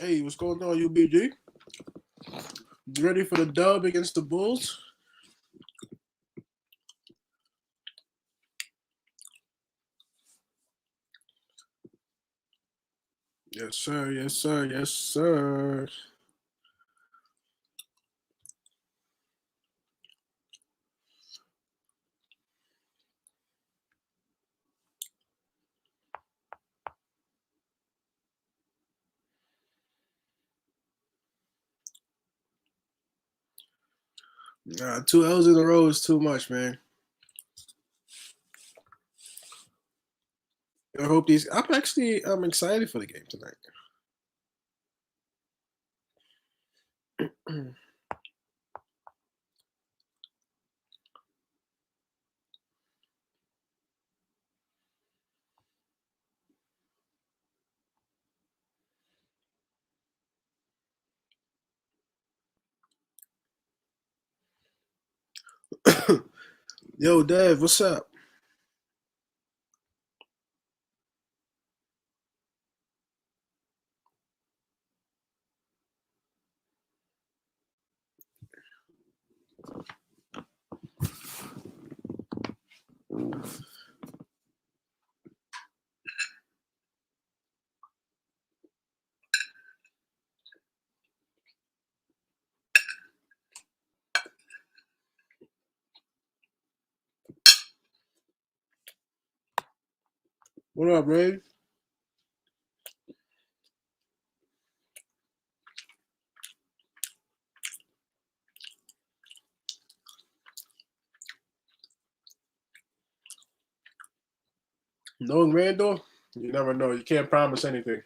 Hey, what's going on, UBG? You ready for the dub against the Bulls? Yes, sir. Yes, sir. Yes, sir. Nah, 2 L's in a row is too much, man. I hope these. I'm excited for the game tonight. Yo, Dev, what's up? What up, Ray? Knowing Randall, you never know. You can't promise anything.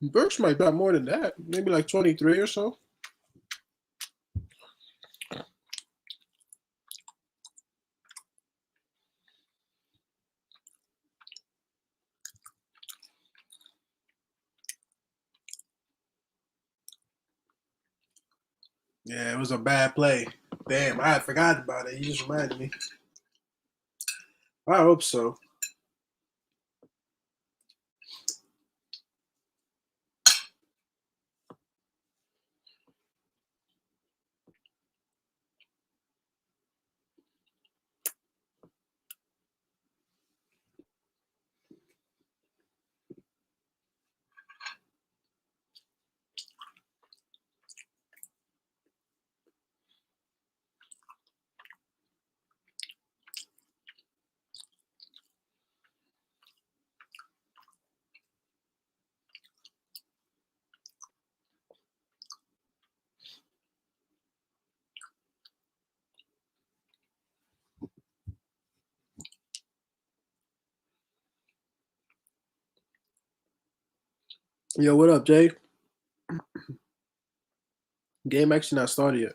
Burks might got more than that. Maybe like 23 or so. Yeah, it was a bad play. Damn, I had forgotten about it. You just reminded me. I hope so. Yo, what up, Jay? Game actually not started yet.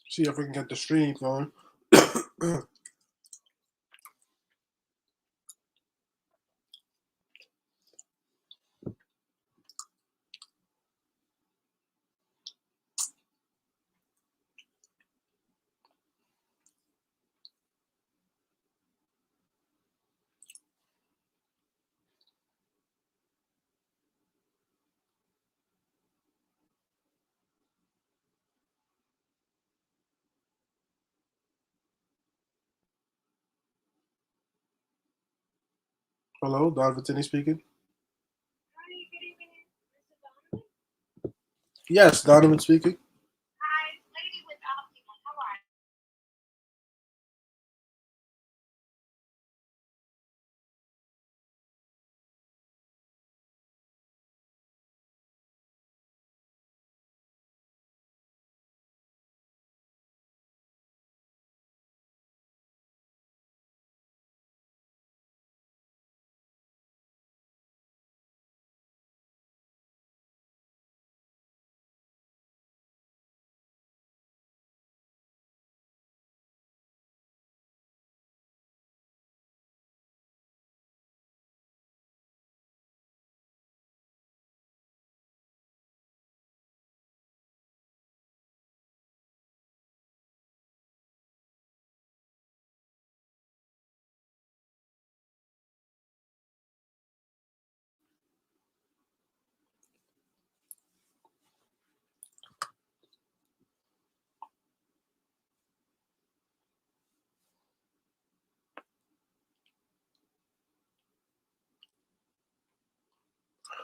See if we can get the stream going. Hello, Donovan Tinney speaking. Hi, good evening, Mr. Donovan. Yes, Donovan speaking. Hi, lady with Optima. How are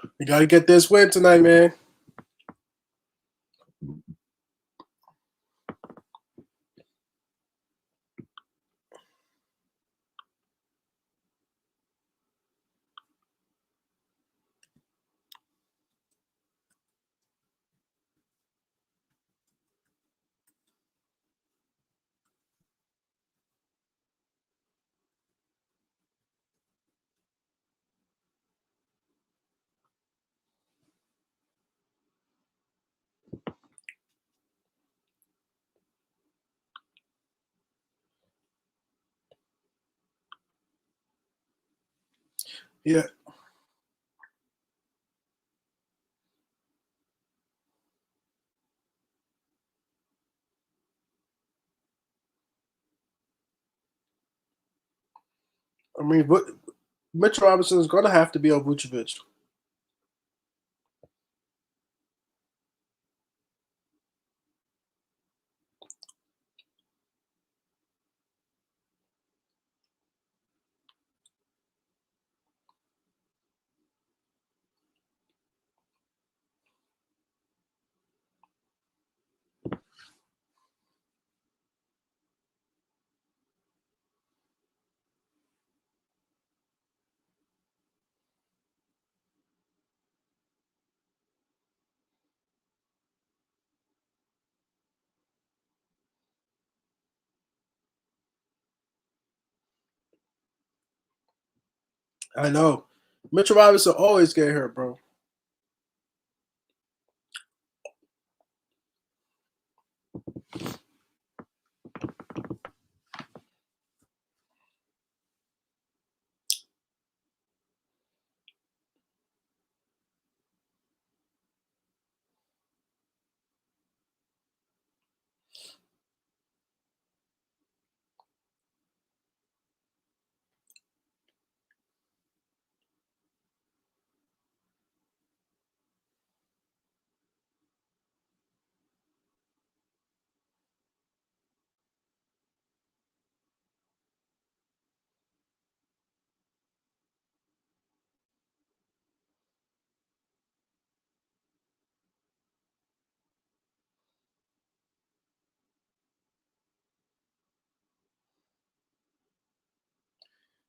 you? We gotta get this win tonight, man. Yeah, I mean, but Mitchell Robinson is gonna have to be on Vucevic. I know. Mitchell Robinson always get hurt, bro.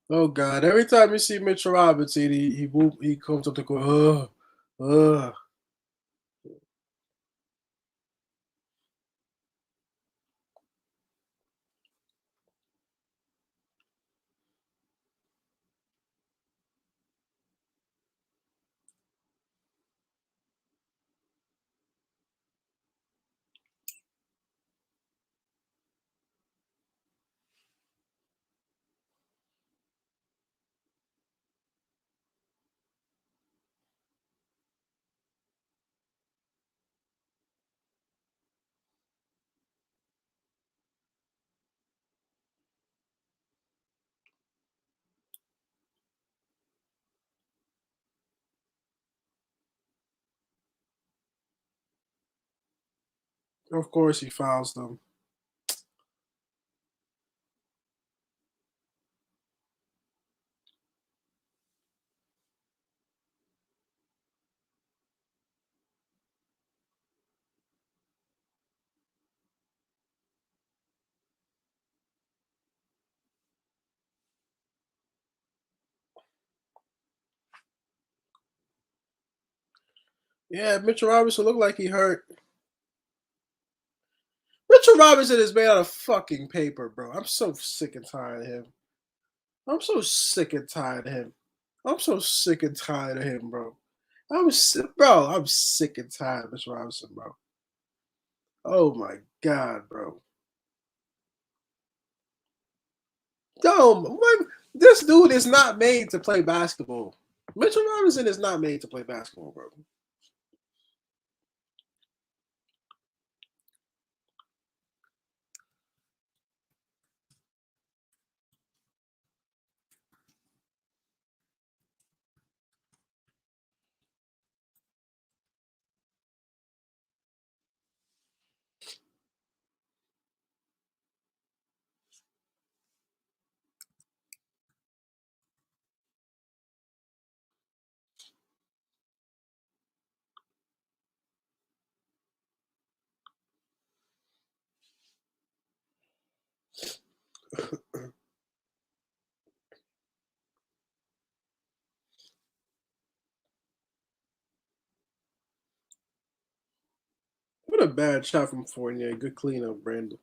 Oh God! Every time you see Mitchell Robinson, he comes up to go, ugh. Of course, he fouls them. Yeah, Mitchell Robinson looked like he hurt. Mitchell Robinson is made out of fucking paper, bro. I'm so sick and tired of him. I'm so sick and tired of him. I'm so sick and tired of him, bro. I'm sick and tired of Mitchell Robinson, bro. Oh my God, bro. Yo, this dude is not made to play basketball. Mitchell Robinson is not made to play basketball, bro. What a bad shot from Fournier. Good cleanup, Brandon.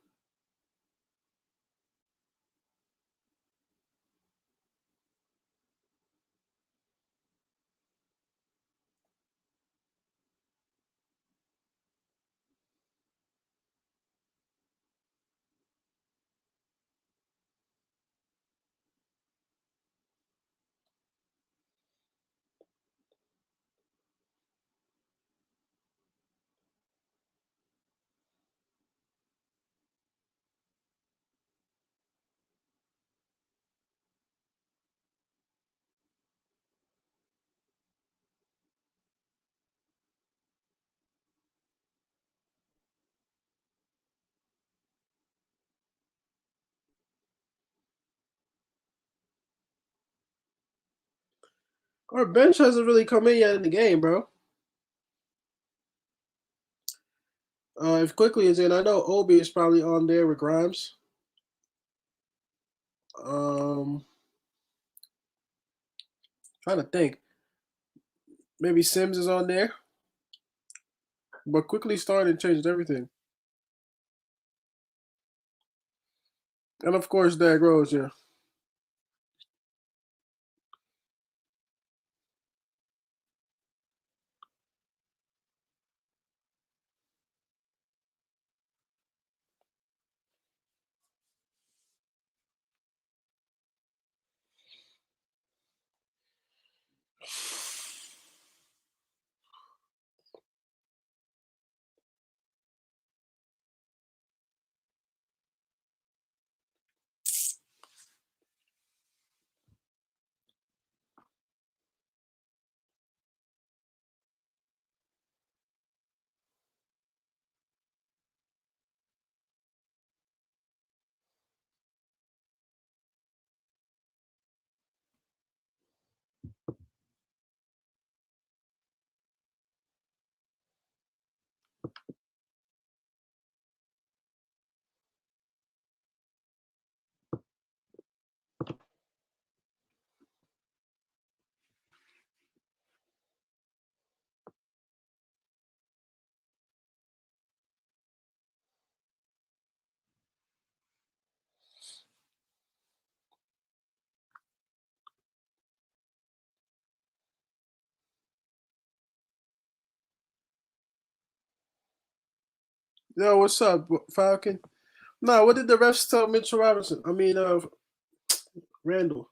Our bench hasn't really come in yet in the game, bro. If Quickly is in, I know Obi is probably on there with Grimes. Trying to think. Maybe Sims is on there. But Quickly started and changed everything. And of course, Derrick Rose, yeah. Yo, what's up, Falcon? No, what did the refs tell Mitchell Robinson? I mean, Randall.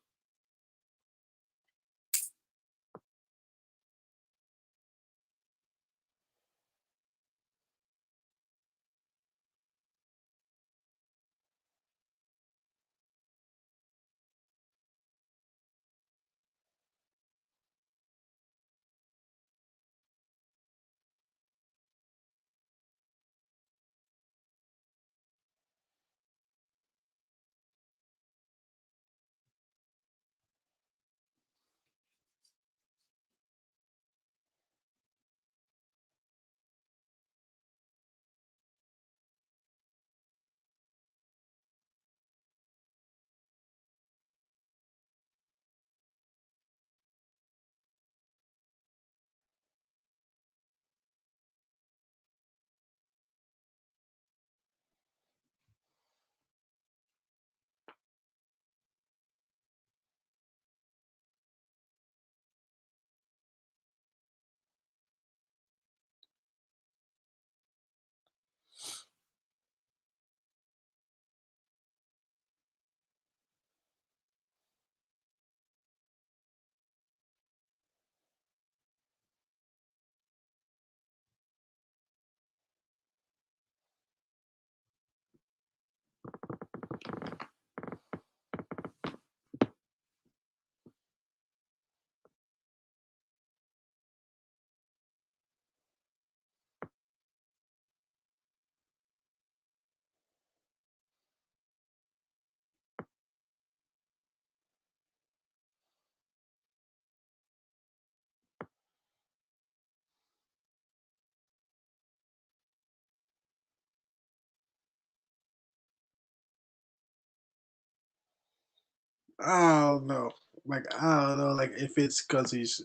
I don't know. Like I don't know. Like if it's because he's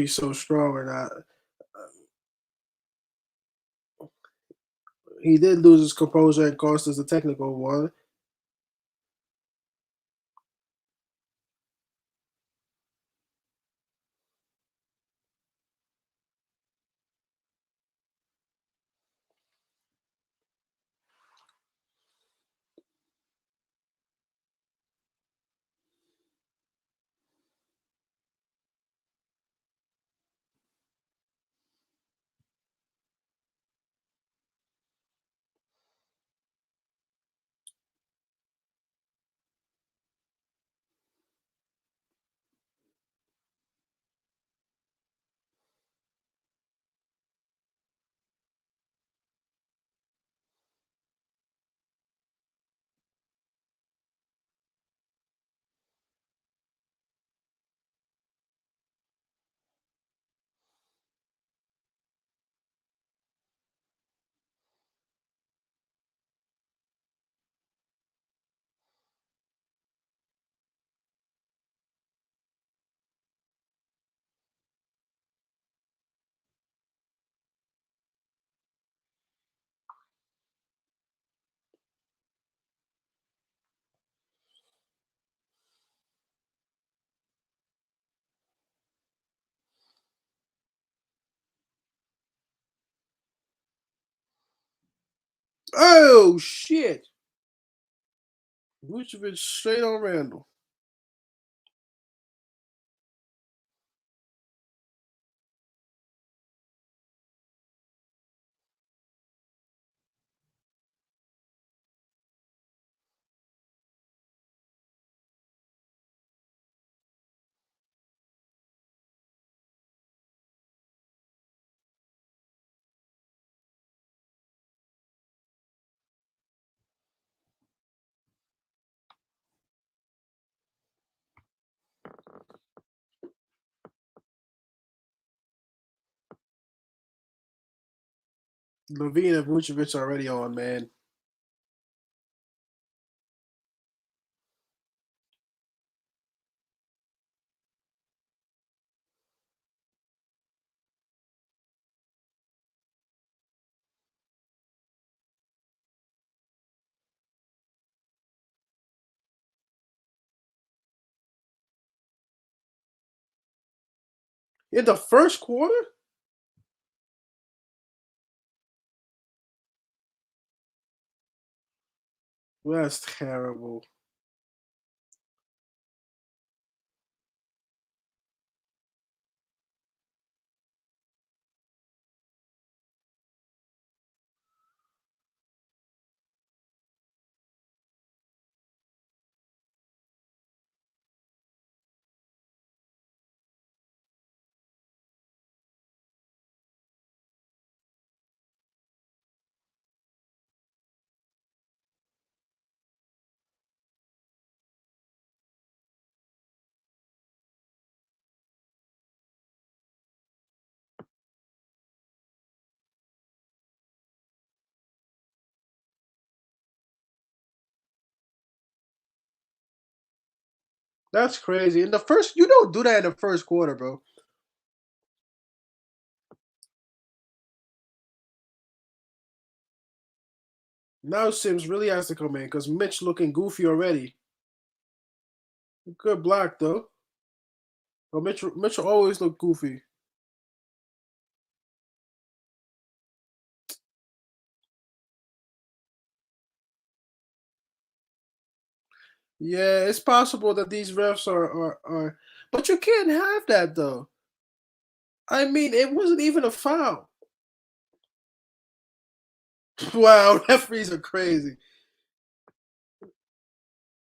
so strong or not. He did lose his composure and cost us a technical one. Oh shit! Vucevic straight on Randall. Levine and Vucevic already on, man. In the first quarter? That's terrible. That's crazy. In the first, you don't do that in the first quarter, bro. Now Sims really has to come in because Mitch looking goofy already. Good block though. But Mitchell always look goofy. Yeah, it's possible that these refs are but you can't have that though. I mean, it wasn't even a foul. Wow, referees are crazy.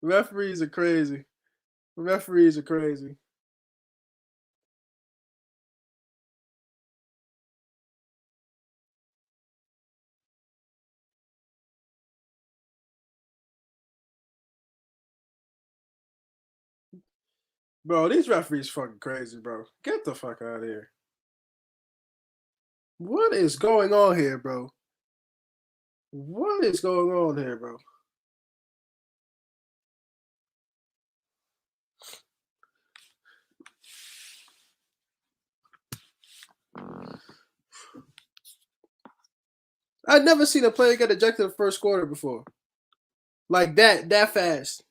Referees are crazy. Referees are crazy. Bro, these referees fucking crazy, bro. Get the fuck out of here. What is going on here, bro? What is going on here, bro? I've never seen a player get ejected in the first quarter before. Like that fast.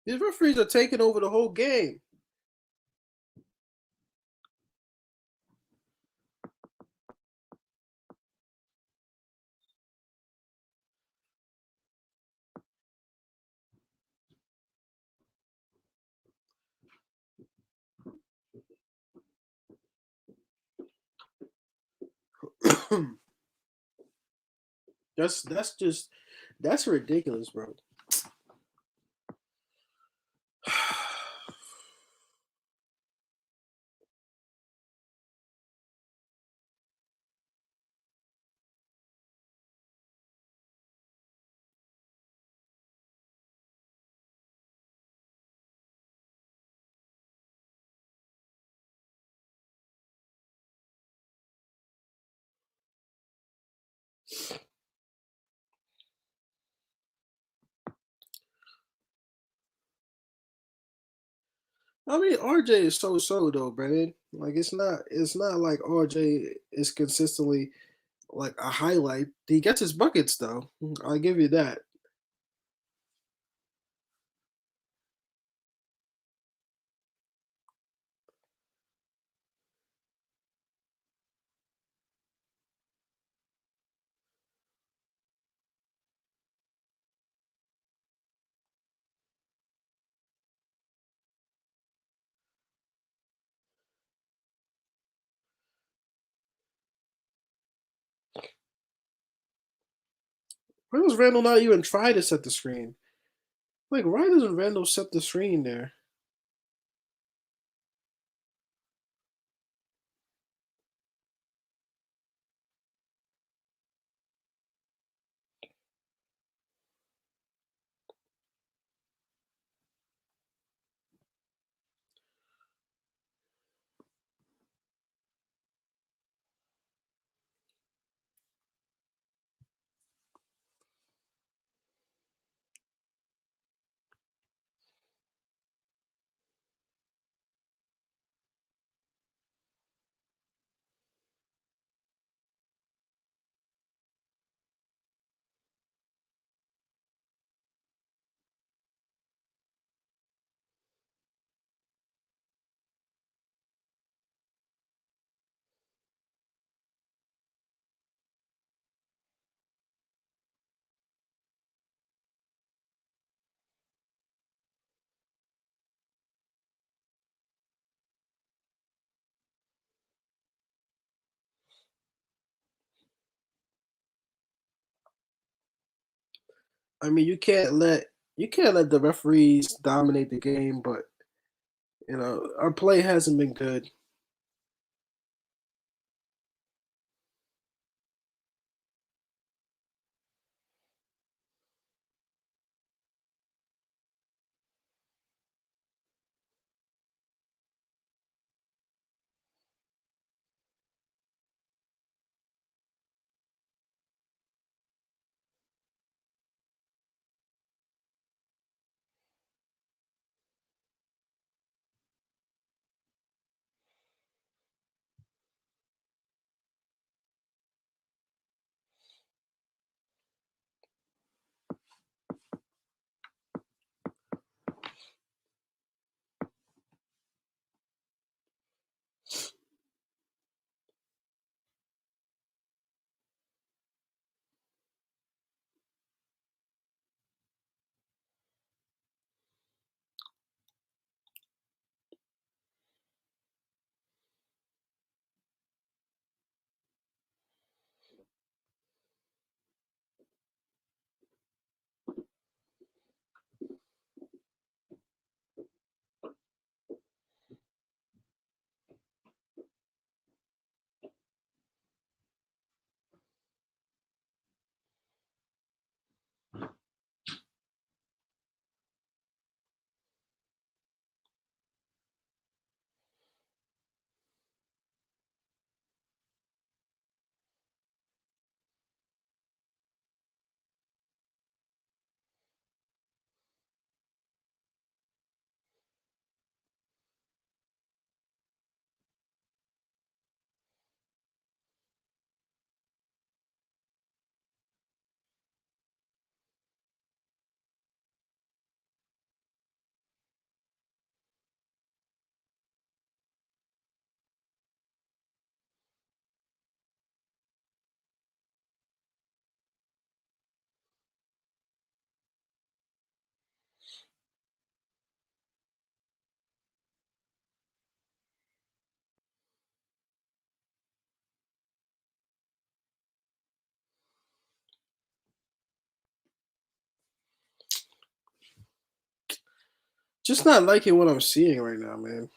These referees are taking over the whole game. That's ridiculous, bro. I mean, RJ is so though, Brennan. Like it's not like RJ is consistently like a highlight. He gets his buckets though. I'll give you that. Why does Randall not even try to set the screen? Like, why doesn't Randall set the screen there? I mean, you can't let the referees dominate the game, but our play hasn't been good. Just not liking what I'm seeing right now, man.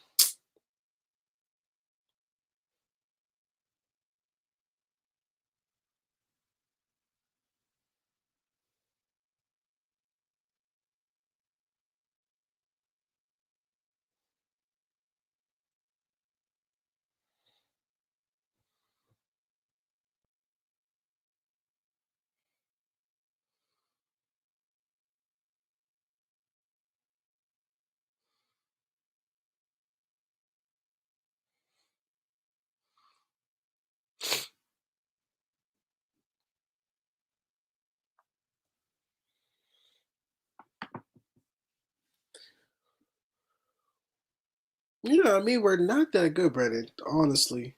I mean, we're not that good, Brennan. Honestly,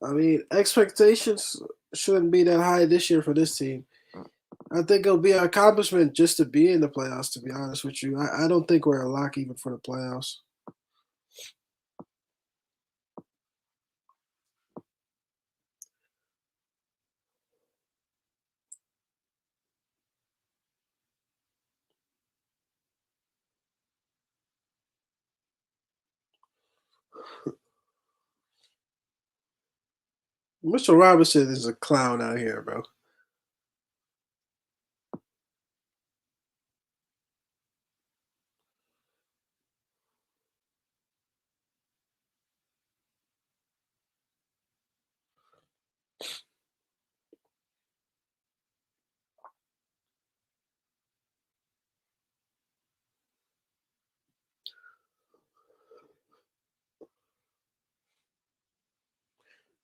I mean, expectations shouldn't be that high this year for this team. I think it'll be an accomplishment just to be in the playoffs. To be honest with you, I don't think we're a lock even for the playoffs. Mitchell Robinson is a clown out here, bro.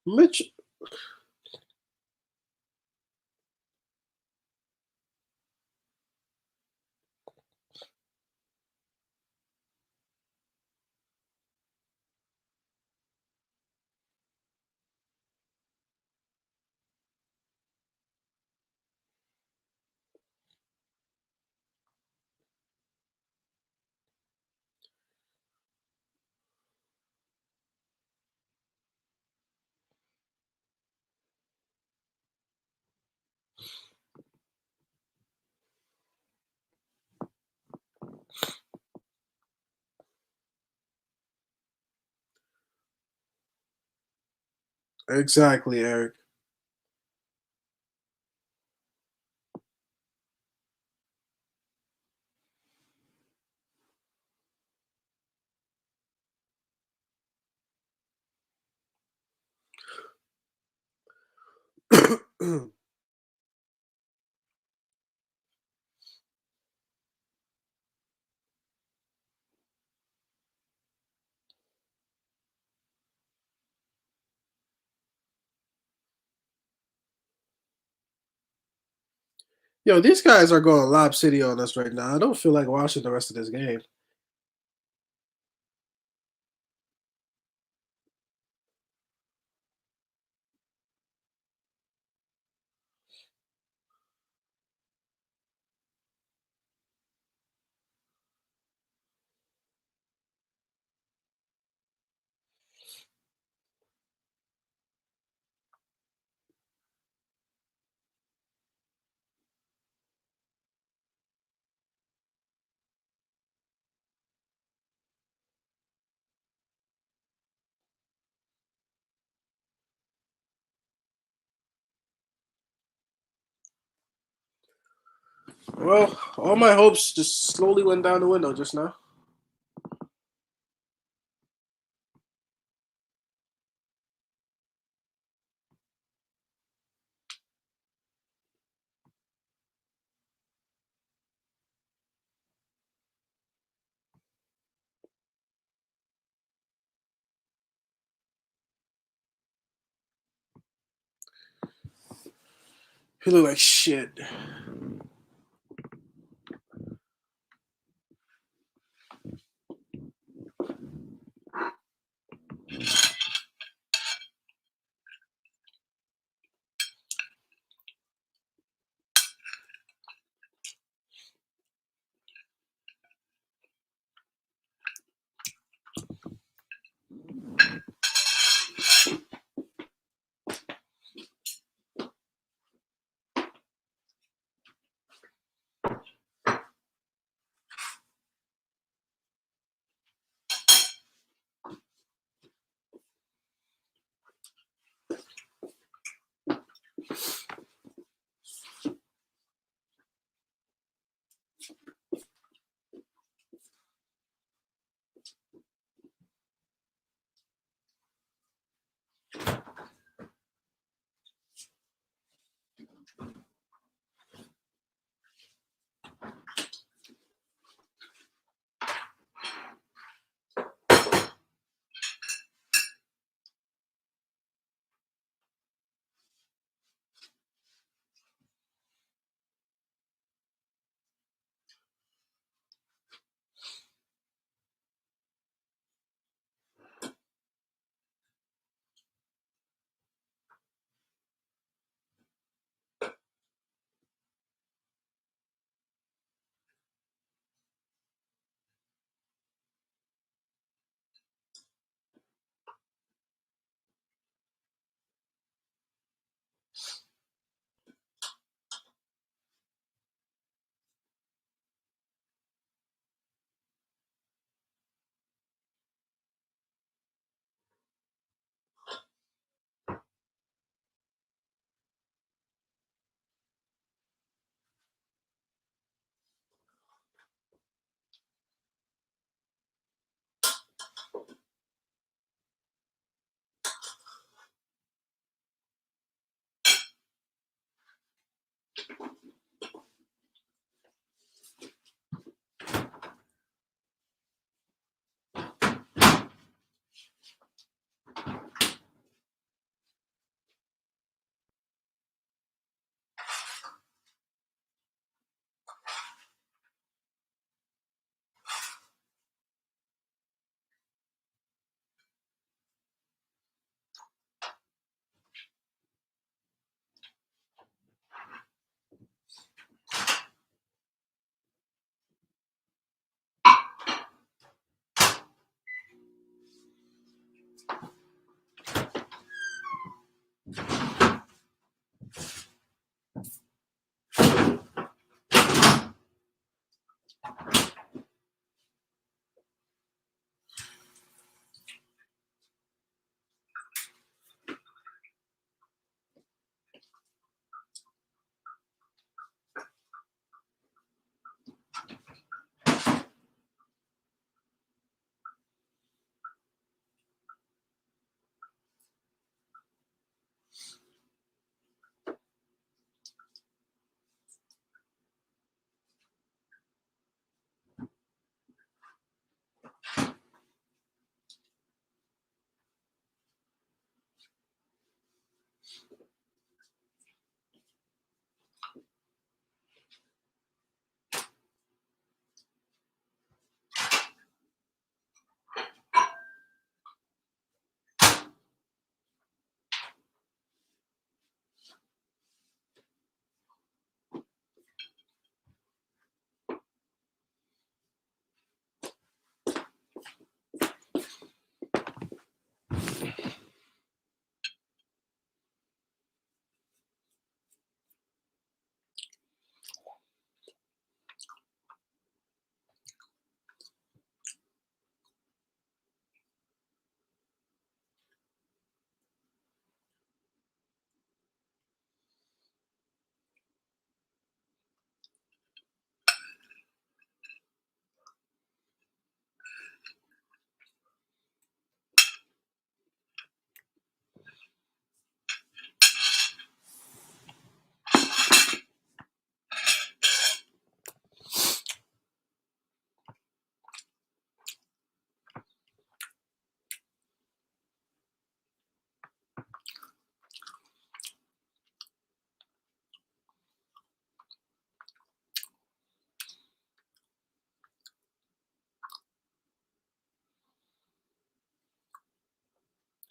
Mitch, Exactly, Eric. Yo, these guys are going Lob City on us right now. I don't feel like watching the rest of this game. Well, all my hopes just slowly went down the window just now. He look like shit.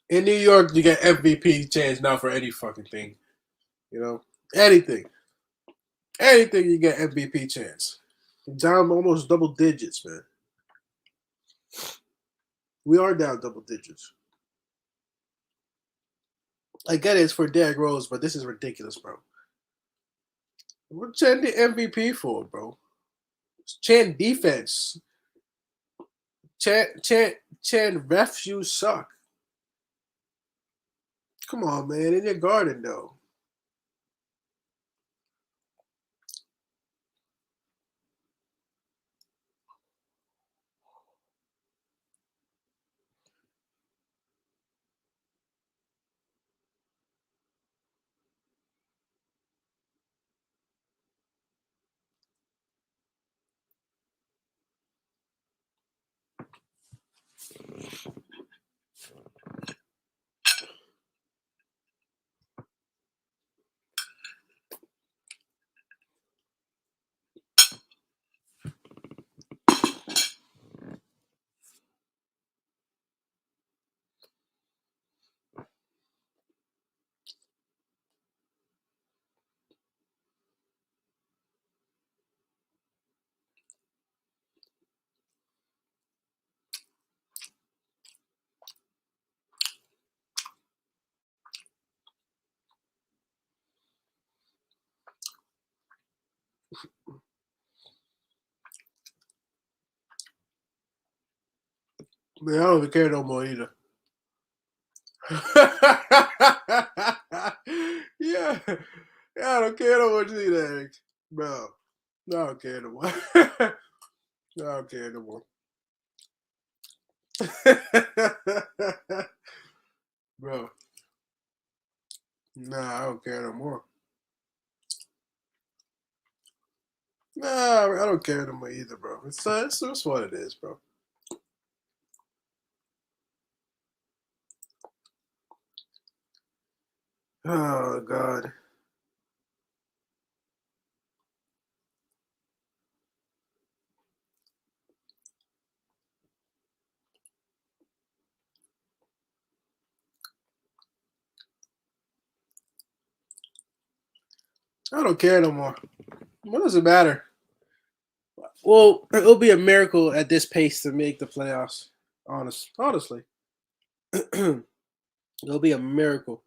In New York, you get MVP chance now for any fucking thing. You know, anything, anything you get MVP chance. Down almost double digits, man. We are down double digits. I get it, it's for Derrick Rose, but this is ridiculous, bro. What Chen the MVP for, bro? Chen defense. Chen refs you suck. Come on, man, in your garden though. Man, I don't even care no more either. Yeah. Yeah, I don't care no more either, bro. No, I don't care no more. No, I don't care no more. Bro. Nah, I don't care no more. Nah, I don't care no more either, bro. It's what it is, bro. Oh God. I don't care no more. What does it matter? Well, it'll be a miracle at this pace to make the playoffs. Honestly, it'll be a miracle.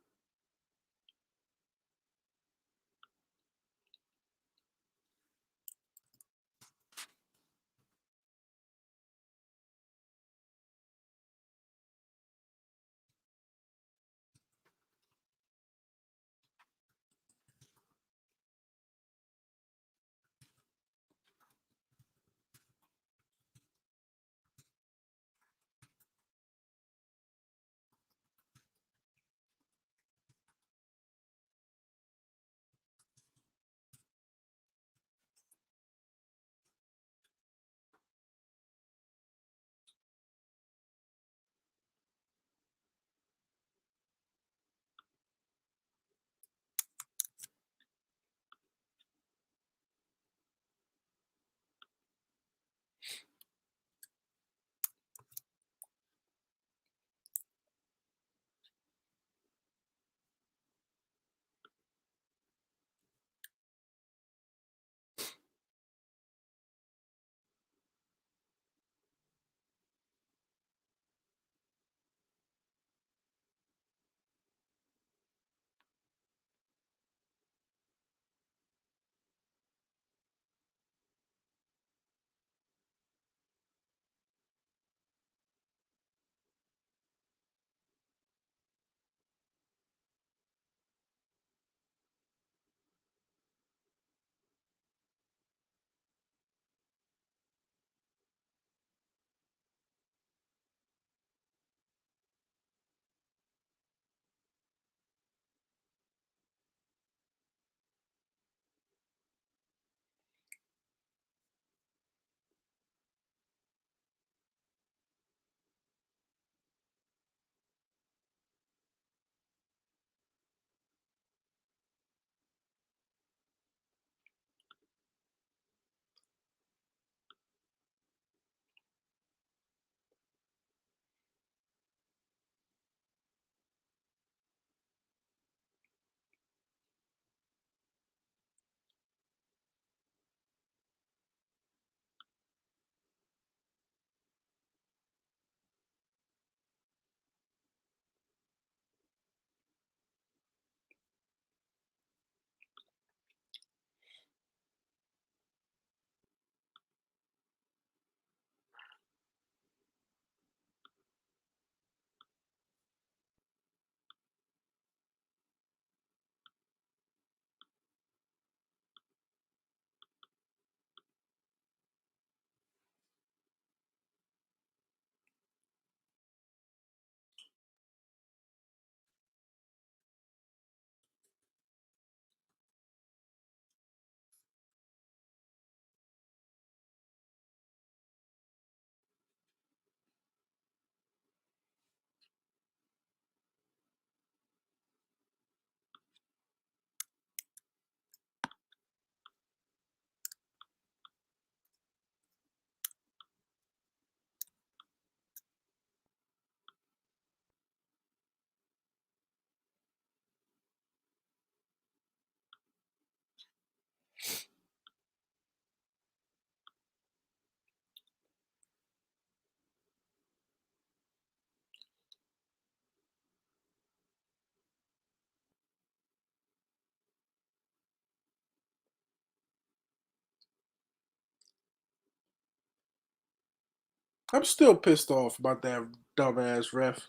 I'm still pissed off about that dumbass ref.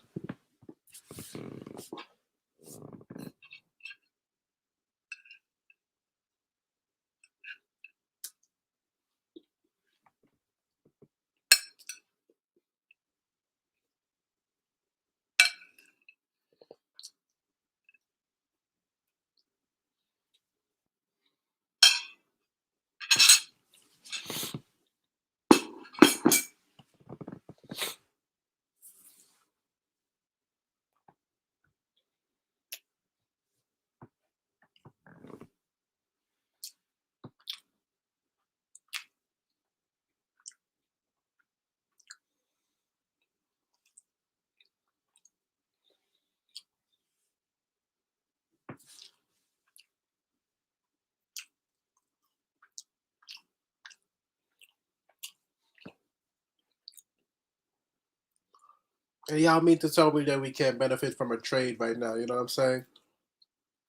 And y'all mean to tell me that we can't benefit from a trade right now? You know what I'm saying?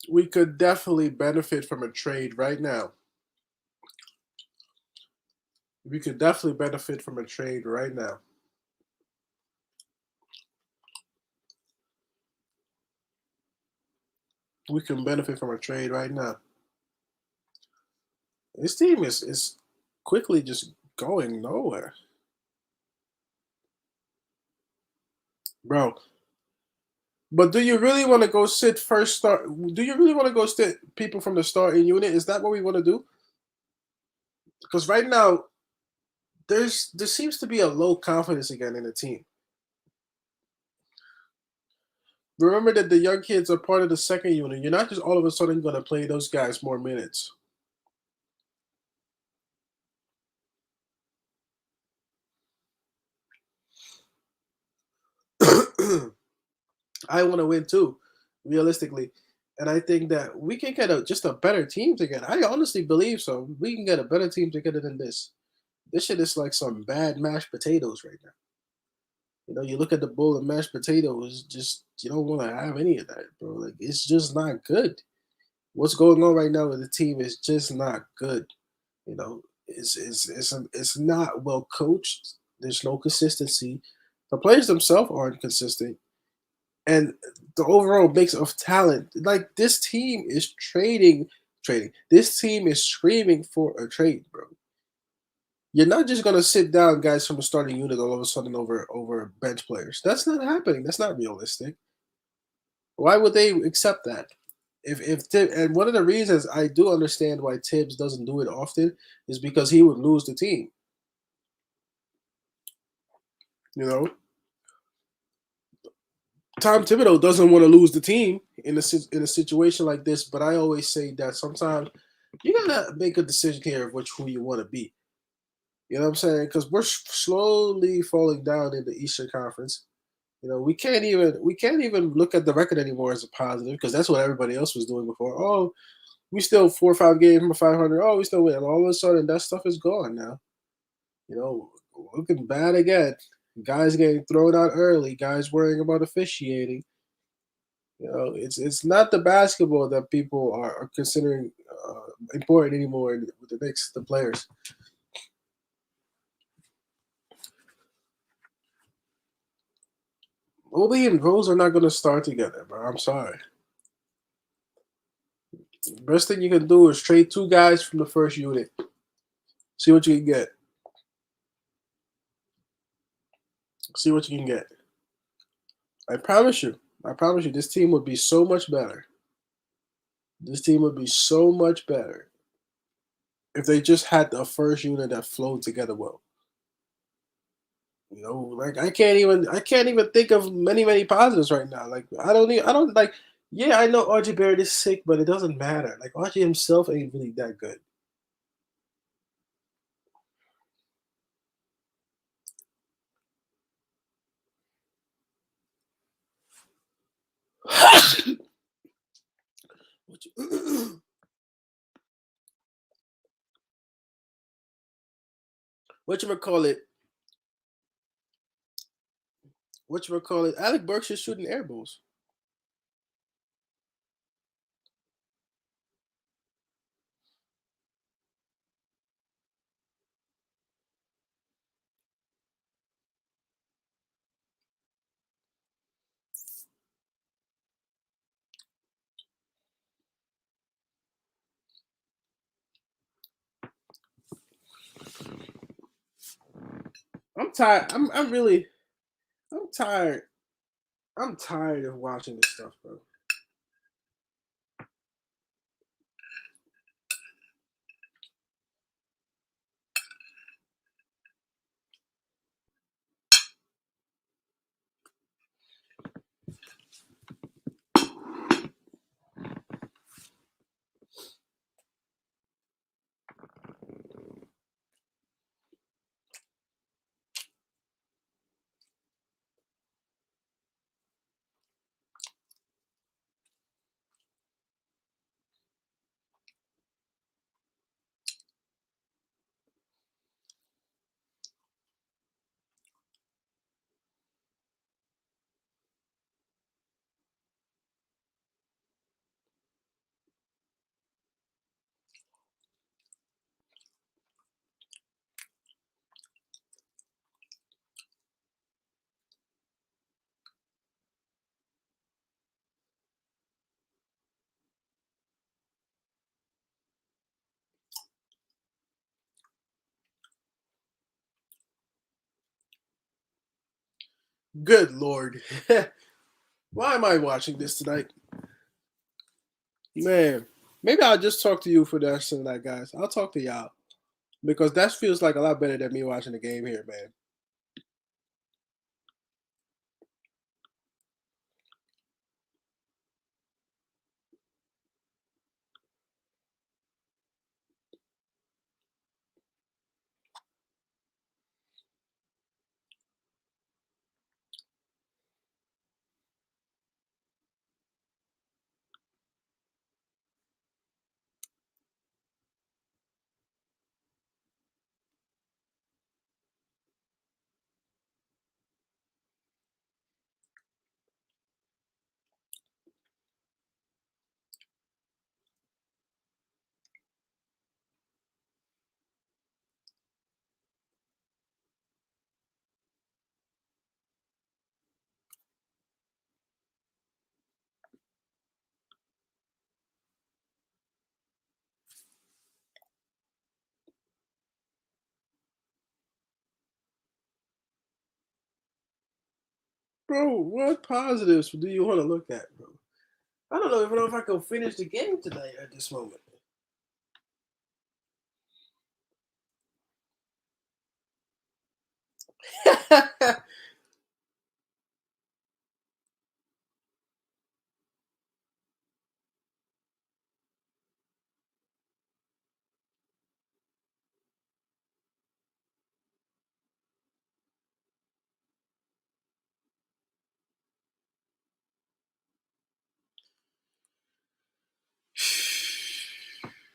We could definitely benefit from a trade right now. We could definitely benefit from a trade right now. We can benefit from a trade right now. This team is quickly just going nowhere, bro. But do you really want to go sit first start? Do you really want to go sit people from the starting unit? Is that what we want to do? Because right now there seems to be a low confidence again in the team. Remember that the young kids are part of the second unit. You're not just all of a sudden going to play those guys more minutes. I want to win too, realistically. And I think that we can get just a better team together. I honestly believe so. We can get a better team together than this. This shit is like some bad mashed potatoes right now. You know, you look at the bowl of mashed potatoes, just you don't want to have any of that, bro. Like it's just not good. What's going on right now with the team is just not good. You know, it's not well coached. There's no consistency. The players themselves aren't consistent, and the overall mix of talent. Like this team is trading. This team is screaming for a trade, bro. You're not just gonna sit down guys from the starting unit all of a sudden over bench players. That's not happening. That's not realistic. Why would they accept that? If and one of the reasons I do understand why Tibbs doesn't do it often is because he would lose the team. You know, Tom Thibodeau doesn't want to lose the team in a situation like this. But I always say that sometimes you gotta make a decision here of who you want to be. You know what I'm saying? Because we're slowly falling down in the Eastern Conference. You know, we can't even look at the record anymore as a positive because that's what everybody else was doing before. Oh, we still 4 or 5 games from 500. Oh, we still win. And all of a sudden, that stuff is gone now. You know, looking bad again. Guys getting thrown out early. Guys worrying about officiating. You know, it's not the basketball that people are considering important anymore with the Knicks, the players. Obi and Rose are not going to start together, bro. I'm sorry. Best thing you can do is trade two guys from the first unit. See what you can get. See what you can get. I promise you. I promise you, this team would be so much better. This team would be so much better if they just had a first unit that flowed together well. You know, like I can't even think of many positives right now. Like I don't like. Yeah, I know RJ Barrett is sick, but it doesn't matter. Like RJ himself ain't really that good. what you, what you call it? What you call it? Alec Burks is shooting air balls. I'm tired. I'm really. I'm tired. I'm tired of watching this stuff, bro. Good lord. Why am I watching this tonight? Man, maybe I'll just talk to you for the rest of the night, guys. I'll talk to y'all because that feels like a lot better than me watching the game here, man. Bro, what positives do you want to look at, bro? I don't even know if I can finish the game tonight at this moment.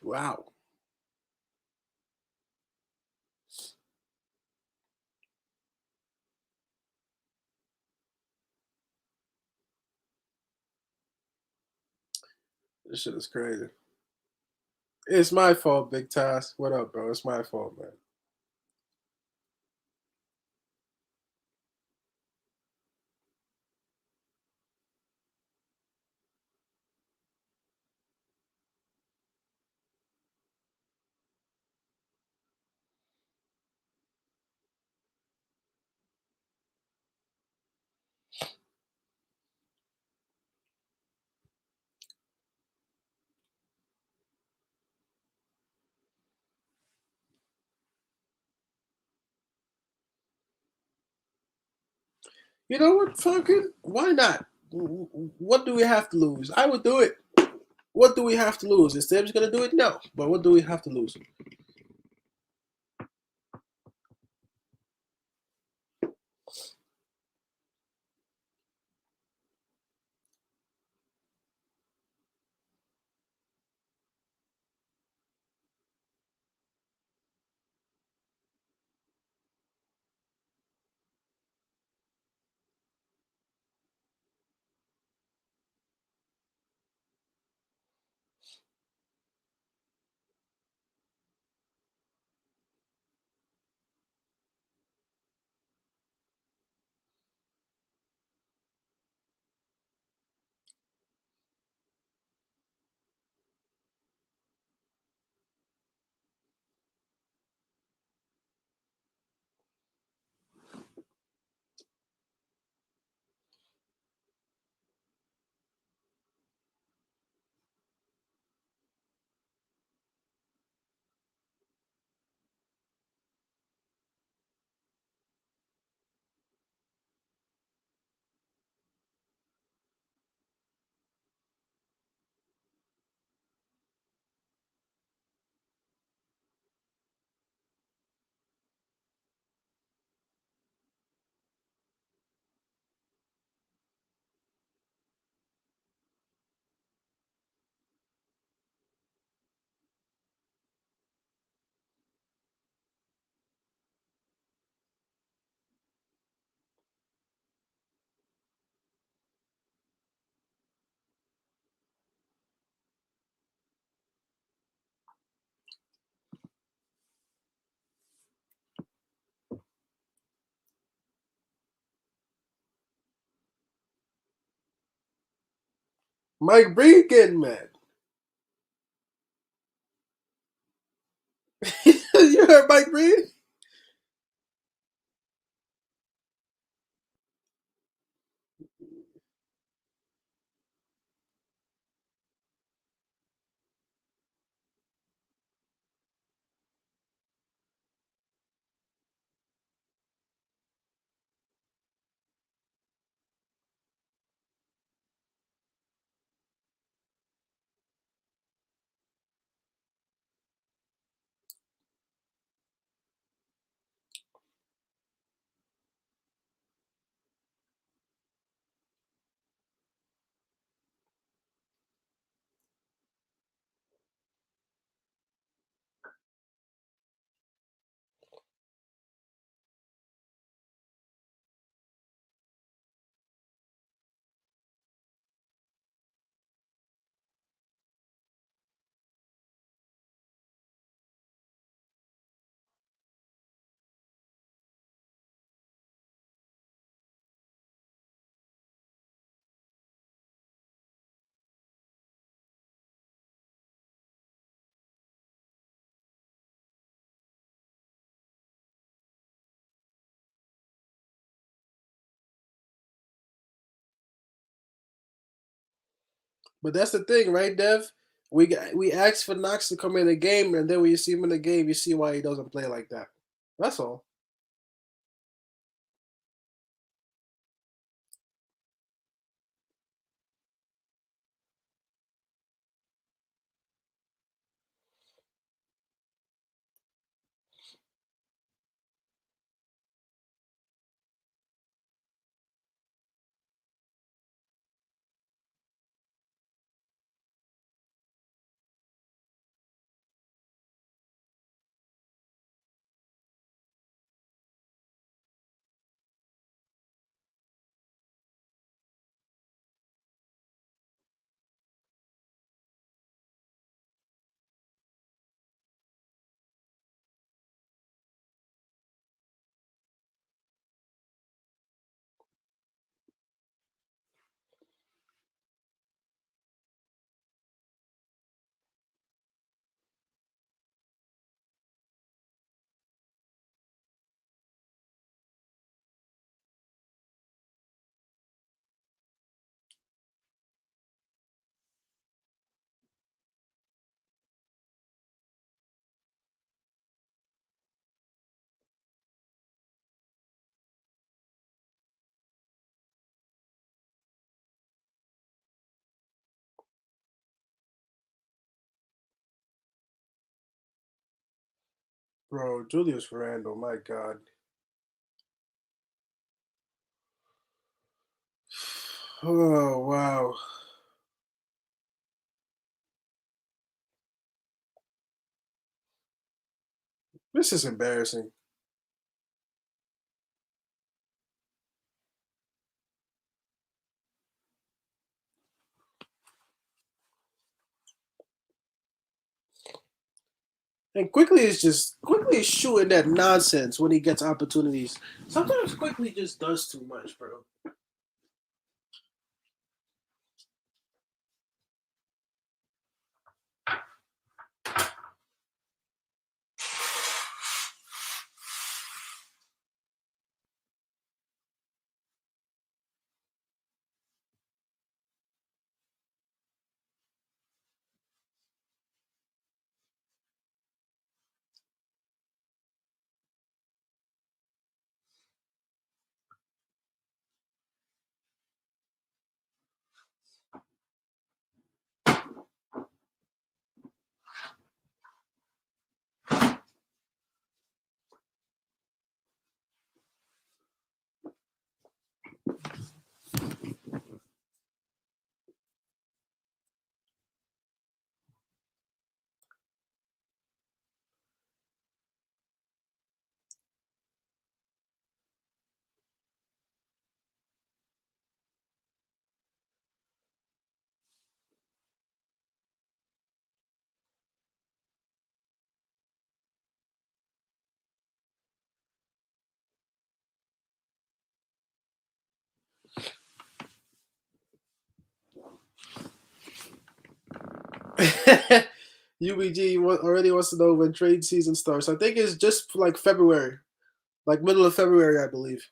Wow. This shit is crazy. It's my fault, Big Task. What up, bro? It's my fault, man. You know what? Fucking why not? What do we have to lose? I would do it. What do we have to lose? Is Tibbs gonna do it? No. But what do we have to lose? Mike Breen getting mad. You heard Mike Breen? But that's the thing, right, Dev? We asked for Knox to come in the game, and then when you see him in the game, you see why he doesn't play like that. That's all. Bro, Julius Randle, my God. Oh, wow. This is embarrassing. And quickly is shooting that nonsense when he gets opportunities. Sometimes quickly just does too much, bro. UBG already wants to know when trade season starts. I think it's just like February, like middle of February, I believe.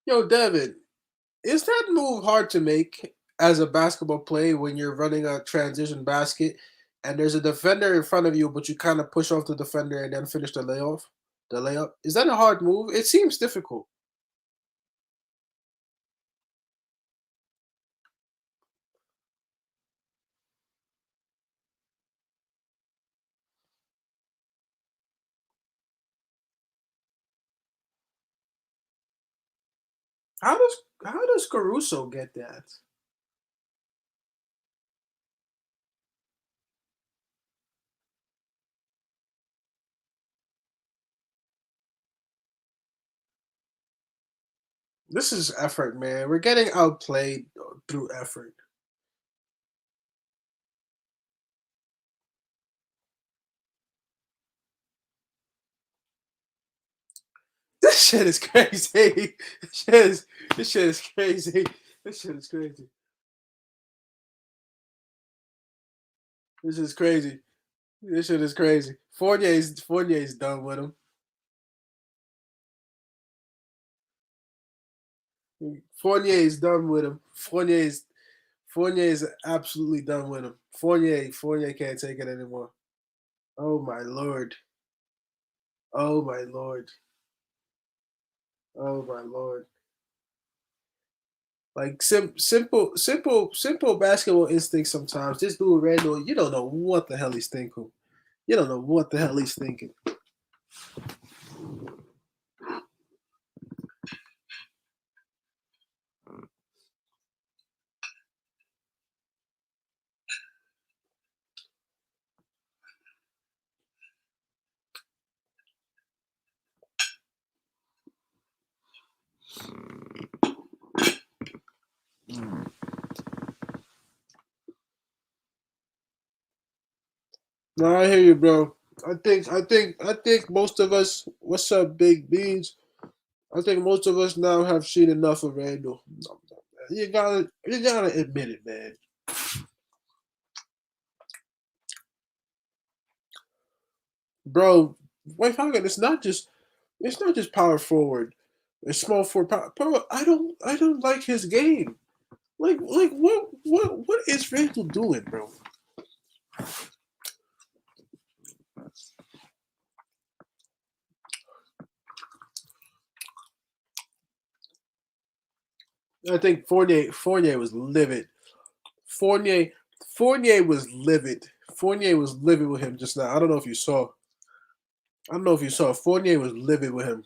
Yo, Devin, is that move hard to make as a basketball play when you're running a transition basket and there's a defender in front of you, but you kind of push off the defender and then finish the layoff, the layup? Is that a hard move? It seems difficult. How does Caruso get that? This is effort, man. We're getting outplayed through effort. This shit is crazy. This shit is crazy. This shit is crazy. This is crazy. This shit is crazy. Fournier's done with him. Fournier's done with him. Fournier's absolutely done with him. Fournier can't take it anymore. Oh my lord. Oh my lord. Oh my lord. Like simple basketball instincts sometimes. This dude Randall, you don't know what the hell he's thinking. You don't know what the hell he's thinking. No, I hear you, bro. I think most of us. What's up, Big Beans? I think most of us now have seen enough of Randall. You gotta admit it, man. Bro, White Falcon, it's not just power forward. It's small forward power. I don't like his game. Like what is Randall doing, bro? I think Fournier was livid. Fournier Fournier was livid. Fournier was livid with him just now. I don't know if you saw. I don't know if you saw. Fournier was livid with him.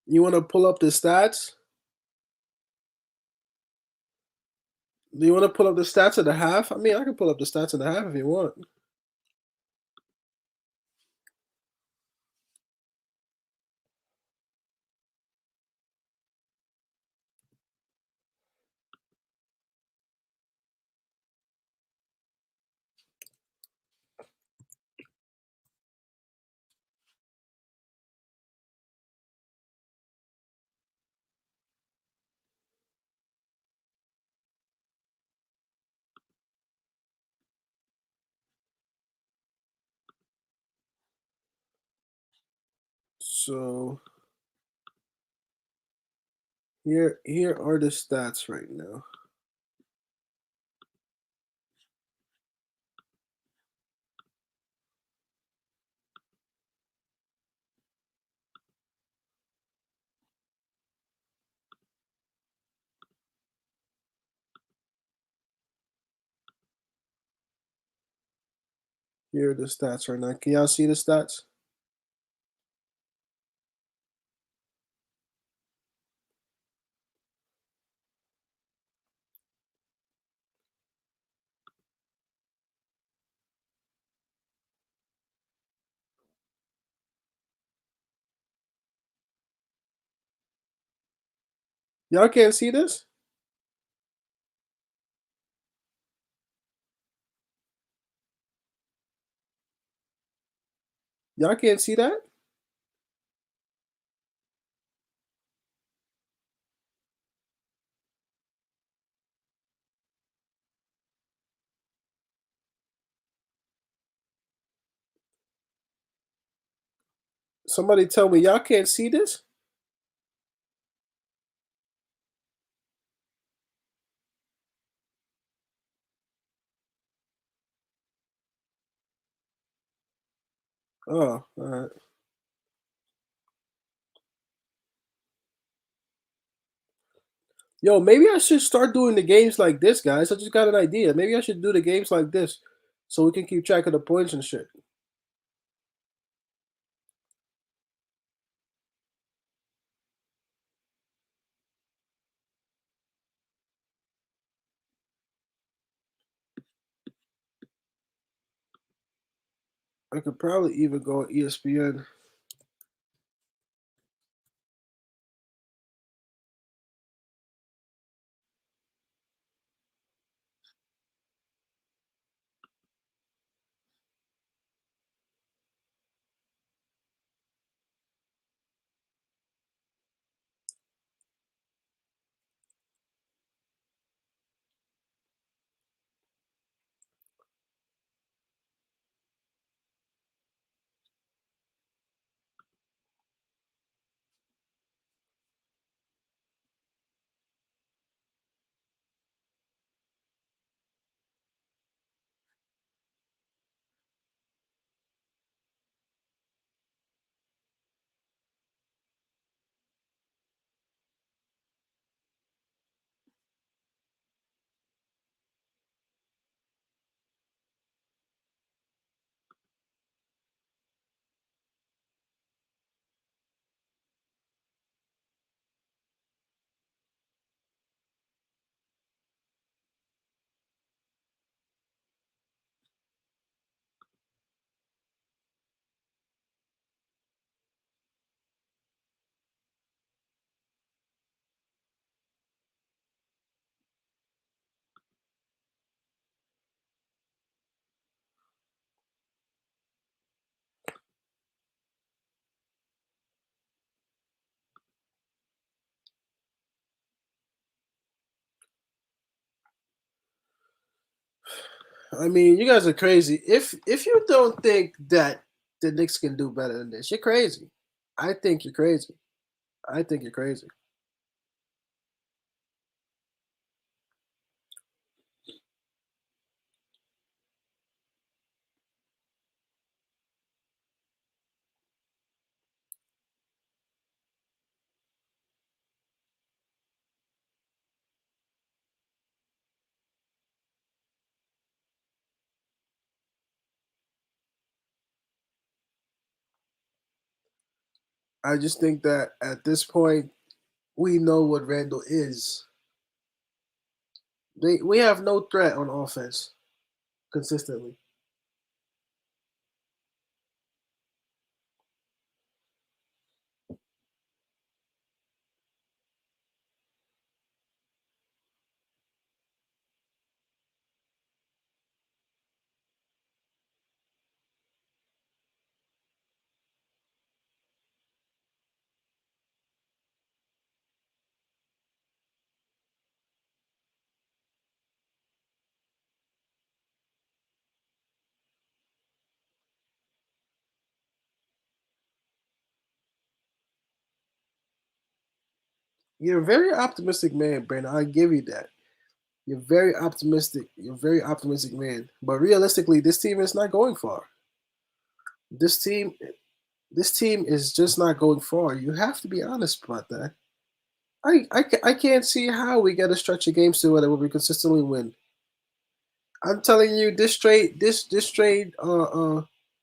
You want to pull up the stats? Do you want to pull up the stats of the half? I mean, I can pull up the stats of the half if you want. So here are the stats right now. Here are the stats right now. Can y'all see the stats? Y'all can't see this? Y'all can't see that? Somebody tell me y'all can't see this? Oh, all right. Yo, maybe I should start doing the games like this, guys. I just got an idea. Maybe I should do the games like this so we can keep track of the points and shit. I could probably even go on ESPN. I mean, you guys are crazy. If you don't think that the Knicks can do better than this, you're crazy. I think you're crazy. I think you're crazy. I just think that at this point we know what Randall is. We have no threat on offense consistently. You're a very optimistic man, Brandon. I give you that. You're very optimistic. You're a very optimistic man. But realistically, this team is not going far. This team, this team is just not going far. You have to be honest about that. I can't see how we get a stretch of games to where we consistently win. I'm telling you, this trade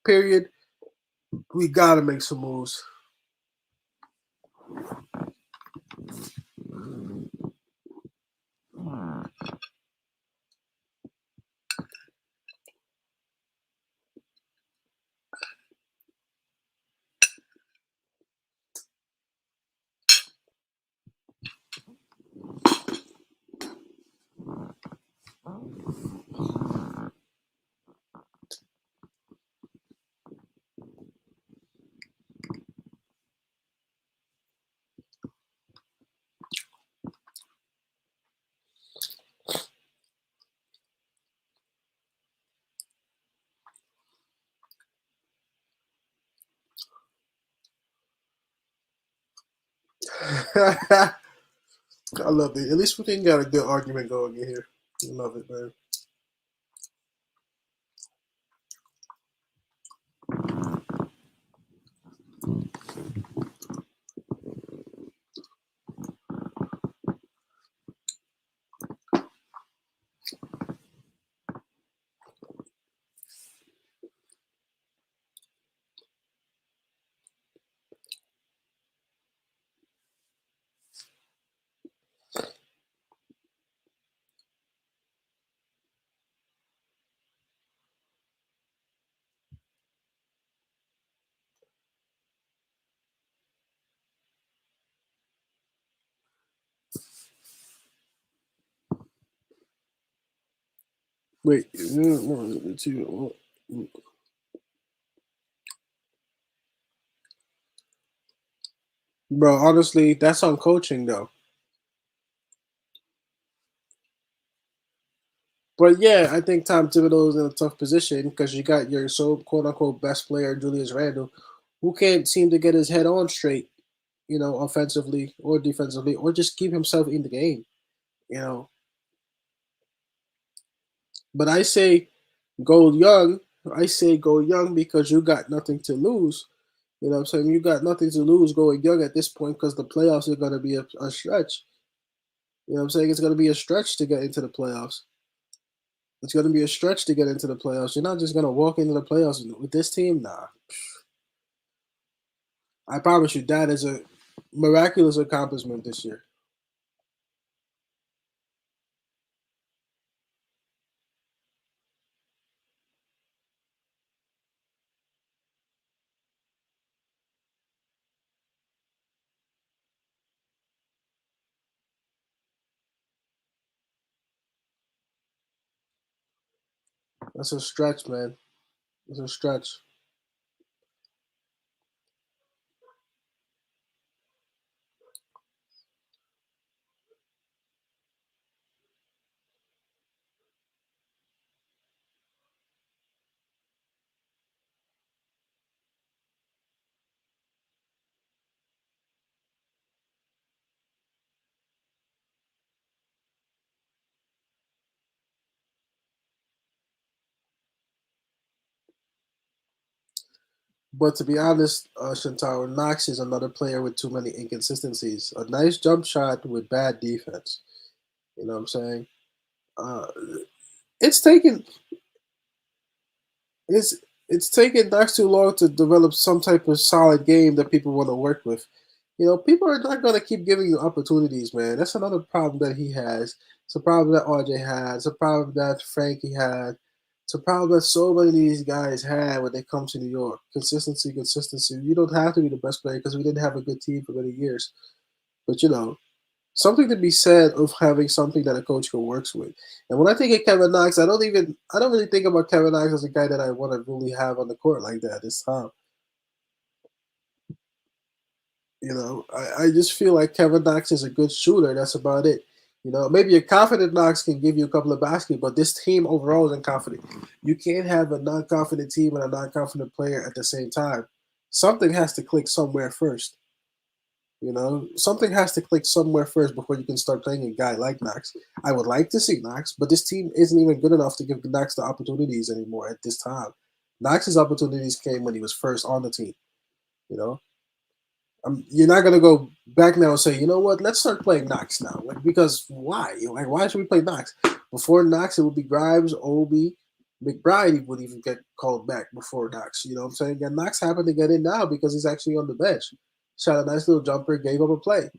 period, we gotta make some moves. I love it. At least we can get a good argument going in here. I love it, man. Wait, bro. Honestly, that's on coaching though. But yeah, I think Tom Thibodeau is in a tough position because you got your so quote unquote best player, Julius Randle, who can't seem to get his head on straight, offensively or defensively, or just keep himself in the game, you know. But I say go young. I say go young because you got nothing to lose. You know what I'm saying? You got nothing to lose going young at this point because the playoffs are going to be a stretch. You know what I'm saying? It's going to be a stretch to get into the playoffs. It's going to be a stretch to get into the playoffs. You're not just going to walk into the playoffs with this team. Nah. I promise you, that is a miraculous accomplishment this year. That's a stretch, man. It's a stretch. But to be honest, Shintaro Knox is another player with too many inconsistencies. A nice jump shot with bad defense. You know what I'm saying? Uh, it's taken. It's It's taken Knox too long to develop some type of solid game that people want to work with. People are not going to keep giving you opportunities, man. That's another problem that he has. It's a problem that RJ had. It's a problem that Frankie had. It's a problem that so many of these guys had when they come to New York. Consistency, consistency. You don't have to be the best player because we didn't have a good team for many years. But something to be said of having something that a coach can works with. And when I think of Kevin Knox, I don't really think about Kevin Knox as a guy that I want to really have on the court like that this time. I just feel like Kevin Knox is a good shooter. That's about it. Maybe a confident Knox can give you a couple of baskets, but this team overall isn't confident. You can't have a non-confident team and a non-confident player at the same time. Something has to click somewhere first. Something has to click somewhere first before you can start playing a guy like Knox. I would like to see Knox, but this team isn't even good enough to give Knox the opportunities anymore at this time. Knox's opportunities came when he was first on the team. You know, you're not gonna go back now and say, you know what, let's start playing Knox now. Like, because why? Like, why should we play Knox? Before Knox, it would be Grimes, Obi, McBride would even get called back before Knox. You know what I'm saying? And Knox happened to get in now because he's actually on the bench. Shot a nice little jumper, gave up a play.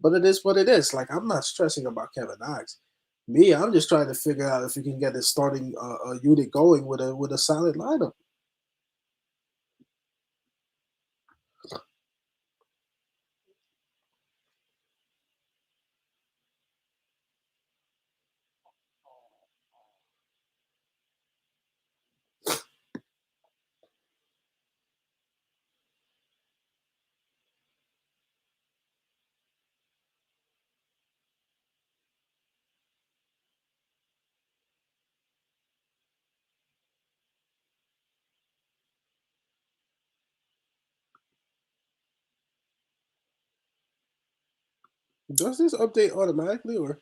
But it is what it is. Like, I'm not stressing about Kevin Knox. Me, I'm just trying to figure out if we can get a starting unit going with a solid lineup. Does this update automatically or?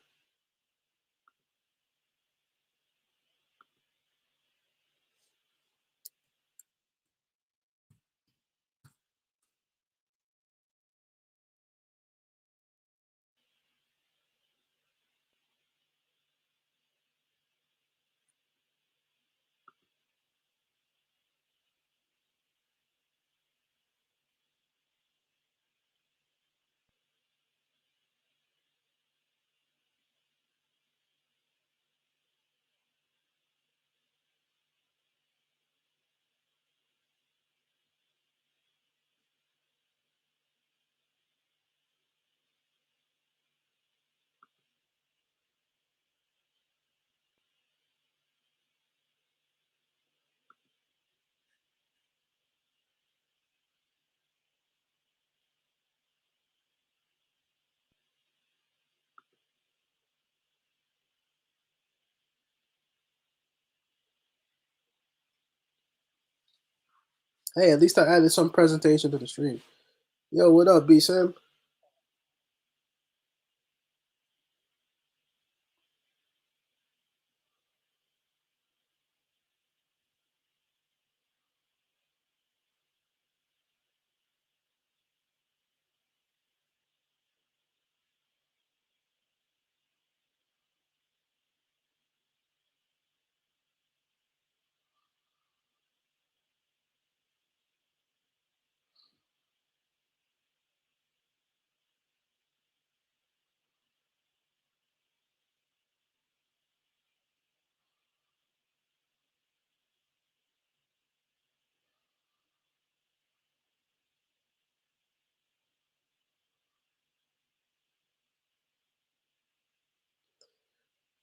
Hey, at least I added some presentation to the stream. Yo, what up, B Sam?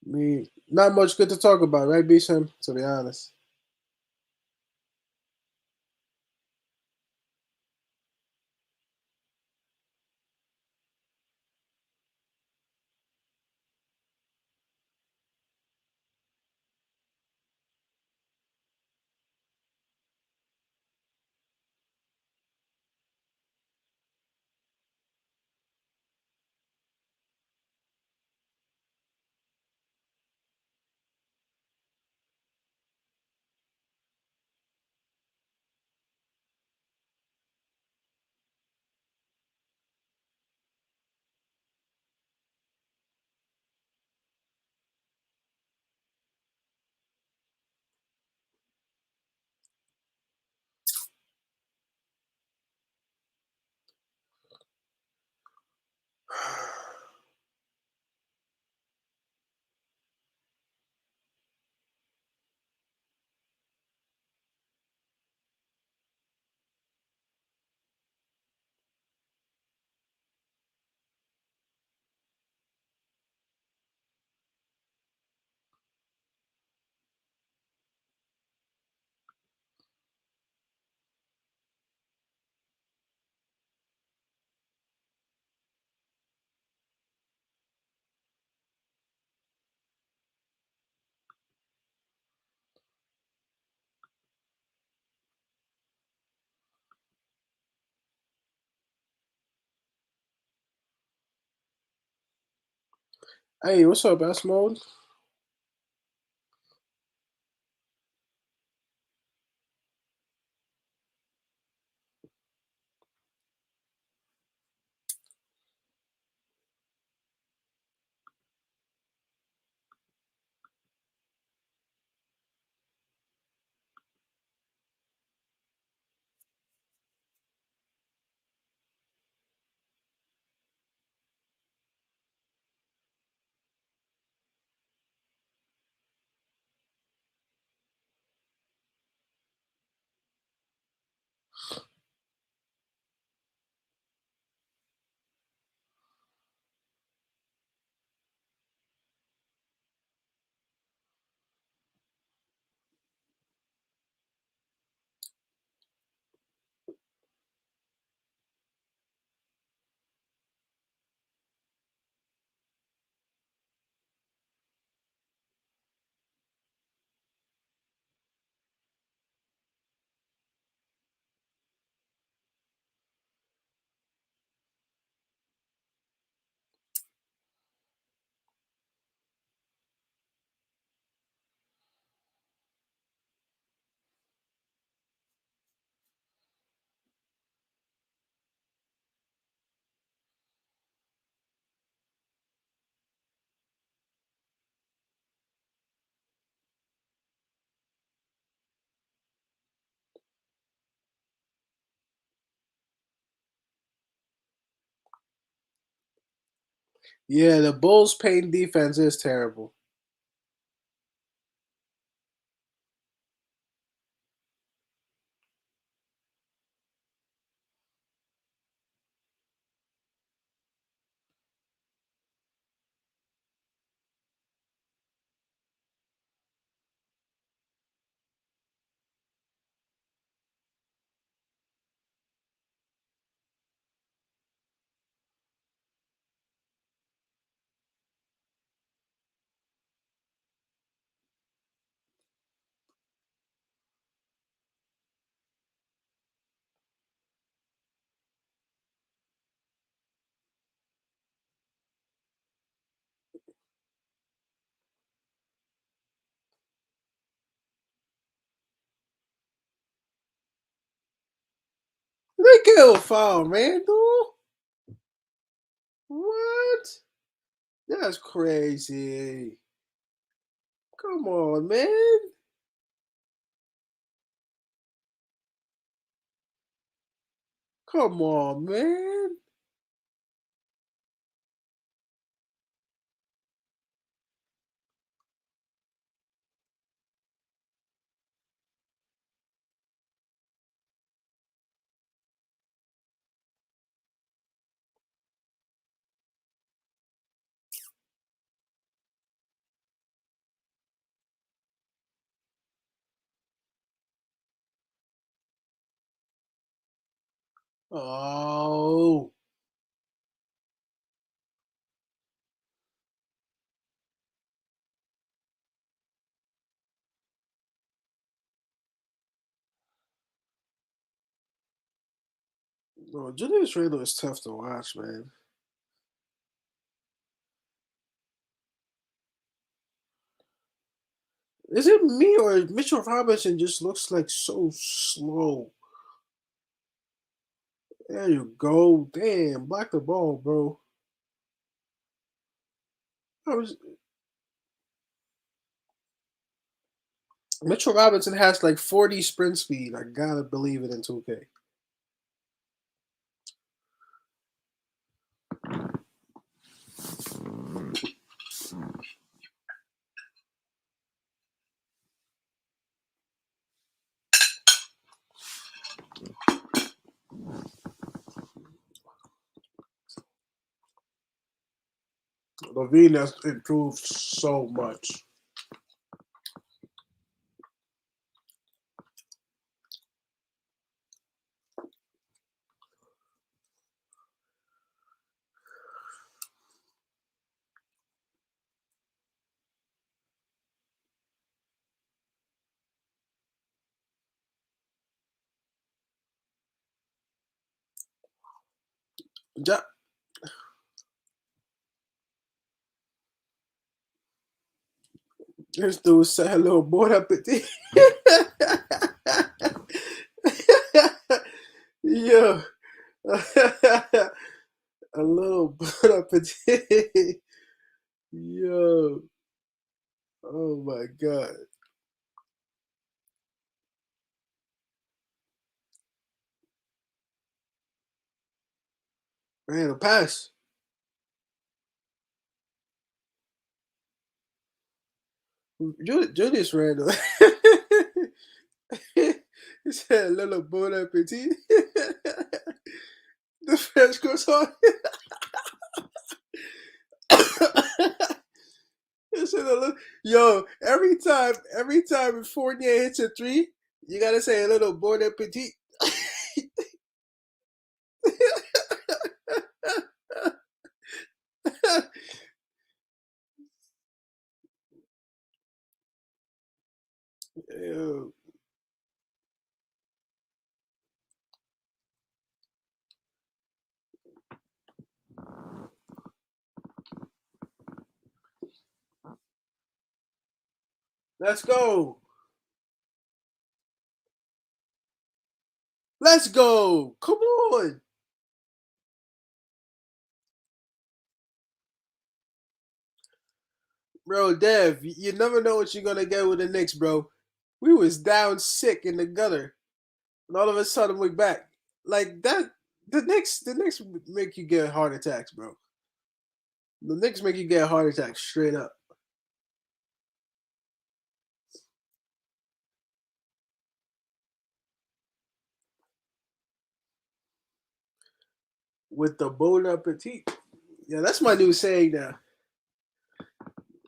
Me, not much good to talk about, right, B Sam? To be honest. Hey, what's up, S Mode? Yeah, the Bulls' paint defense is terrible. They get a foul, man, dude. What? That's crazy. Come on, man. Come on, man. Oh. Bro, Julius Randle is tough to watch, man. Is it me or Mitchell Robinson just looks like so slow? There you go. Damn, block the ball, bro. I was Mitchell Robinson has like 40 sprint speed. I gotta believe it in 2K. Levine has improved so much. Ja- This dude said a little bon appetit. Yo. A little bon appetit. Yo. Oh my God. Randall, pass. Julius Randall. He said a little bon appetit. The French goes on. He said a little, yo, every time Fournier hits a three, you gotta say a little bon appetit. Yo, let's go. Let's go. Come on. Bro, Dev, you never know what you're gonna get with the Knicks, bro. We was down sick in the gutter, and all of a sudden we're back. Like that, the Knicks make you get heart attacks, bro. The Knicks make you get heart attacks straight up. With the bon appetit. Yeah, that's my new saying now.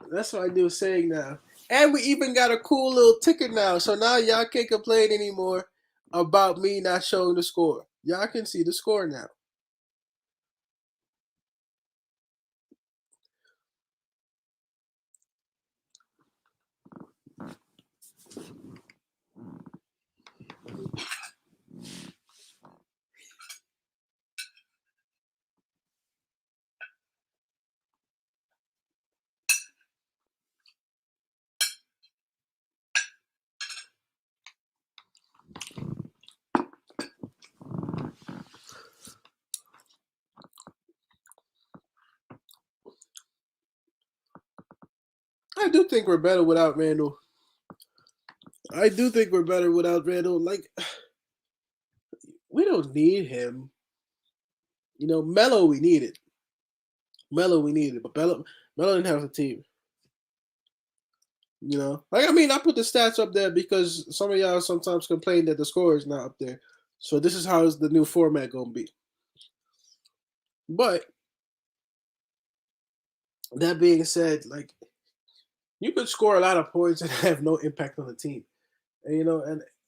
That's my new saying now. And we even got a cool little ticker now. So now y'all can't complain anymore about me not showing the score. Y'all can see the score now. I do think we're better without Randall. I do think we're better without Randall. Like, we don't need him. You know, Melo we needed. Melo we needed, but Melo didn't have a team. You know, like I mean, I put the stats up there because some of y'all sometimes complain that the score is not up there. So this is how the new format gonna be. But that being said, like you could score a lot of points and have no impact on the team. And, you know,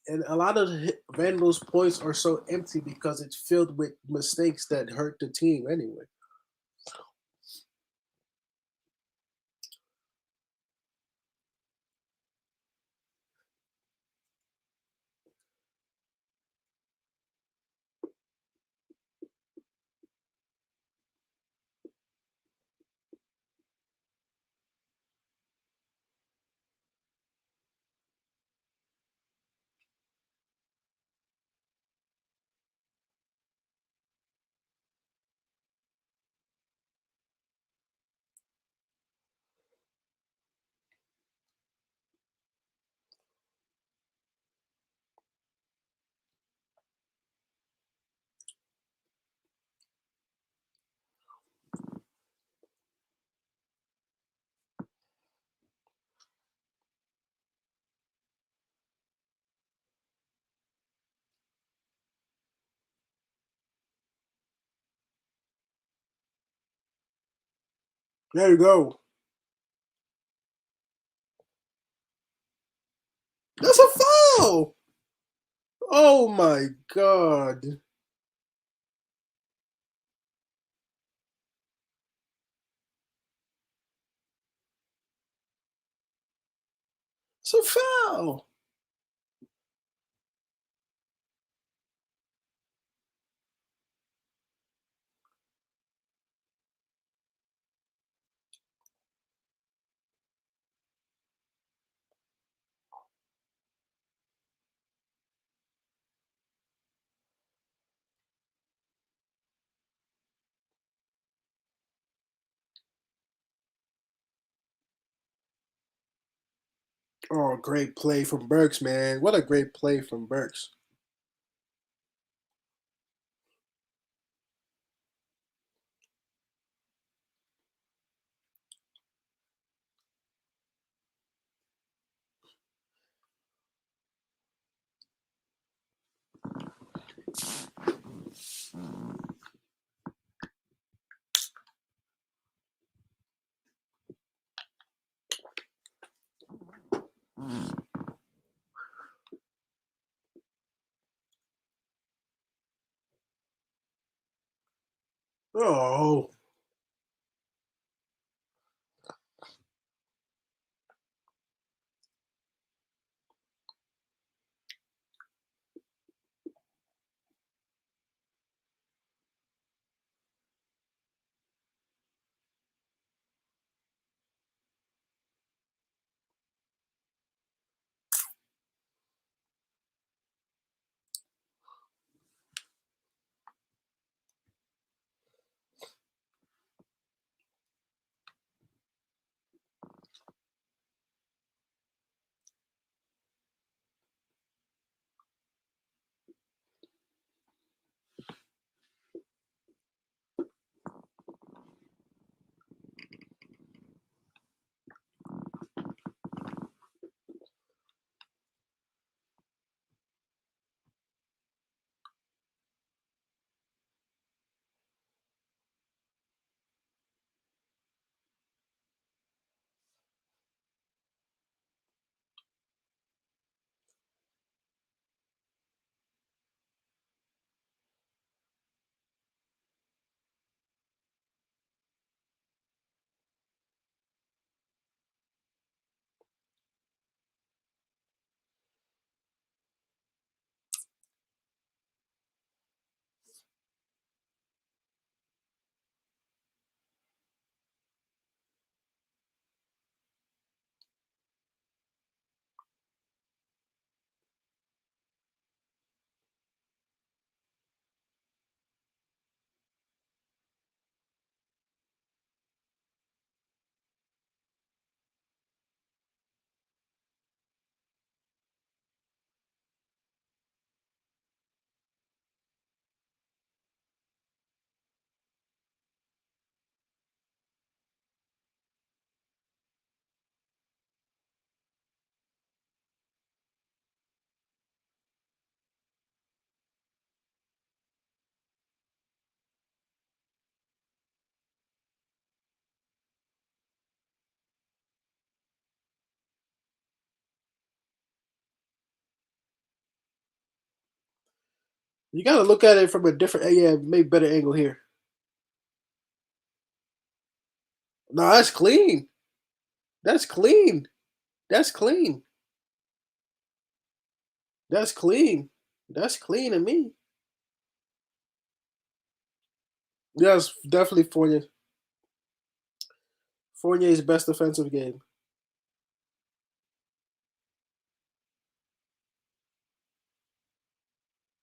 and a lot of Vandal's points are so empty because it's filled with mistakes that hurt the team anyway. There you go. That's a foul. Oh my god. It's a foul. Oh, great play from Burks, man. What a great play from Burks. Oh, you got to look at it from a different, yeah, maybe better angle here. No, that's clean. That's clean. That's clean. That's clean. That's clean to me. Yes, definitely Fournier. Fournier's best defensive game.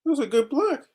It was a good block.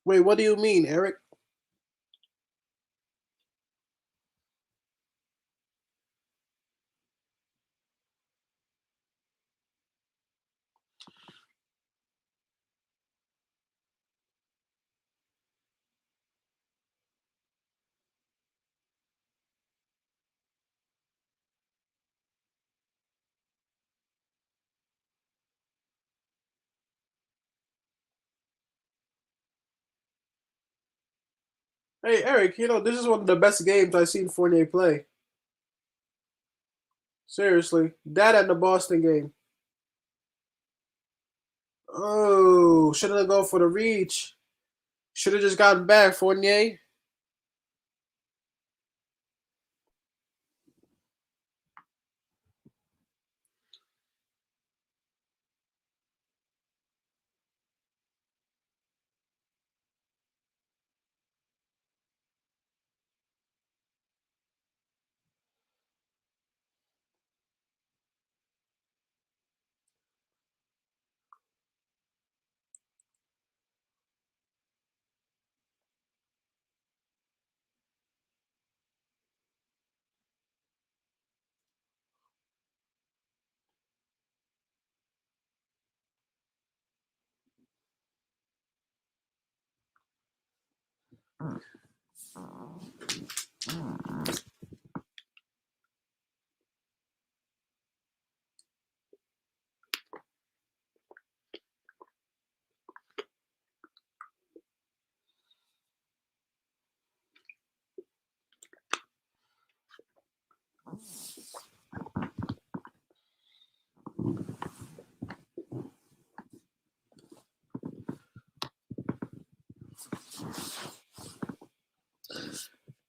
Wait, what do you mean, Eric? Hey Eric, this is one of the best games I've seen Fournier play. Seriously, that and the Boston game. Oh, shouldn't have gone for the reach. Should have just gotten back, Fournier.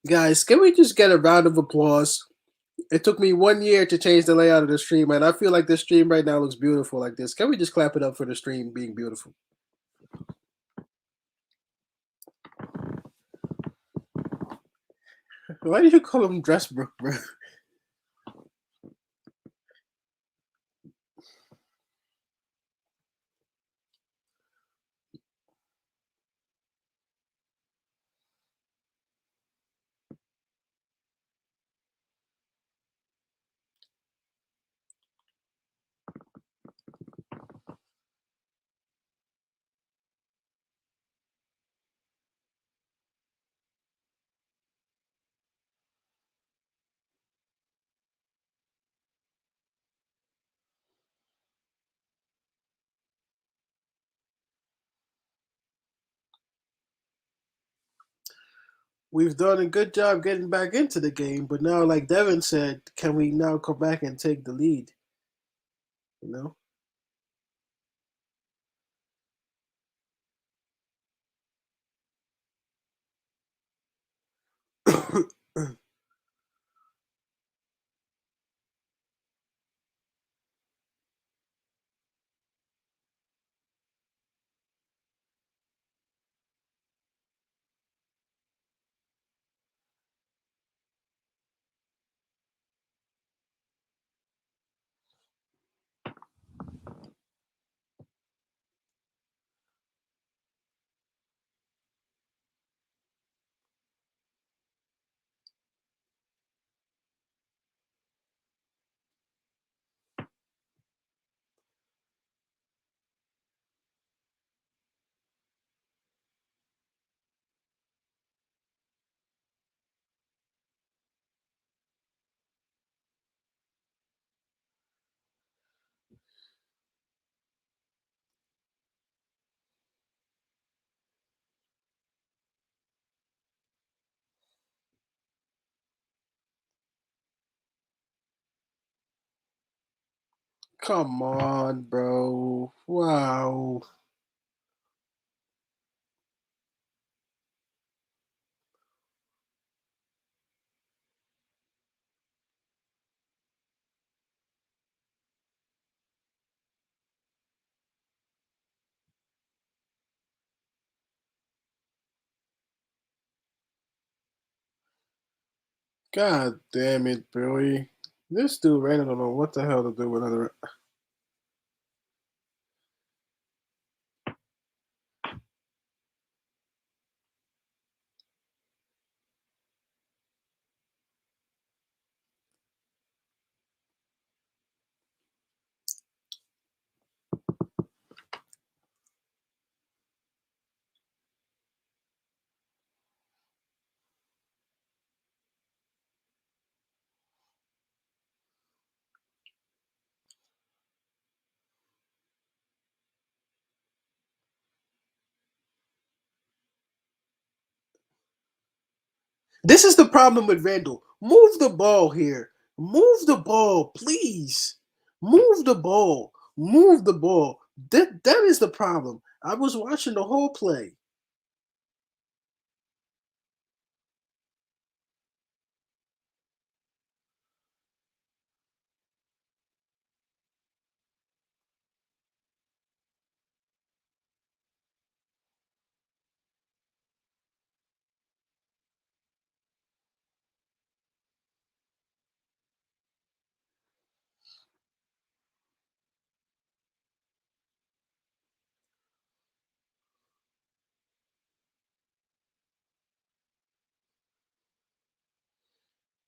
Guys, can we just get a round of applause? It took me 1 year to change the layout of the stream, and I feel like this stream right now looks beautiful like this. Can we just clap it up for the stream being beautiful? Why did you call him Dressbrook, bro? We've done a good job getting back into the game, but now, like Devin said, can we now come back and take the lead? You know? Come on, bro. Wow. God damn it, Billy. This dude ran. I don't know what the hell to do with another. This is the problem with Randall. Move the ball here. Move the ball, please. Move the ball. Move the ball. That is the problem. I was watching the whole play.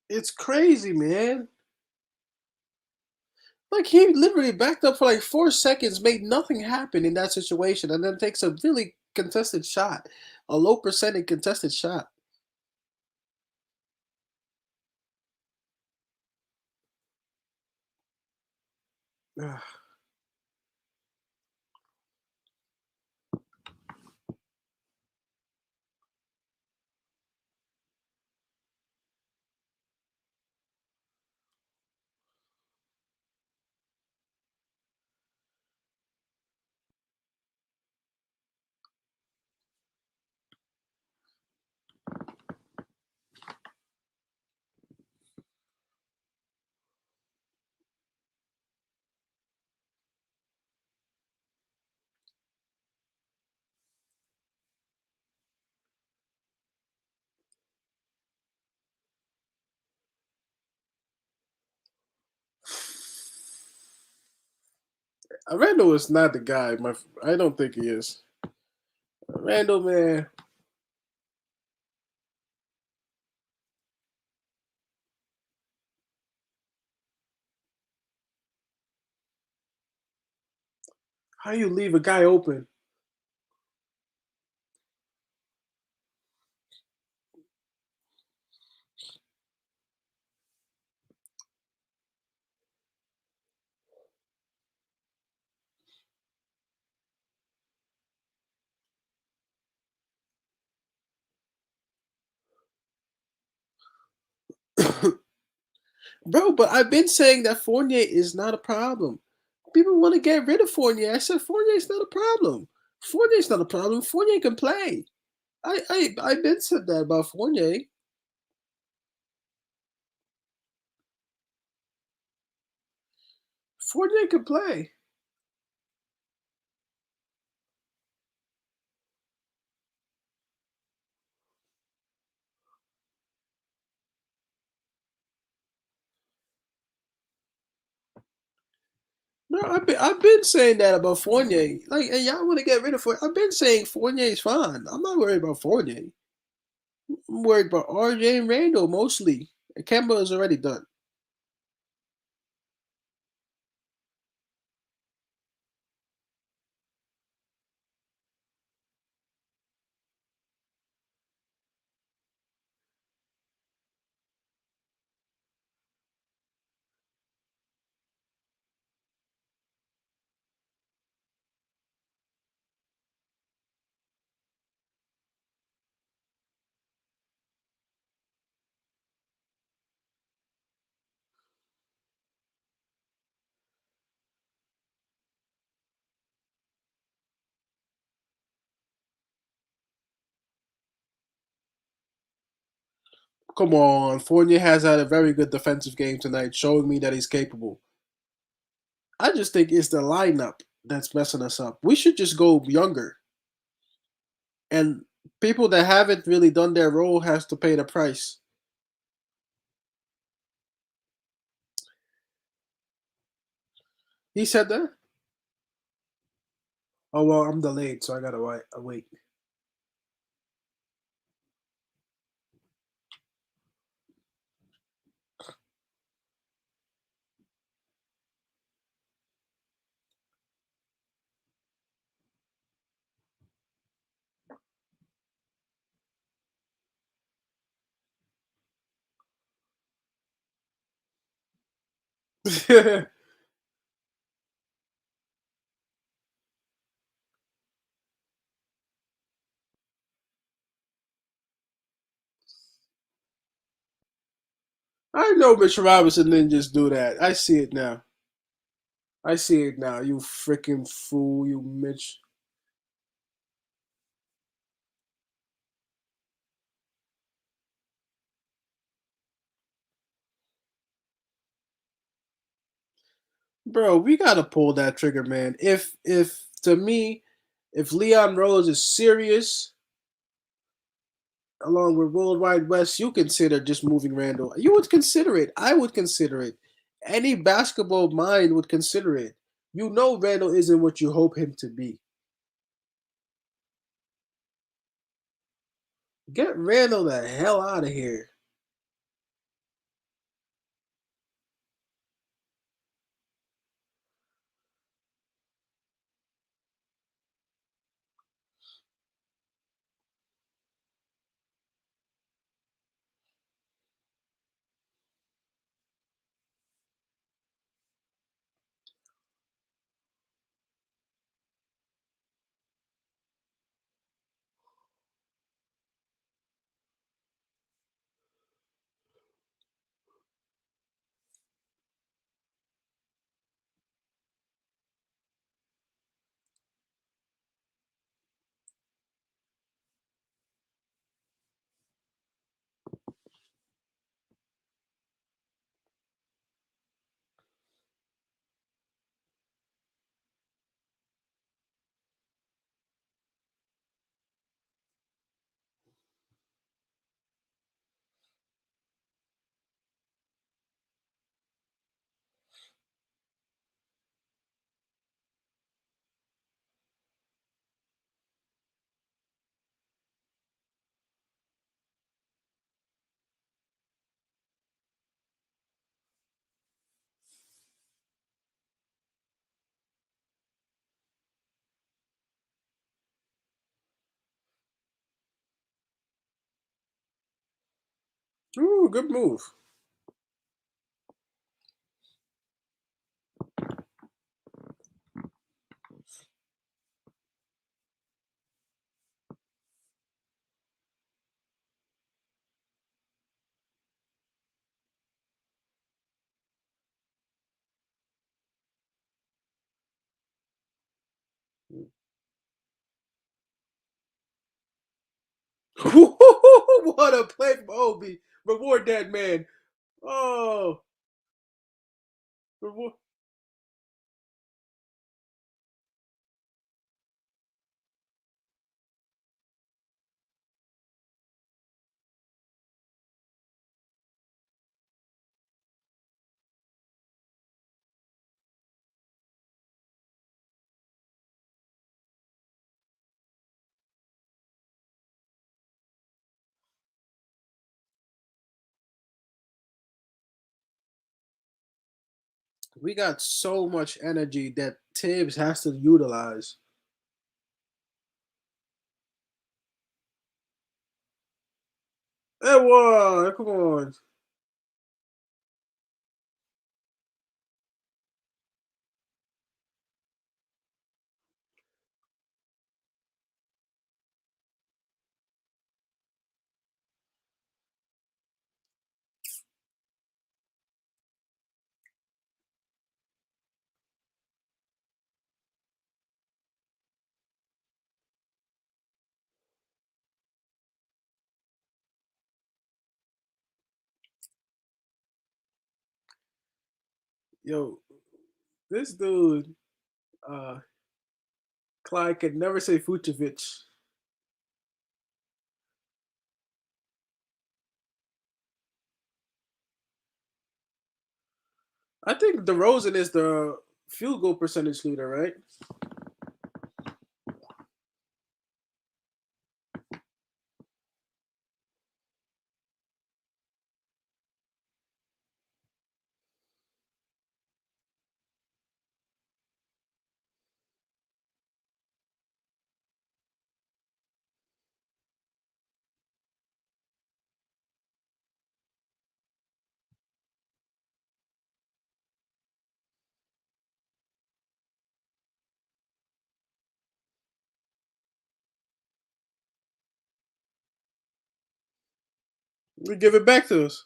It's crazy, man. Like he literally backed up for like 4 seconds, made nothing happen in that situation, and then takes a really contested shot, a low percentage contested shot. Randall is not the guy. I don't think he is. Randall, man. How you leave a guy open? Bro, but I've been saying that Fournier is not a problem. People want to get rid of Fournier. I said Fournier's not a problem. Fournier's not a problem. Fournier can play. I've been said that about Fournier. Fournier can play. No, I've been saying that about Fournier. Like, and y'all want to get rid of Fournier. I've been saying Fournier's fine. I'm not worried about Fournier. I'm worried about RJ and Randall mostly. And Kemba is already done. Come on, Fournier has had a very good defensive game tonight, showing me that he's capable. I just think it's the lineup that's messing us up. We should just go younger, and people that haven't really done their role has to pay the price. He said that. Oh well, I'm delayed, so I gotta wait. I know Mitch Robinson didn't just do that. I see it now. I see it now. You freaking fool, you Mitch. Bro, we gotta pull that trigger, man. If to me, if Leon Rose is serious, along with Worldwide West, you consider just moving Randall. You would consider it. I would consider it. Any basketball mind would consider it. You know Randall isn't what you hope him to be. Get Randall the hell out of here. Ooh, good move. What a play from Obi. Reward that man. Oh, reward. We got so much energy that Tibbs has to utilize. Come on. Yo, this dude, uh, Clyde could never say Vucevic. I think DeRozan is the field goal percentage leader, right? We give it back to us.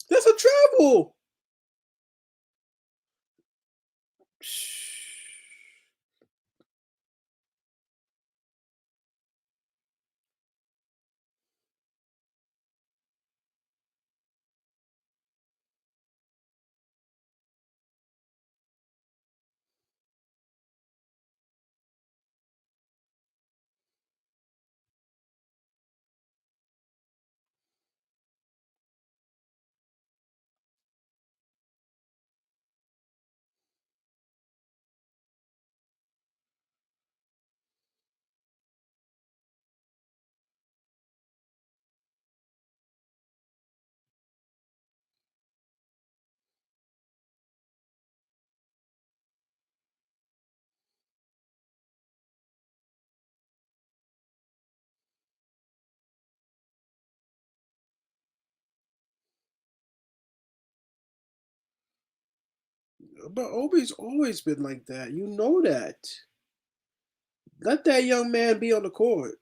That's a travel. But Obi's always been like that. You know that. Let that young man be on the court.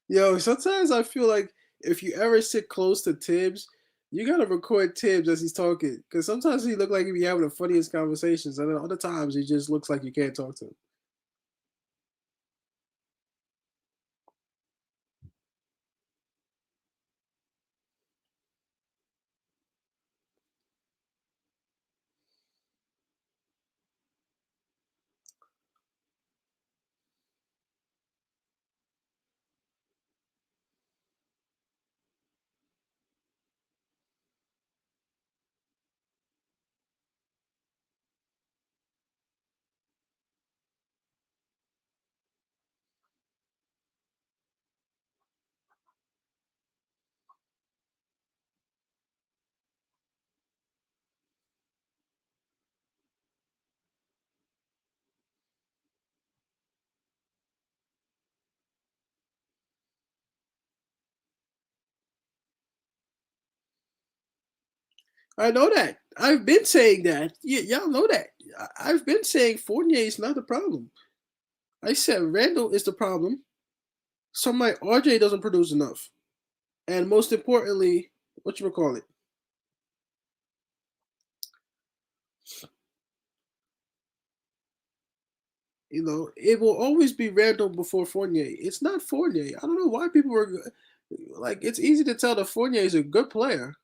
Yo, sometimes I feel like if you ever sit close to Tibbs, you gotta record Tibbs as he's talking. Because sometimes he look like he be having the funniest conversations, and then other times he just looks like you can't talk to him. I know that. I've been saying that. Y'all know that. I've been saying Fournier is not the problem. I said Randall is the problem. So my RJ doesn't produce enough. And most importantly, what you call it? You know, it will always be Randall before Fournier. It's not Fournier. I don't know why people were like. It's easy to tell that Fournier is a good player.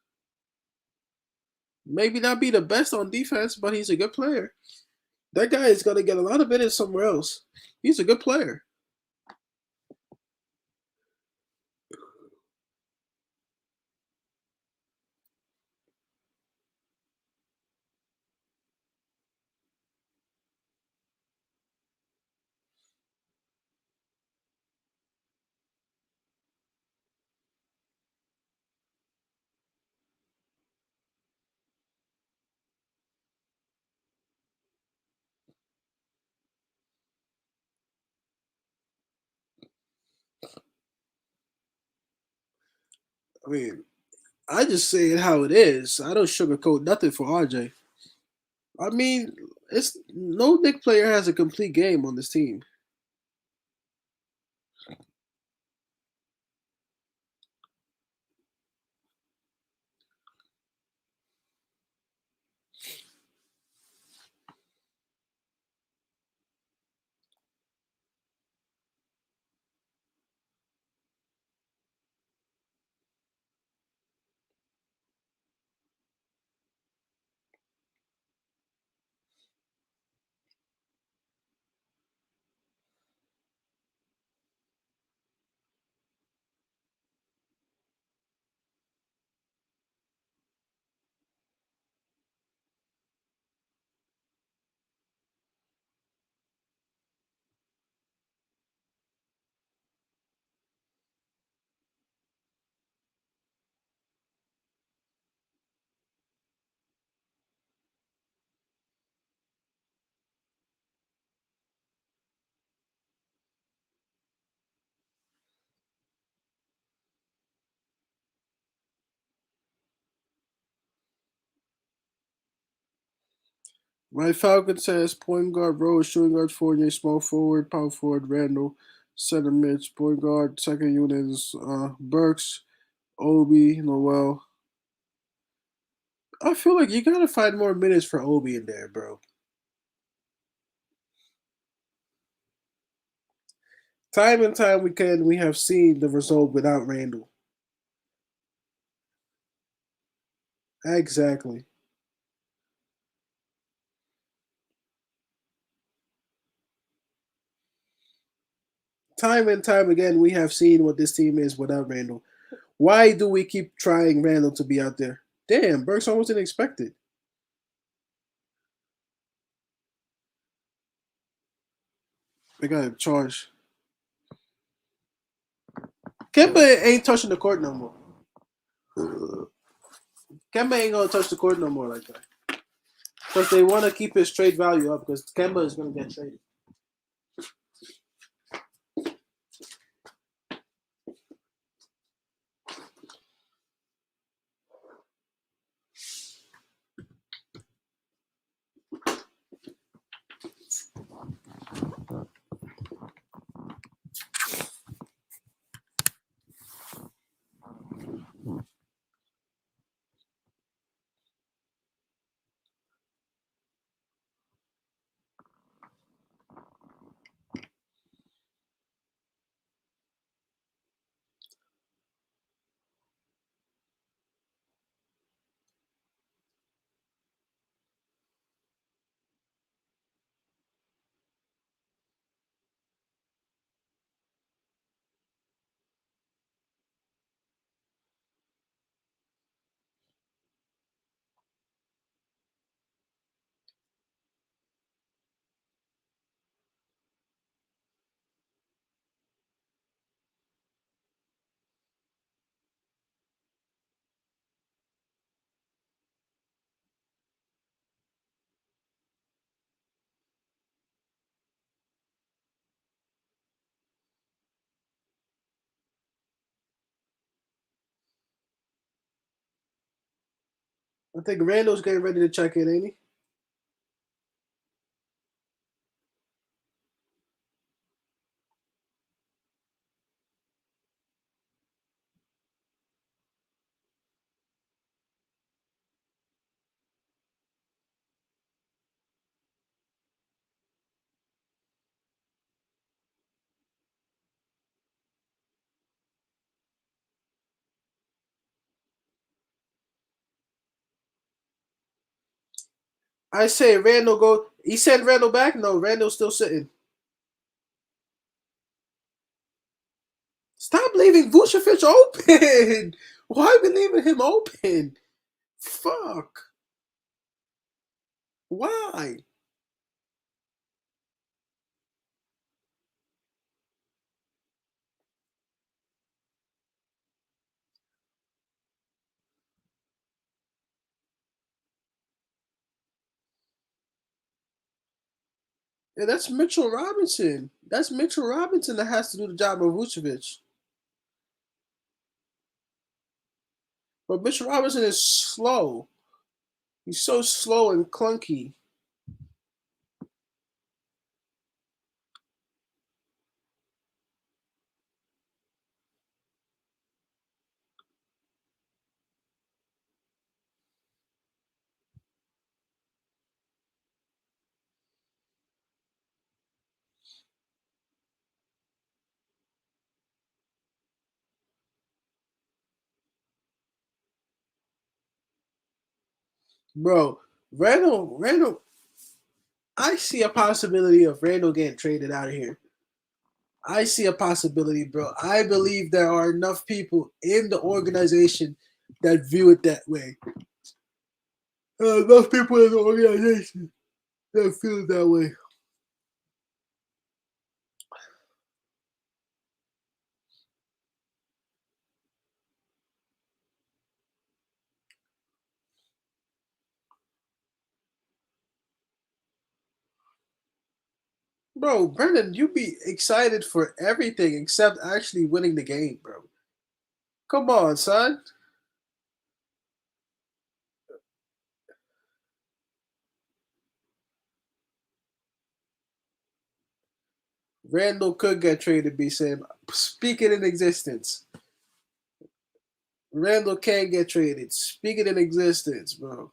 Maybe not be the best on defense, but he's a good player. That guy is gonna get a lot of minutes somewhere else. He's a good player. I mean, I just say it how it is. I don't sugarcoat nothing for RJ. I mean, it's no Nick player has a complete game on this team. My Falcon says point guard Rose, shooting guard Fournier, small forward, power forward Randall, center Mitch, point guard, second unit is Burks, Obi, Noel. I feel like you gotta find more minutes for Obi in there, bro. Time and time again, we have seen the result without Randall. Exactly. Time and time again, we have seen what this team is without Randall. Why do we keep trying Randall to be out there? Damn, Burks almost didn't expect it. They got him charged. Kemba ain't touching the court no more. Kemba ain't gonna touch the court no more like that. Because they want to keep his trade value up because Kemba is gonna get traded. I think Randall's getting ready to check in, ain't he? I say Randall go. He sent Randall back. No, Randall's still sitting. Stop leaving Vucevic open. Why are we leaving him open? Fuck. Why? Yeah, that's Mitchell Robinson. That's Mitchell Robinson that has to do the job of Vucevic. But Mitchell Robinson is slow. He's so slow and clunky. Bro, Randall, I see a possibility of Randall getting traded out of here. I see a possibility, bro. I believe there are enough people in the organization that view it that way. Enough people in the organization that feel it that way. Bro, Brendan, you be excited for everything except actually winning the game, bro. Come on, son. Randall could get traded, be saying, speak it in existence. Randall can get traded. Speak it in existence, bro.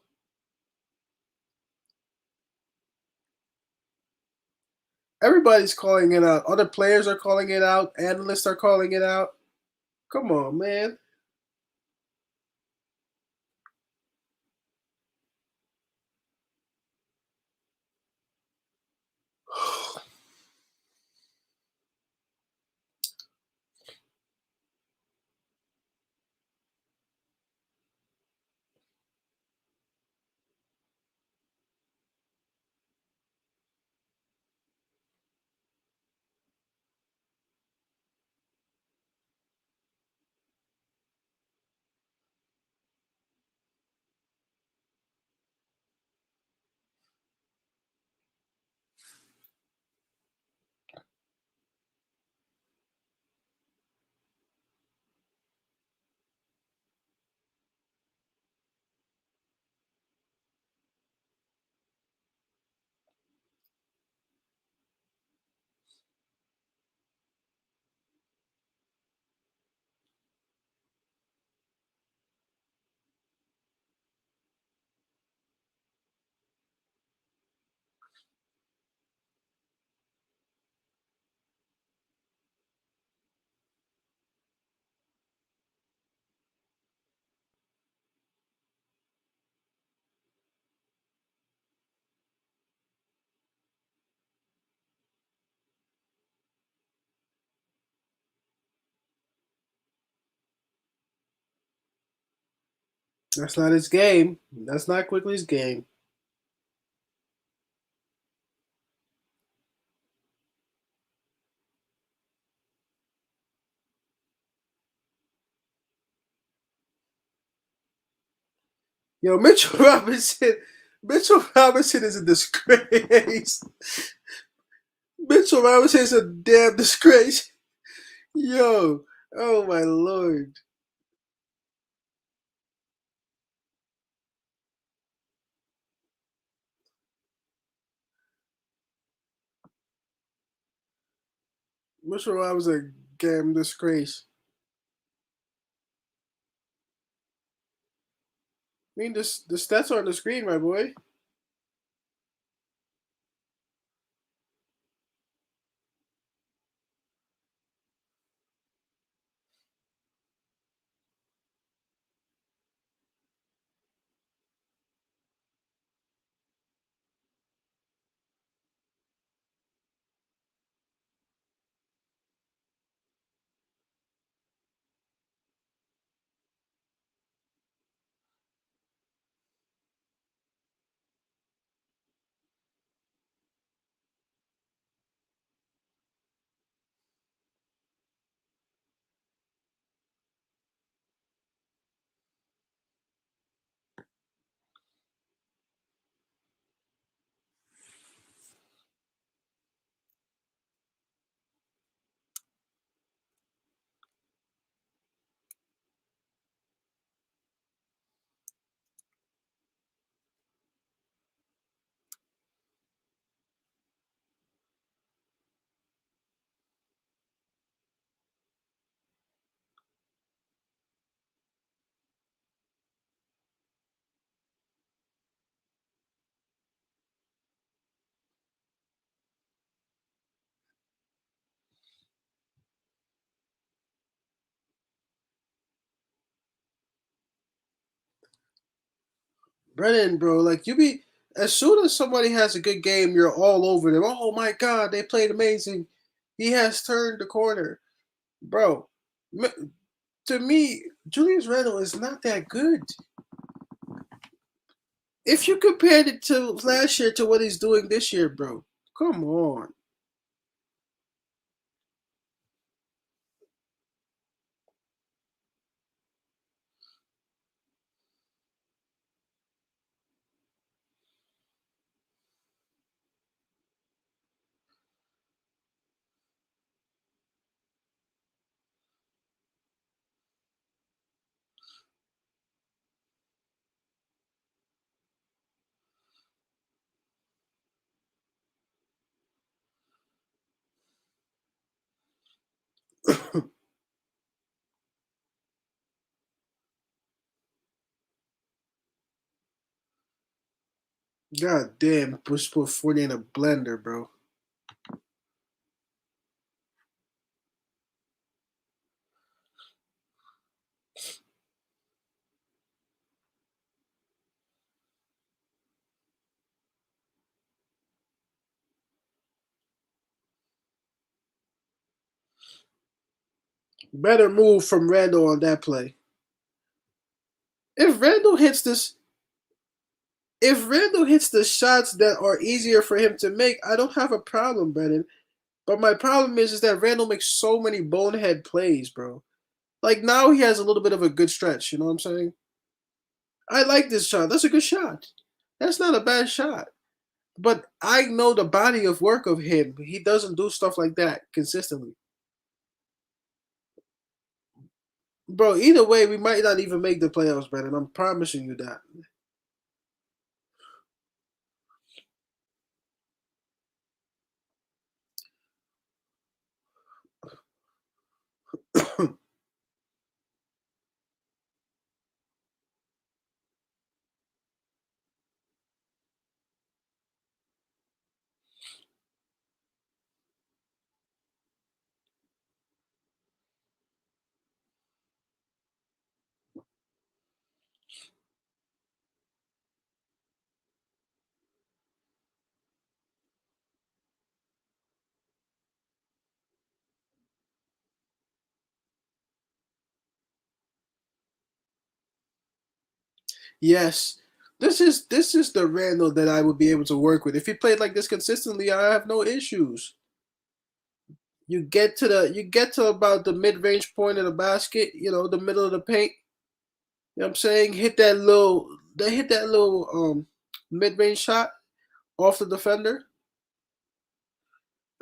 Everybody's calling it out. Other players are calling it out. Analysts are calling it out. Come on, man. That's not his game. That's not Quickly's game. Yo, Mitchell Robinson. Mitchell Robinson is a disgrace. Mitchell Robinson is a damn disgrace. Yo, oh my lord. Mitchell Robinson is a damn disgrace. I mean, this the stats are on the screen, my boy. Brennan, bro, like you be as soon as somebody has a good game, you're all over them. Oh my god, they played amazing. He has turned the corner, bro. To me, Julius Randle is not that good. If you compared it to last year to what he's doing this year, bro, come on. God damn, Bush put 40 in a blender, bro. Better move from Randall on that play. If Randall hits this, if Randall hits the shots that are easier for him to make, I don't have a problem, Brennan. But my problem is that Randall makes so many bonehead plays, bro. Like now he has a little bit of a good stretch. You know what I'm saying? I like this shot. That's a good shot. That's not a bad shot. But I know the body of work of him. He doesn't do stuff like that consistently. Bro, either way, we might not even make the playoffs, Brandon. I'm promising you that. Yes. This is the Randall that I would be able to work with. If he played like this consistently, I have no issues. You get to about the mid range point of the basket, the middle of the paint. You know what I'm saying? Hit that little mid range shot off the defender.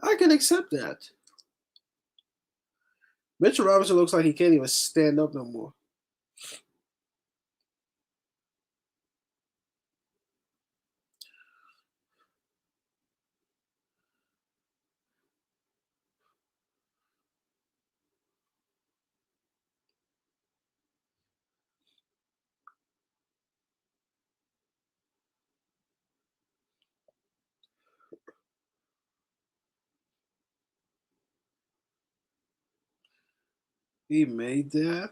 I can accept that. Mitchell Robinson looks like he can't even stand up no more. He made that.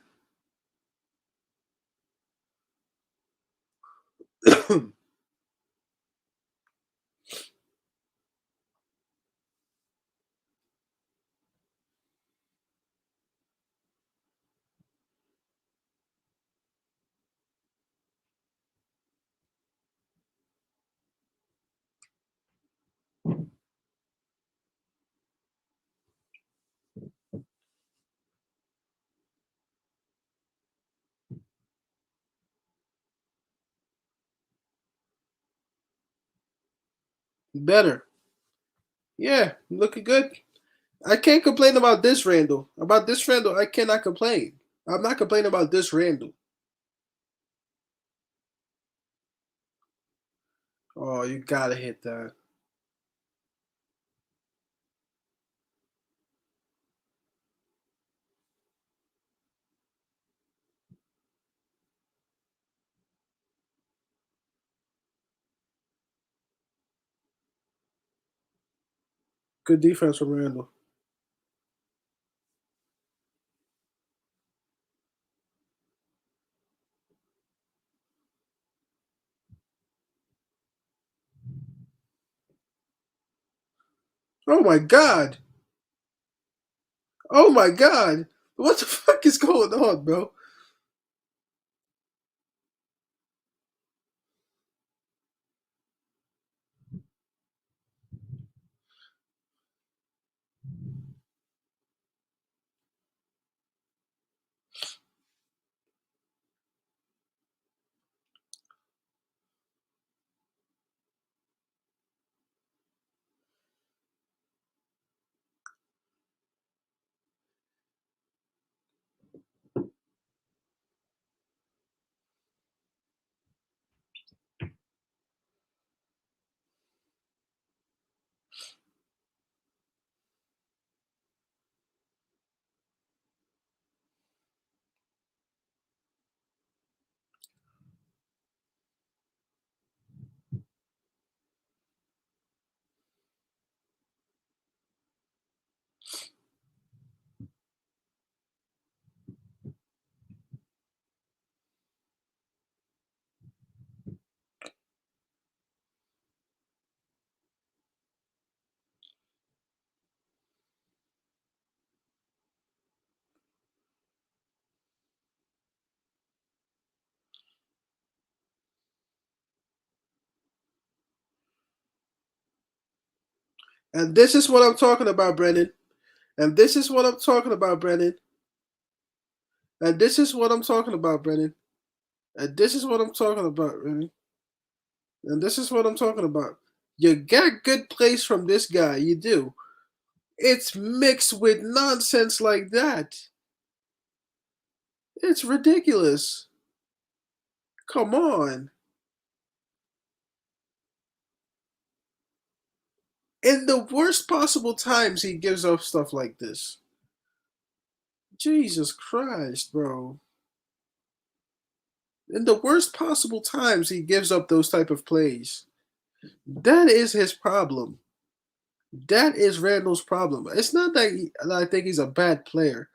Better. Yeah, looking good. I can't complain about this Randall. About this Randall, I cannot complain. I'm not complaining about this Randall. Oh, you gotta hit that. Good defense from Randall. Oh my god. Oh my god. What the fuck is going on, bro? And this is what I'm talking about, Brennan. And this is what I'm talking about, Brennan. And this is what I'm talking about, Brennan. And this is what I'm talking about, Brennan. And this is what I'm talking about. You get good plays from this guy, you do. It's mixed with nonsense like that. It's ridiculous. Come on. In the worst possible times, he gives up stuff like this. Jesus Christ, bro. In the worst possible times, he gives up those type of plays. That is his problem. That is Randall's problem. It's not that I think he's a bad player.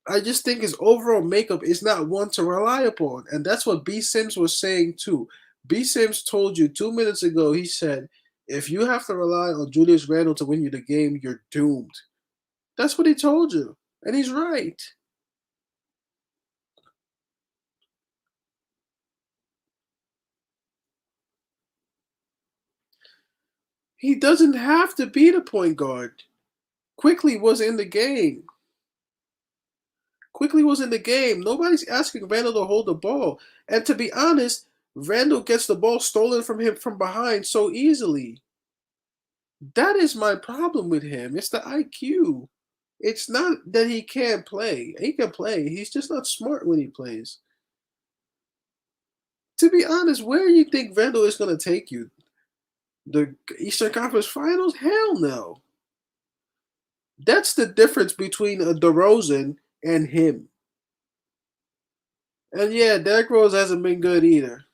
I just think his overall makeup is not one to rely upon. And that's what B. Sims was saying too. B. Sims told you 2 minutes ago, he said, if you have to rely on Julius Randle to win you the game, you're doomed. That's what he told you. And he's right. He doesn't have to be the point guard. Quickly was in the game. Quickly was in the game. Nobody's asking Randall to hold the ball. And to be honest, Randall gets the ball stolen from him from behind so easily. That is my problem with him. It's the IQ. It's not that he can't play. He can play. He's just not smart when he plays. To be honest, where do you think Randall is going to take you? The Eastern Conference Finals? Hell no. That's the difference between a DeRozan and him. And yeah, Derrick Rose hasn't been good either.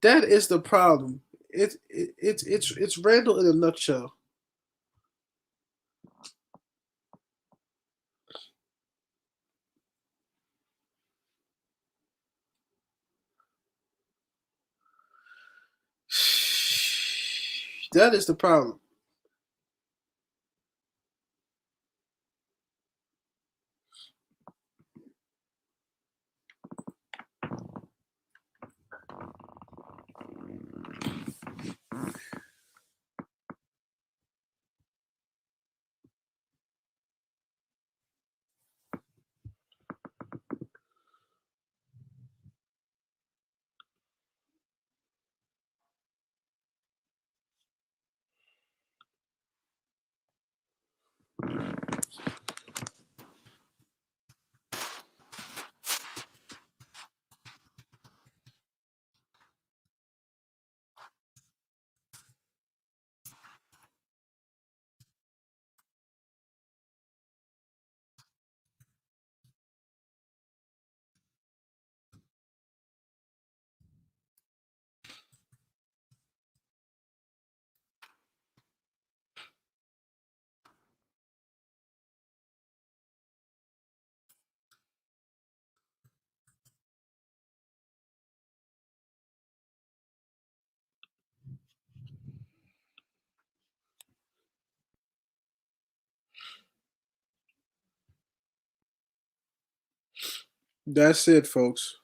That is the problem. It's Randall in a nutshell. That is the problem. That's it, folks.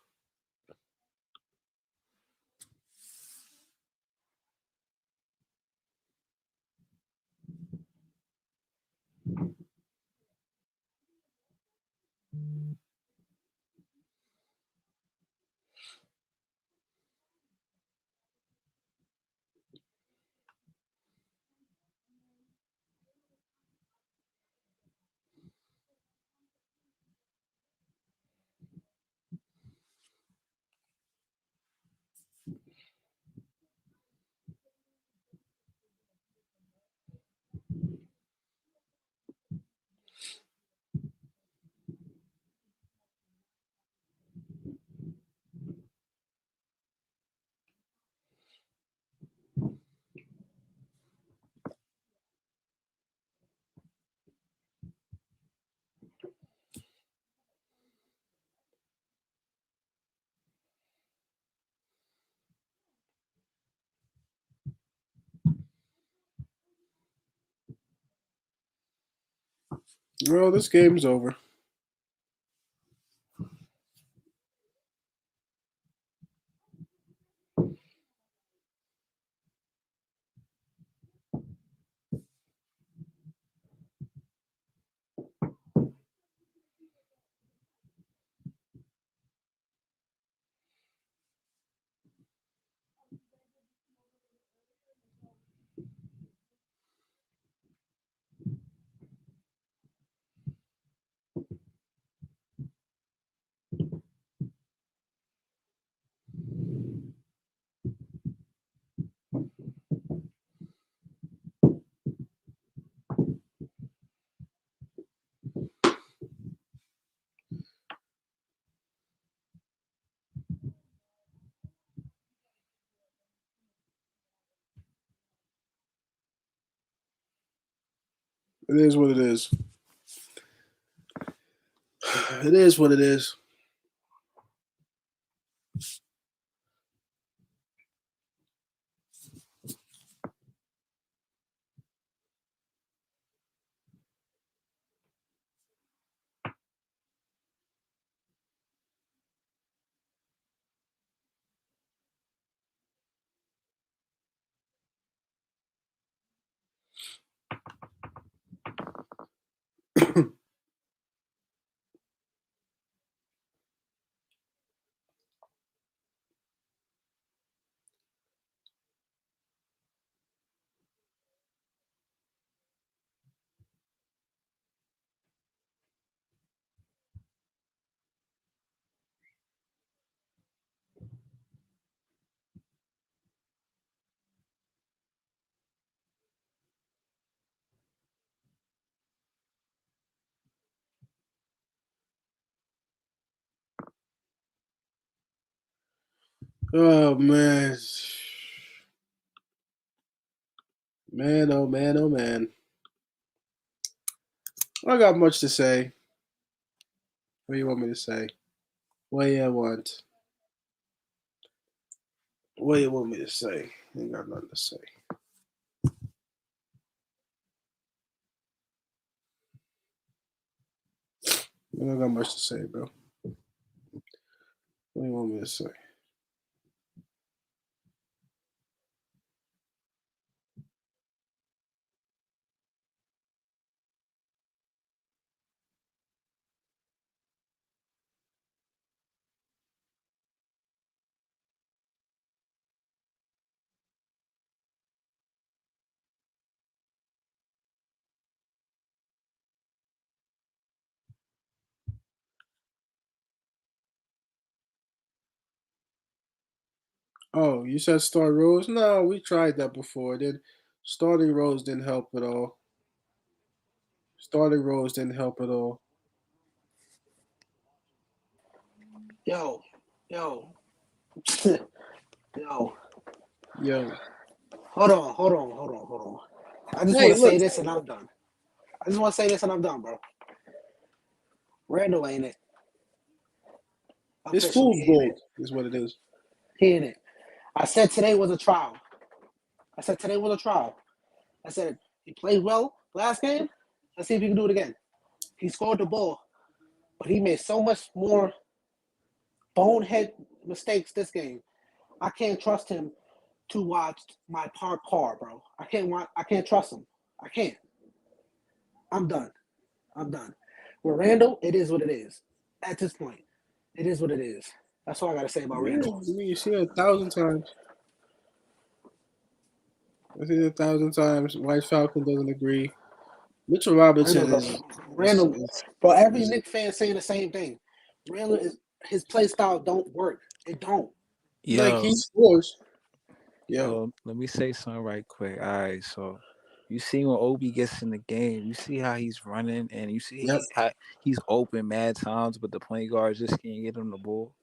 Well, this game's over. It is what it is. It is what it is. Oh man, man, oh man, oh man. I got much to say. What do you want me to say? What do you want? What do you want me to say? Ain't got nothing to say. I don't got much to say, bro. What do you want me to say? Oh, you said start Rose? No, we tried that before. Then starting Rose didn't help at all. Starting Rose didn't help at all. Yo, yo, yo. Yo. Hold on, hold on, hold on, hold on. I just want Hey, to look, say this and I'm done. I just want to say this and I'm done, bro. Randall ain't it. it's Officially, he ain't it. fool's is what it is. He ain't it. I said today was a trial. I said today was a trial. I said he played well last game. Let's see if he can do it again. He scored the ball, but he made so much more bonehead mistakes this game. I can't trust him to watch my park car, bro. I can't trust him. I can't. I'm done. I'm done. With Randall, it is what it is. At this point, it is what it is. That's all I gotta say about Yeah, Randall. I mean, you see it 1,000 times. I've seen it 1,000 times. White Falcon doesn't agree. Mitchell Robinson Randall, bro. Every is Knicks fan saying the same thing. Randall is his play style don't work. It don't. like Yo, he scores. Yo, yo, let me say something right quick. All right, so you see when Obi gets in the game, you see how he's running, and you see yep. how he's open mad times, but the point guards just can't get him the ball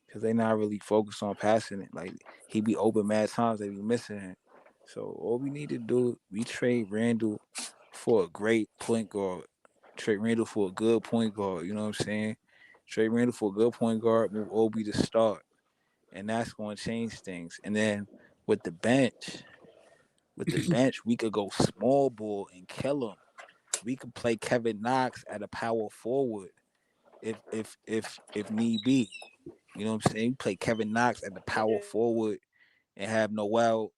because they not really focused on passing it. Like he be open mad times, they be missing him. So all we need to do, we trade Randall for a great point guard. Trade Randall for a good point guard. You know what I'm saying? Trade Randall for a good point guard. Move Obi to start, and that's going to change things. And then with the bench, we could go small ball and kill him. We could play Kevin Knox at a power forward if need be. You know what I'm saying? We play Kevin Knox at the power forward and have Noel.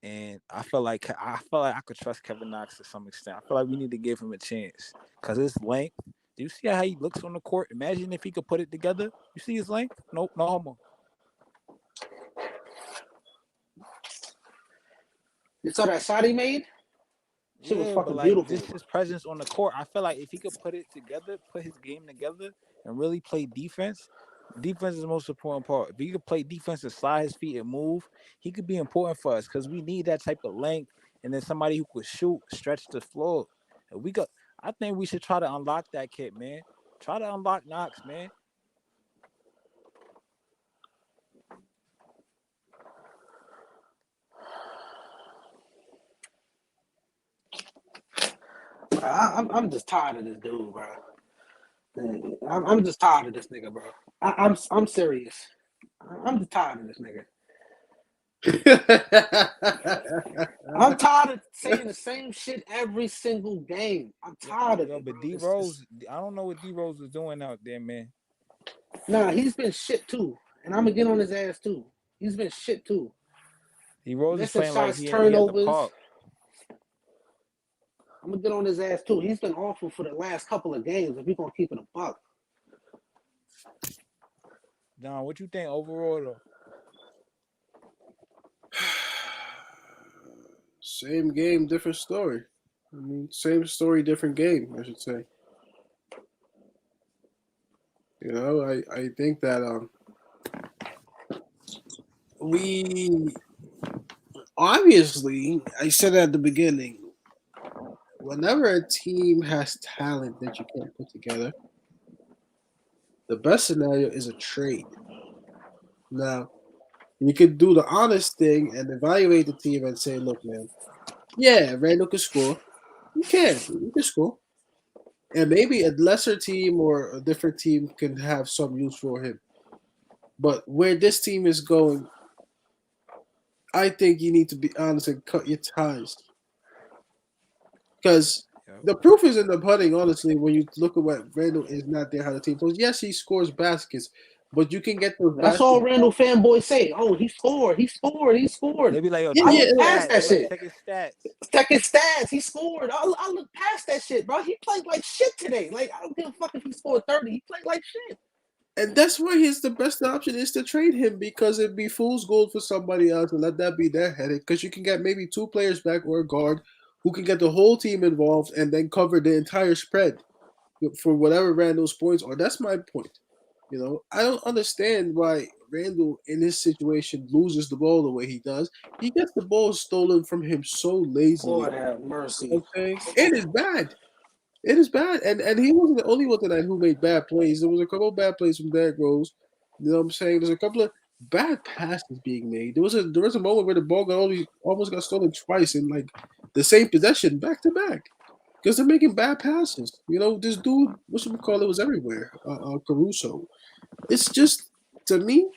And I feel like I could trust Kevin Knox to some extent. I feel like we need to give him a chance because his length. Do you see how he looks on the court? Imagine if he could put it together. You see his length? Nope, no homo. You saw that shot he made? Shit was Yeah, but fucking like beautiful. just his presence on the court, I feel like if he could put it together, put his game together, and really play defense, defense is the most important part. If he could play defense and slide his feet and move, he could be important for us because we need that type of length and then somebody who could shoot, stretch the floor. And I think we should try to unlock that kid, man. Try to unlock Knox, man. I'm just tired of this dude, bro. I'm just tired of this nigga, bro. I'm serious. I'm just tired of this nigga. I'm tired of saying the same shit every single game. I'm tired of it, But bro. D Rose, I don't know what D Rose is doing out there, man. Nah, he's been shit too, and I'm gonna get on his ass too. He's been shit too. D Rose is Missing playing like shots, he at the turnovers. park. I'm gonna get on his ass too. He's been awful for the last couple of games. If we're gonna keep it a buck, John, what you think overall though? Same game, different story. I mean, same story, different game, I should say. I think that we obviously, I said at the beginning, whenever a team has talent that you can't put together, the best scenario is a trade. Now, you could do the honest thing and evaluate the team and say, look, man, yeah, Randall can score. He can score. And maybe a lesser team or a different team can have some use for him. But where this team is going, I think you need to be honest and cut your ties. Because Yep. the proof is in the pudding, honestly, when you look at what Randall is not there, how the team plays. Yes, he scores baskets, but you can get those that's baskets. all Randall fanboys say. Oh, he scored. He scored. He scored. They be like, yo, Yeah, I check yeah, his look past stats. that They like shit. check his stats. Check his stats. He scored. I look past that shit, bro. He played like shit today. Like I don't give a fuck if he scored 30. He played like shit. and that's why he's the best option is to trade him because it'd be fool's gold for somebody else and let that be their headache. Because you can get maybe two players back or a guard who can get the whole team involved and then cover the entire spread for whatever Randall's points are. That's my point. I don't understand why Randall in this situation loses the ball the way he does. He gets the ball stolen from him so lazily. Lord have mercy. Okay, it is bad. It is bad, and he wasn't the only one tonight who made bad plays. There was a couple of bad plays from Derrick Rose. You know what I'm saying? There's a couple of bad passes being made. There was a moment where the ball almost got stolen twice in like the same possession, back to back, because they're making bad passes. This dude, what should we call it, was everywhere. Caruso. It's just to me,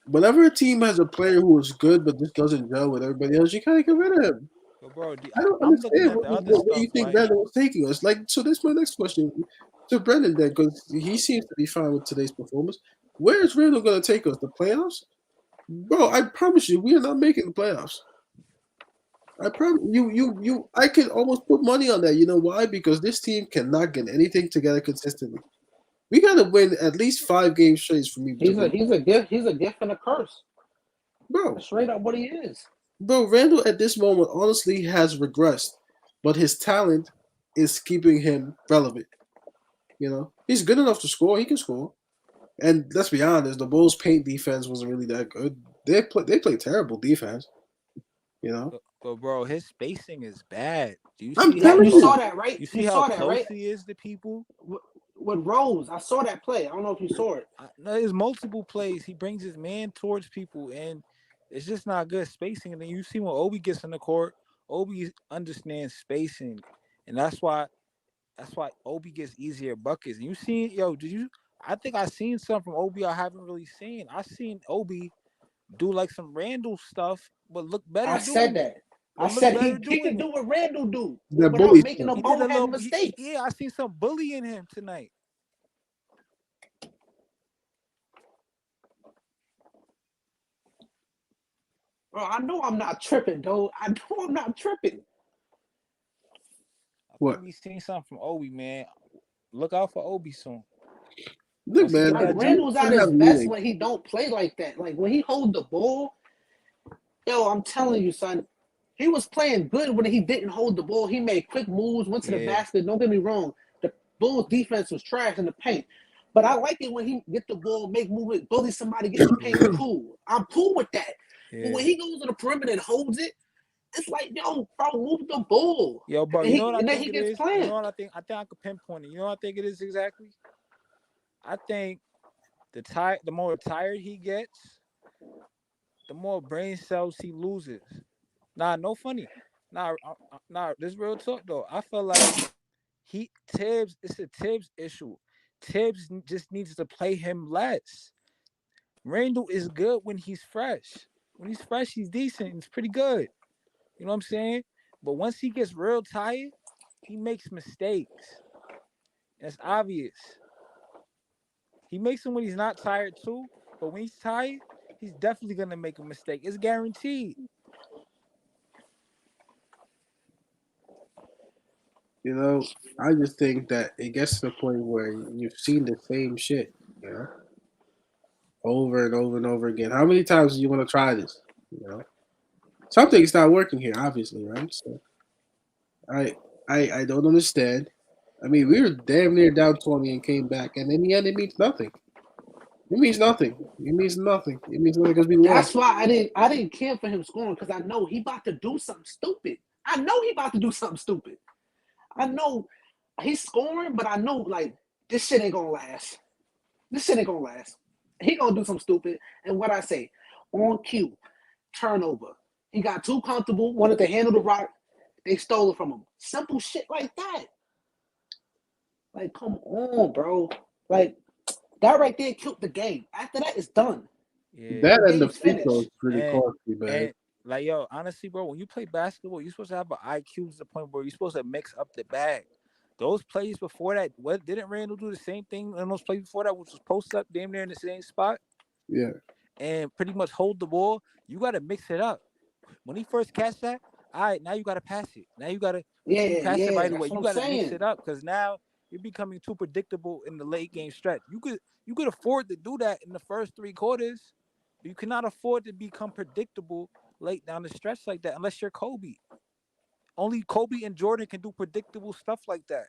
whenever a team has a player who is good but just doesn't gel with everybody else, you kind of get rid of him. But bro, I don't I'm looking understand at what, the was, other what stuff. you think Like, Brandon was taking us. Like, so this is my next question to Brendan then, because he seems to be fine with today's performance. Where is Randall going to take us? The playoffs? Bro, I promise you, we are not making the playoffs. I promise you. I can almost put money on that. You know why? Because this team cannot get anything together consistently. We got to win at least 5 games straight for me to He's a believe. he's a gift. He's a gift and a curse. Bro, That's straight up what he is. Randall at this moment honestly has regressed, but his talent is keeping him relevant. He's good enough to score. He can score. And let's be honest, the Bulls' paint defense wasn't really that good. They play terrible defense. You know, but bro, his spacing is bad. Do you I'm see how That telling you close? saw you. that, right? You You see how saw that, close right? he is to people? With Rose, I saw that play. I don't know if you saw it. No, there's multiple plays. He brings his man towards people, and it's just not good spacing. And then you see when Obi gets in the court, Obi understands spacing, and that's why Obi gets easier buckets. And you seen, yo, did you? I think I seen something from Obi I haven't really seen. I seen Obi do like some Randall stuff, but look better I said doing it. that. I But look said better he doing can it. do what Randall do That without bully making stuff. a He did a bonehead little. mistakes. Yeah, I seen some bullying him tonight. Bro, I know I'm not tripping, though. I know I'm not tripping. I think What? we seen something from Obi, man. Look out for Obi soon. Look, Once he man, get Like that jump, Randall's I at have his a best meeting. when he don't play like that. Like when he hold the ball, yo, I'm telling you, son, he was playing good when he didn't hold the ball. He made quick moves, went to the yeah, basket. Don't get me wrong, the Bulls defense was trash in the paint. But I like it when he get the ball, make movement, bully somebody, get in the paint. yeah, Cool. I'm cool with that. But yeah. when he goes to the perimeter and holds it, it's like, yo, bro, move the ball. Yo, bro, And you know what I then think he it gets is? You know planned. what I think? I think I could pinpoint it. You know what I think it is exactly? I think the more tired he gets, the more brain cells he loses. Nah, no funny. Nah, nah. This real talk though. I feel like It's a Tibbs issue. Tibbs just needs to play him less. Randall is good when he's fresh. When he's fresh, he's decent. He's pretty good. You know what I'm saying? But once he gets real tired, he makes mistakes. That's obvious. He makes them when he's not tired too, but when he's tired, he's definitely gonna make a mistake. It's guaranteed. You know, I just think that it gets to the point where you've seen the same shit, you know, over and over and over again. How many times do you want to try this? You know, something's not working here, obviously, right? So I I don't understand. I mean, we were damn near down 20 and came back, and in the end, it means nothing. It means nothing. It means nothing. It means nothing because we That's lost. why I didn't care for him scoring because I know he about to do something stupid. I know he about to do something stupid. I know he's scoring, but I know like this shit ain't gonna last. This shit ain't gonna last. He gonna do something stupid. And what I say, on cue, turnover. He got too comfortable, wanted to handle the rock. They stole it from him. Simple shit like that. Like, come on, bro. Like that right there killed the game. After that, it's done. Yeah. That The and the game's free throw is finished. pretty And costly, man. and like yo, honestly, bro, when you play basketball, you're supposed to have an IQ to the point where you're supposed to mix up the bag. Those plays before that, what didn't Randall do the same thing in those plays before that, which was post up damn near in the same spot Yeah. and pretty much hold the ball? You got to mix it up. When he first catch that, all right, now you got to pass it. Now you got to, before you Yeah, pass it yeah, right away, that's what you I'm got to mix saying. it up because now you're becoming too predictable in the late game stretch. You could afford to do that in the first 3 quarters. But you cannot afford to become predictable late down the stretch like that unless you're Kobe. Only Kobe and Jordan can do predictable stuff like that.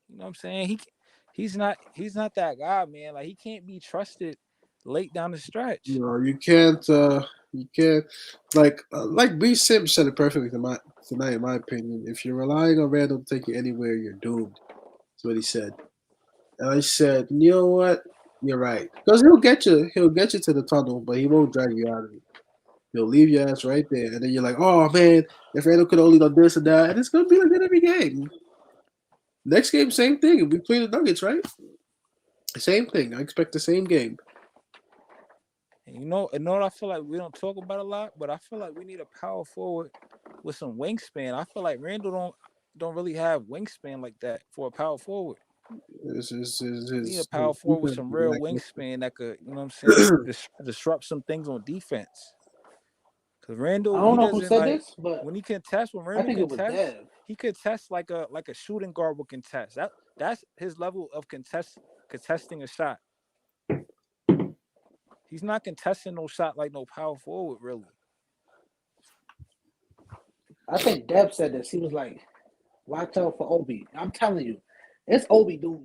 You know what I'm saying? He's not that guy, man. Like he can't be trusted late down the stretch. You know, you can't like B Sims said it perfectly tonight, in my opinion. If you're relying on Randall to take you anywhere, you're doomed. That's what he said. And I said, you know what? You're right. Because he'll get you to the tunnel, but he won't drag you out of it. He'll leave your ass right there. And then you're like, oh man, if Randall could only done this and that, and it's gonna be like that every game. Next game, same thing. If we play the Nuggets, right? Same thing. I expect the same game. And you know what I feel like we don't talk about a lot, but I feel like we need a power forward with some wingspan. I feel like Randall don't really have wingspan like that for a power forward. We need a power His forward with defense some is real lackluster. wingspan that could, you know what I'm saying, disrupt some things on defense. Because I Randall, don't he know who doesn't said like this, but when I Randall think it was contests, Dev. he contests like a shooting guard will contest. That's his level of contesting a shot. He's not contesting no shot like no power forward, really. I think Dev said this. He was like, watch out for Obi. I'm telling you, it's Obi, dude.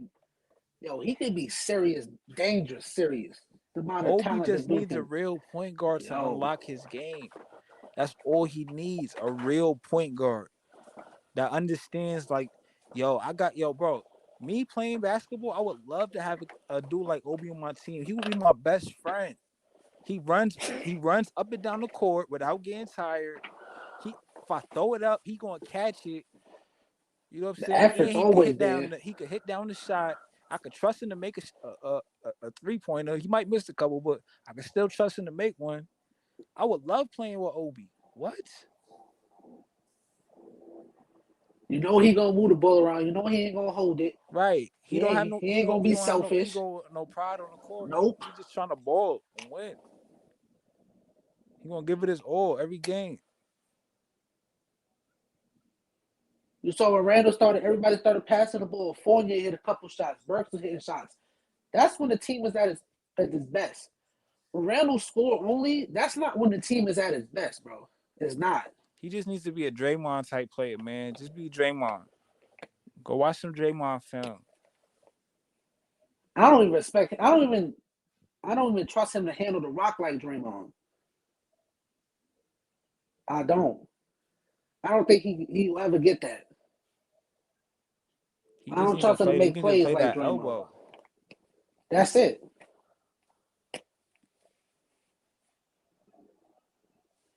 Yo, he could be serious, dangerous, serious. The amount of Obi talent that's just with needs a him. real point guard to Yo, unlock his game. That's all he needs, a real point guard that understands like, bro. Me playing basketball, I would love to have a dude like Obi on my team. He would be my best friend. He runs up and down the court without getting tired. If I throw it up, he gonna catch it. You know what I'm the saying? And effort's always there. he could hit down the shot. I could trust him to make a 3-pointer. He might miss a couple, but I can still trust him to make one. I would love playing with Obi. What? You know he gonna move the ball around. You know he ain't gonna hold it. Right. He don't have He ain't gonna he be don't have no selfish. ego, no pride on the court. Nope. He just trying to ball and win. He gonna give it his all every game. You saw when Randall started, everybody started passing the ball. Fournier hit a couple shots. Burks was hitting shots. That's when the team was at its best. When Randall scored only, that's not when the team is at its best, bro. It's not. He just needs to be a Draymond type player, man. Just be Draymond. Go watch some Draymond film. I don't even respect. I don't even trust him to handle the rock like Draymond. I don't. I don't think he'll ever get that. He I just don't needs to trust him to play. He make needs to plays play like that Draymond. elbow. That's it.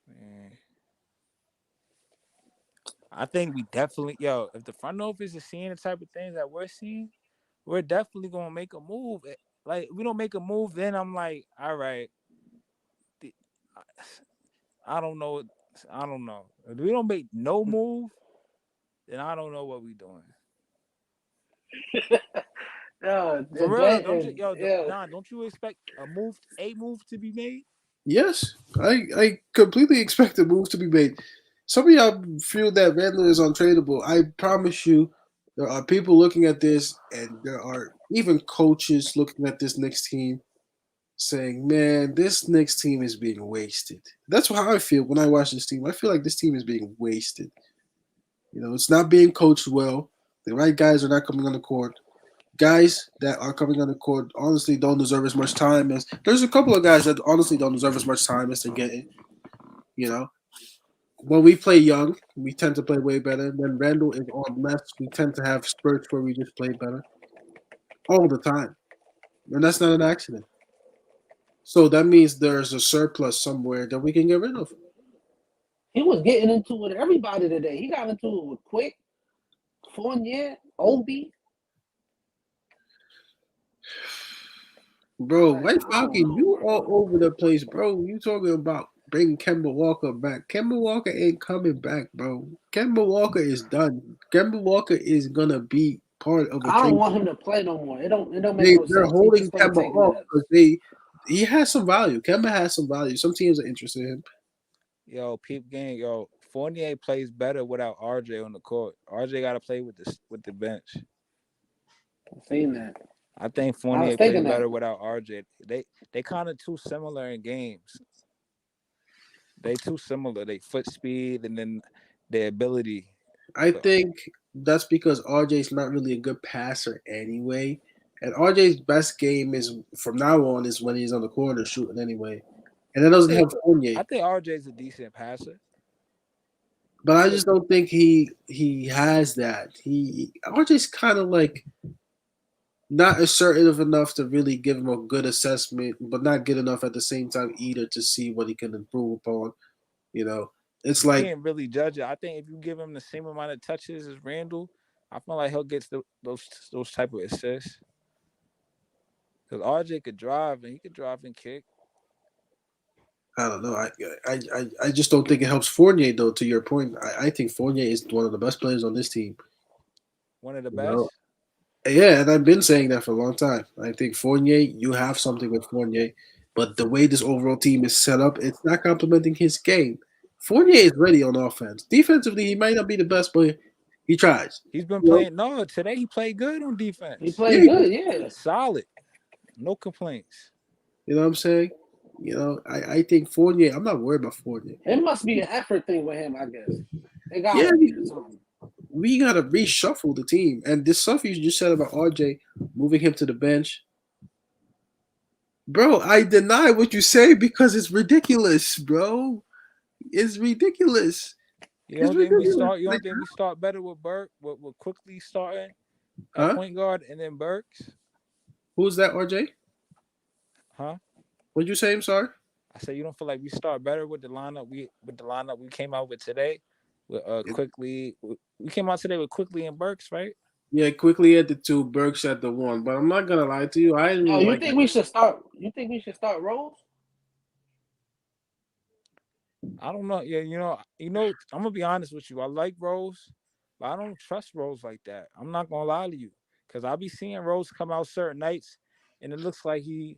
Man. I think we definitely, if the front office is seeing the type of things that we're seeing, we're definitely gonna make a move. Like, if we don't make a move, then I'm like, all right, I don't know. I don't know. If we don't make no move, then I don't know what we're doing. Yeah, For real, don't you, yeah. Don? Don't you expect a move to be made? Yes, I completely expect a move to be made. Some of y'all feel that Randall is untradeable. I promise you, there are people looking at this, and there are even coaches looking at this Knicks team saying, "Man, this Knicks team is being wasted." That's how I feel when I watch this team. I feel like this team is being wasted. It's not being coached well. The right guys are not coming on the court. Guys that are coming on the court honestly don't deserve as much time as there's a couple of guys that honestly don't deserve as much time as they're getting. You know, when we play young, we tend to play way better. When Randall is on less, we tend to have spurts where we just play better all the time, and that's not an accident. So that means there's a surplus somewhere that we can get rid of. He was getting into it with everybody today. He got into it with Quick, Fournier, Obi. Bro, White I don't Falcon, know, you all bro. over the place, bro. You talking about bringing Kemba Walker back. Kemba Walker ain't coming back, bro. Kemba Walker is done. Kemba Walker is gonna be part of a I don't trade. want him to play no more. It don't make no They're sense. He's holding just gonna Kemba take off minutes. because he has some value. Kemba has some value. Some teams are interested in him. Peep game, Fournier plays better without RJ on the court. RJ got to play with the bench. I've seen that. I think I was Fournier plays thinking that. better without RJ. They kind of too similar in games. They too similar. They foot speed and then their ability. I But think that's because RJ's not really a good passer anyway. And RJ's best game is from now on is when he's on the corner shooting anyway. And that I doesn't think help Fournier. I think RJ's a decent passer. But I just don't think he has that. He RJ's kind of like not assertive enough to really give him a good assessment, but not good enough at the same time either to see what he can improve upon. You know, it's You like can't really judge it. I think if you give him the same amount of touches as Randall, I feel like he'll get those type of assists. Because RJ could drive and he could drive and kick. I don't know. I just don't think it helps Fournier though. To your point, I think Fournier is one of the best players on this team. One of the You know, best. yeah, and I've been saying that for a long time. I think Fournier, you have something with Fournier, but the way this overall team is set up, it's not complementing his game. Fournier is ready on offense. Defensively, he might not be the best, but he tries. He's been You know, playing. No, today he played good on He defense. yeah, played good, yeah. Solid. No complaints. you know what I'm saying. I think Fournier. I'm not worried about Fournier. It must be an effort thing with him, I guess. It Yeah, gotta be or something. we gotta reshuffle the team. And this stuff you just said about RJ moving him to the bench, bro. I deny what you say because it's ridiculous, bro. It's ridiculous. You It's don't think we ridiculous. start? You Like, don't think we start better with Burke? With quickly starting at huh? point guard and then Burks? Who's that, RJ? Huh? What'd you say? I'm sorry. I said you don't feel like we start better with the lineup we came out with today with quickly. We came out today with quickly and Burks, right? Yeah, quickly at the two, Burks at the one. But I'm not gonna lie to you. I didn't Yo, really you like think that. we should start? You think we should start Rose? I don't know. Yeah, I'm gonna be honest with you. I like Rose, but I don't trust Rose like that. I'm not gonna lie to you, because I'll be seeing Rose come out certain nights, and it looks like he's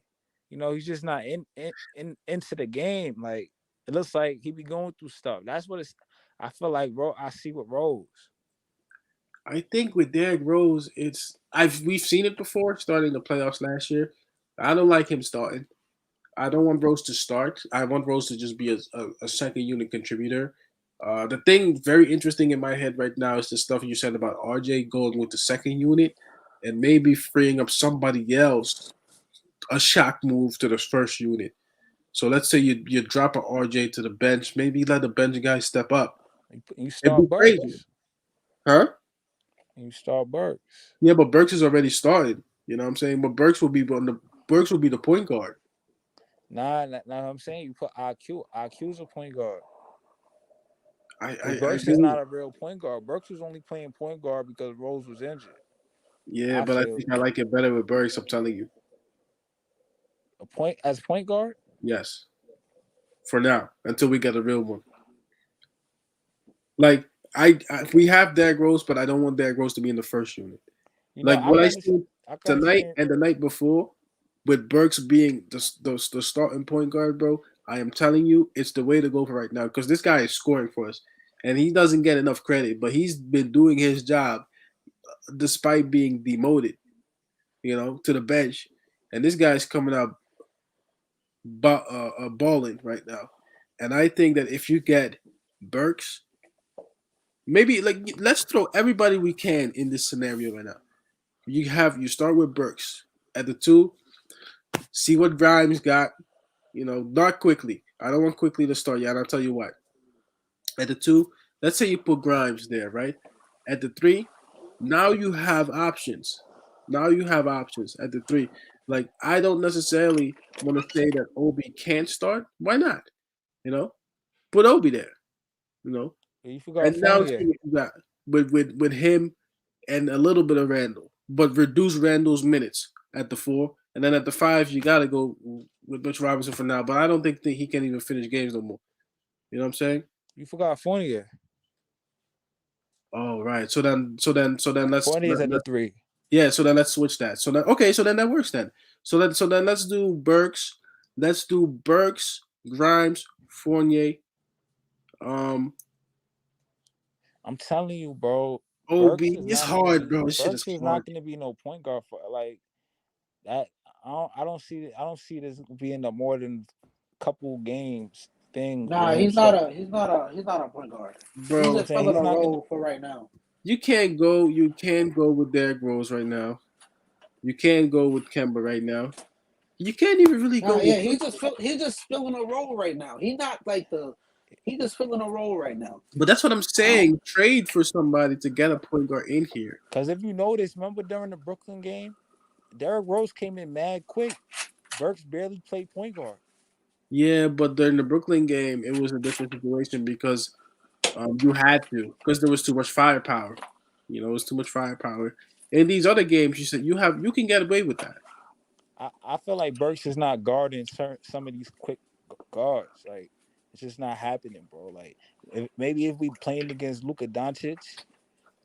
just not into the game. Like, it looks like he be going through stuff. That's what it's. I feel like I see with Rose. I think with Derrick Rose, we've seen it before starting the playoffs last year. I don't like him starting. I don't want Rose to start. I want Rose to just be a second unit contributor. The thing very interesting in my head right now is the stuff you said about RJ going with the second unit and maybe freeing up somebody else, a shock move to the first unit. So let's say you drop a RJ to the bench, maybe let the bench guy step up. You It'd start be crazy, Burks. huh? You start Burks. Yeah, but Burks is already started. You know what I'm saying? But Burks will be the point guard. Nah, I'm saying you put IQ. IQ's a point guard. Because I Burks is agree. not a real point guard. Burks was only playing point guard because Rose was injured. Yeah, I but I feel think I like it better with Burks. I'm telling you. as point guard. Yes, for now until we get a real one. Like we have Derrick Rose, but I don't want Derrick Rose to be in the first unit. You know, Like what I see I can tonight understand. and the night before, with Burks being the starting point guard, bro. I am telling you, it's the way to go for right now because this guy is scoring for us, and he doesn't get enough credit. But he's been doing his job despite being demoted, to the bench, and this guy's coming out balling right now. And I think that if you get Burks, maybe like let's throw everybody we can in this scenario right now. You start with Burks at the two, see what Grimes got. Not quickly. I don't want quickly to start yet. And I'll tell you what. At the two, let's say you put Grimes there, right? At the three, now you have options. Now you have options at the three. Like I don't necessarily want to say that Obi can't start. Why not? You know, put Obi there. You know, You forgot and now see Fournier. what you got with him and a little bit of Randall, but reduce Randall's minutes at the four, and then at the five you got to go with Mitch Robinson for now. But I don't think he can even finish games no more. You know what I'm saying? You forgot Fournier. Oh right. So then Fournier's at the three. yeah. So then let's switch that. So then okay. So then that works then. So then let's do Burks. Let's do Burks, Grimes, Fournier, um, I'm telling you, bro. Ob. Burks is It's not gonna hard, be. bro. This shit is Burks is hard. not gonna be no point guard for like that. I don't see. I don't see this being a more than couple games thing Nah, with him. he's not a he's not a he's not a point guard. He's Bro, just Saying filling he's a not gonna. role for right now. you can't go with Derrick Rose right now. You can't go with Kemba right now. You can't even really go Nah, with yeah, he's just filling a role right now. He's not like he's just filling a role right now. but that's what I'm I don't, saying. Trade for somebody to get a point guard in here. Because if you notice, remember during the Brooklyn game, Derrick Rose came in mad quick. Burks barely played point guard. Yeah, but during the Brooklyn game, it was a different situation because you had to because there was too much firepower. It was too much firepower. In these other games, you said you can get away with that. I feel like Burks is not guarding some of these quick guards. Like it's just not happening, bro. Like maybe if we playing against Luka Doncic,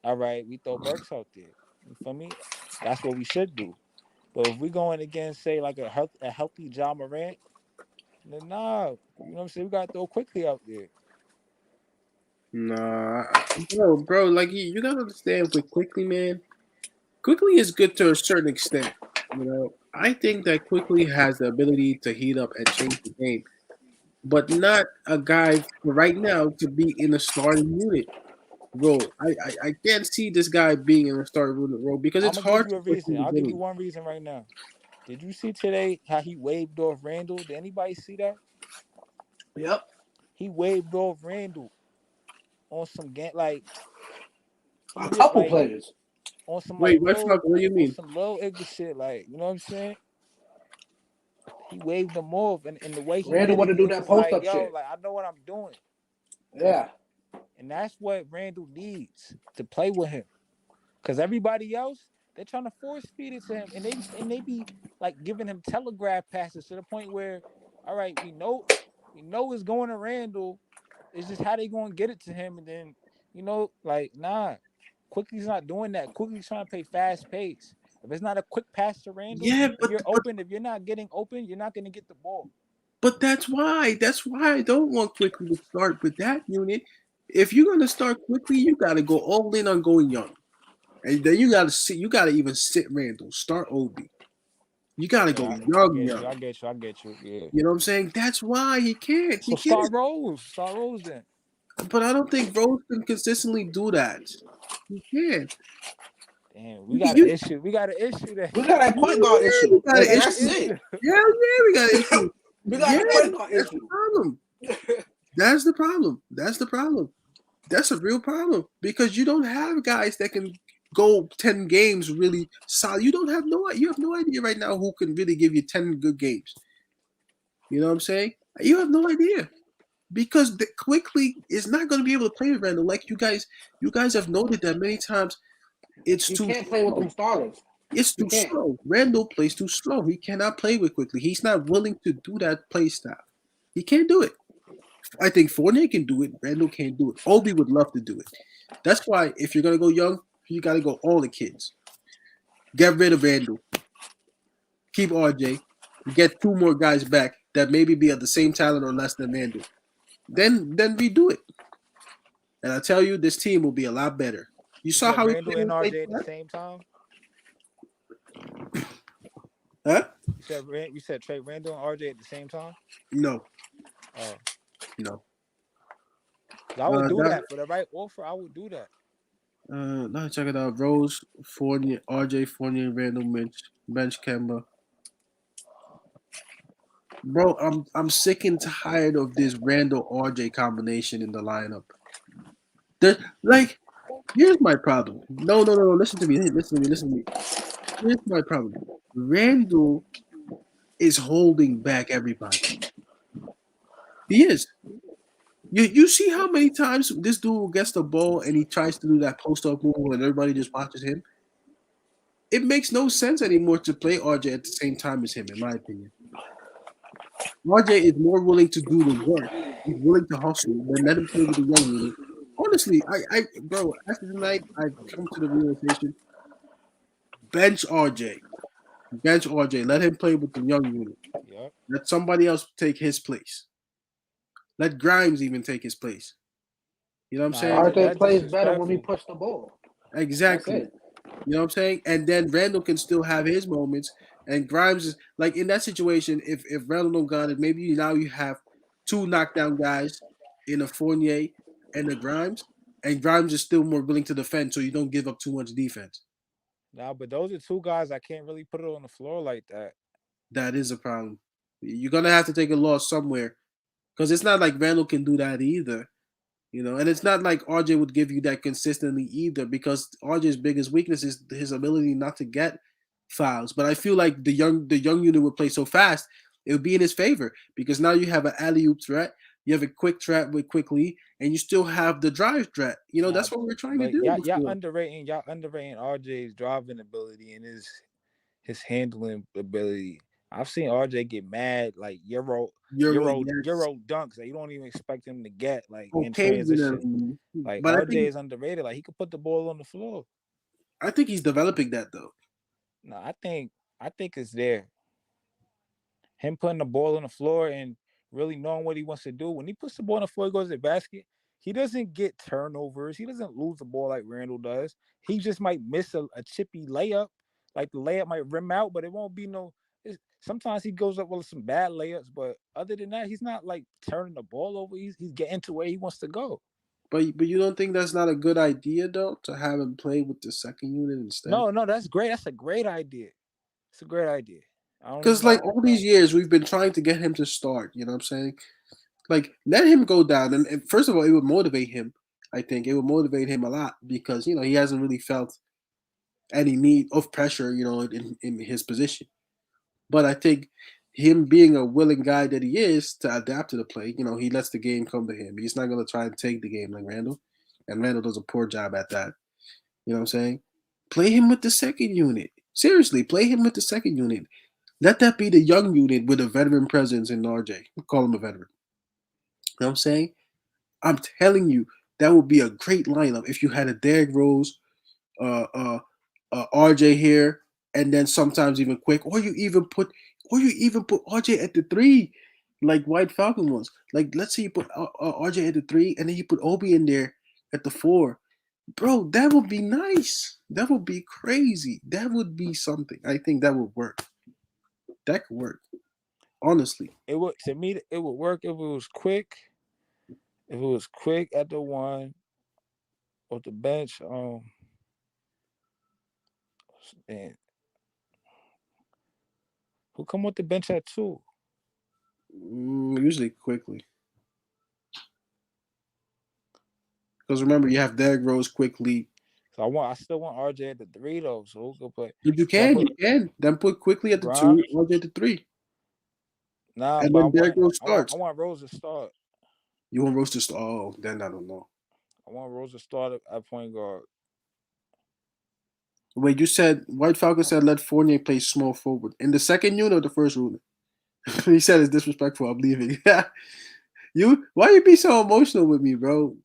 all right, we throw Burks out there. You feel me? That's what we should do. But if we going against say like a healthy John Morant, then nah, you know what I'm saying? We gotta throw quickly out there. Nah, bro, like you gotta understand with quickly, man. Quickly is good to a certain extent. I think that quickly has the ability to heat up and change the game, but not a guy for right now to be in a starting unit role. I can't see this guy being in a starting unit role because I'm it's gonna give hard you to a push in reason. the I'll give you beginning. one reason right now. Did you see today how he waved off Randall? Did anybody see that? yep. He waved off Randall on some game like he A did couple like players. on some like Wait, what do you mean? little shit, like you know what I'm saying? He waved them off and the way he Randall did want it, to do it that was post like, up yo, shit. like I know what I'm doing. Yeah. And that's what Randall needs to play with him. Cause everybody else, they're trying to force feed it to him. And they be like giving him telegraph passes to the point where, all right, we know it's going to Randall. It's just how they gonna get it to him. And then, like, nah. Quickly's not doing that. Quickly's trying to play fast pace. If it's not a quick pass to Randall, Yeah, if you're open, if you're not getting open, you're not gonna get the ball. but that's why I don't want quickly to start with that unit. If you're gonna start quickly, you gotta go all in on going young. And then you gotta even sit Randall, start Obi. You gotta go Yeah, I young, get you. young. I get you. Yeah. You know what I'm saying? That's why he can't. So He can't. Start Rose then. But I don't think Rose can consistently do that. He can't. Damn, we You, got an you, issue. We got an issue there. We got that yeah, point guard issue. we got And an Got an issue. that's issue. it. Hell yeah, we got an issue. We got Yeah, the point guard that's the issue. problem. That's the problem. That's the problem. That's a real problem because you don't have guys that can go 10 games really solid. You have no idea right now who can really give you 10 good games. You know what I'm saying? You have no idea. because quickly is not going to be able to play with Randall. Like you guys have noted that many times. It's You too can't play with slow. them starters. It's You too can't. slow. Randall plays too slow. He cannot play with quickly. He's not willing to do that play style. He can't do it. I think Fournier can do it. Randall can't do it. Obi would love to do it. That's why if you're gonna go young, you gotta go all the kids. Get rid of Randall. Keep RJ. Get two more guys back that maybe be of the same talent or less than Randall. Then redo it. And I tell you, this team will be a lot better. You You saw said how he Randall played when and he played RJ at the for same time. Huh? You said trade Randall and RJ at the same time. No. Oh, No. I would do That that for the right offer. I would do that. now check it out. Rose, Fournier, RJ, Fournier, Randall, Bench Kemba. Bro, I'm sick and tired of this Randall RJ combination in the lineup. Like, here's my problem. No. Listen to me. Hey, listen to me. Here's my problem. Randall is holding back everybody. He is. You see how many times this dude gets the ball and he tries to do that post up move and everybody just watches him? It makes no sense anymore to play RJ at the same time as him, in my opinion. RJ is more willing to do the work. He's willing to hustle. Then let him play with the young unit. Honestly, bro, after tonight, I've come to the realization: bench RJ, bench RJ. Let him play with the young unit. Yep. Let somebody else take his place. Let Grimes even take his place. You know what I'm Nah, saying? RJ that plays better when we disrespectful. push the ball. That's Exactly. it. You know what I'm saying? And then Randall can still have his moments. And Grimes is like in that situation, if Randall don't got it, maybe now you have two knockdown guys in a Fournier and a Grimes. And Grimes is still more willing to defend, so you don't give up too much defense. Nah, but those are two guys I can't really put it on the floor like that. That is a problem. You're gonna have to take a loss somewhere. Because it's not like Randall can do that either. And it's not like RJ would give you that consistently either, because RJ's biggest weakness is his ability not to get fouls. But I feel like the young unit would play so fast, it would be in his favor because now you have an alley oop threat, you have a quick threat with quickly, and you still have the drive threat. Nah, That's what we're trying to but do y'all before. underrating RJ's driving ability and his handling ability. I've seen RJ get mad like Euro, yes, Euro dunks that you don't even expect him to get like in transition. occasionally, Like but RJ is underrated. Like he could put the ball on the floor. I think he's developing that though. No, I think it's there. Him putting the ball on the floor and really knowing what he wants to do. When he puts the ball on the floor, he goes to the basket. He doesn't get turnovers. He doesn't lose the ball like Randall does. He just might miss a chippy layup. Like the layup might rim out, but it won't be no. Sometimes he goes up with some bad layups, but other than that, he's not like turning the ball over. He's getting to where he wants to go. But you don't think that's not a good idea though, to have him play with the second unit instead? No, that's great. That's a great idea. It's a great idea. I don't Because even like know. all these years we've been trying to get him to start. You know what I'm saying? Like let him go down, and first of all, it would motivate him. I think it would motivate him a lot because he hasn't really felt any need of pressure, in his position. But I think him being a willing guy that he is to adapt to the play, he lets the game come to him. He's not gonna try and take the game like Randall, and Randall does a poor job at that. You know what I'm saying? Play him with the second unit. Seriously, play him with the second unit. Let that be the young unit with a veteran presence in RJ. Call him a veteran. You know what I'm saying? I'm telling you, that would be a great lineup if you had a Derrick Rose, uh, uh, RJ here, and then sometimes even Quick, or you even put RJ at the three, like White Falcon was. Like let's say you put RJ at the three, and then you put Obi in there at the four. Bro, that would be nice. That would be crazy. That would be something. I think that would work. That could work. Honestly. It would to me. It would work if it was quick. If it was quick at the one or the bench. And who come with the bench at two? Usually quickly. Because remember, you have Derrick Rose quickly. So I still want RJ at the three though. So who could play? If you Should I can, you put can. Then put quickly at the two, Grimes? RJ at the three. Nah, And but then Derrick Rose I starts. want Rose to start. You want Rose to start? Oh, then I don't know. I want Rose to start at point guard. Wait, you said White Falcon said let Fournier play small forward in the second unit or the first unit? He said it's disrespectful. I'm leaving. You why you be so emotional with me, bro?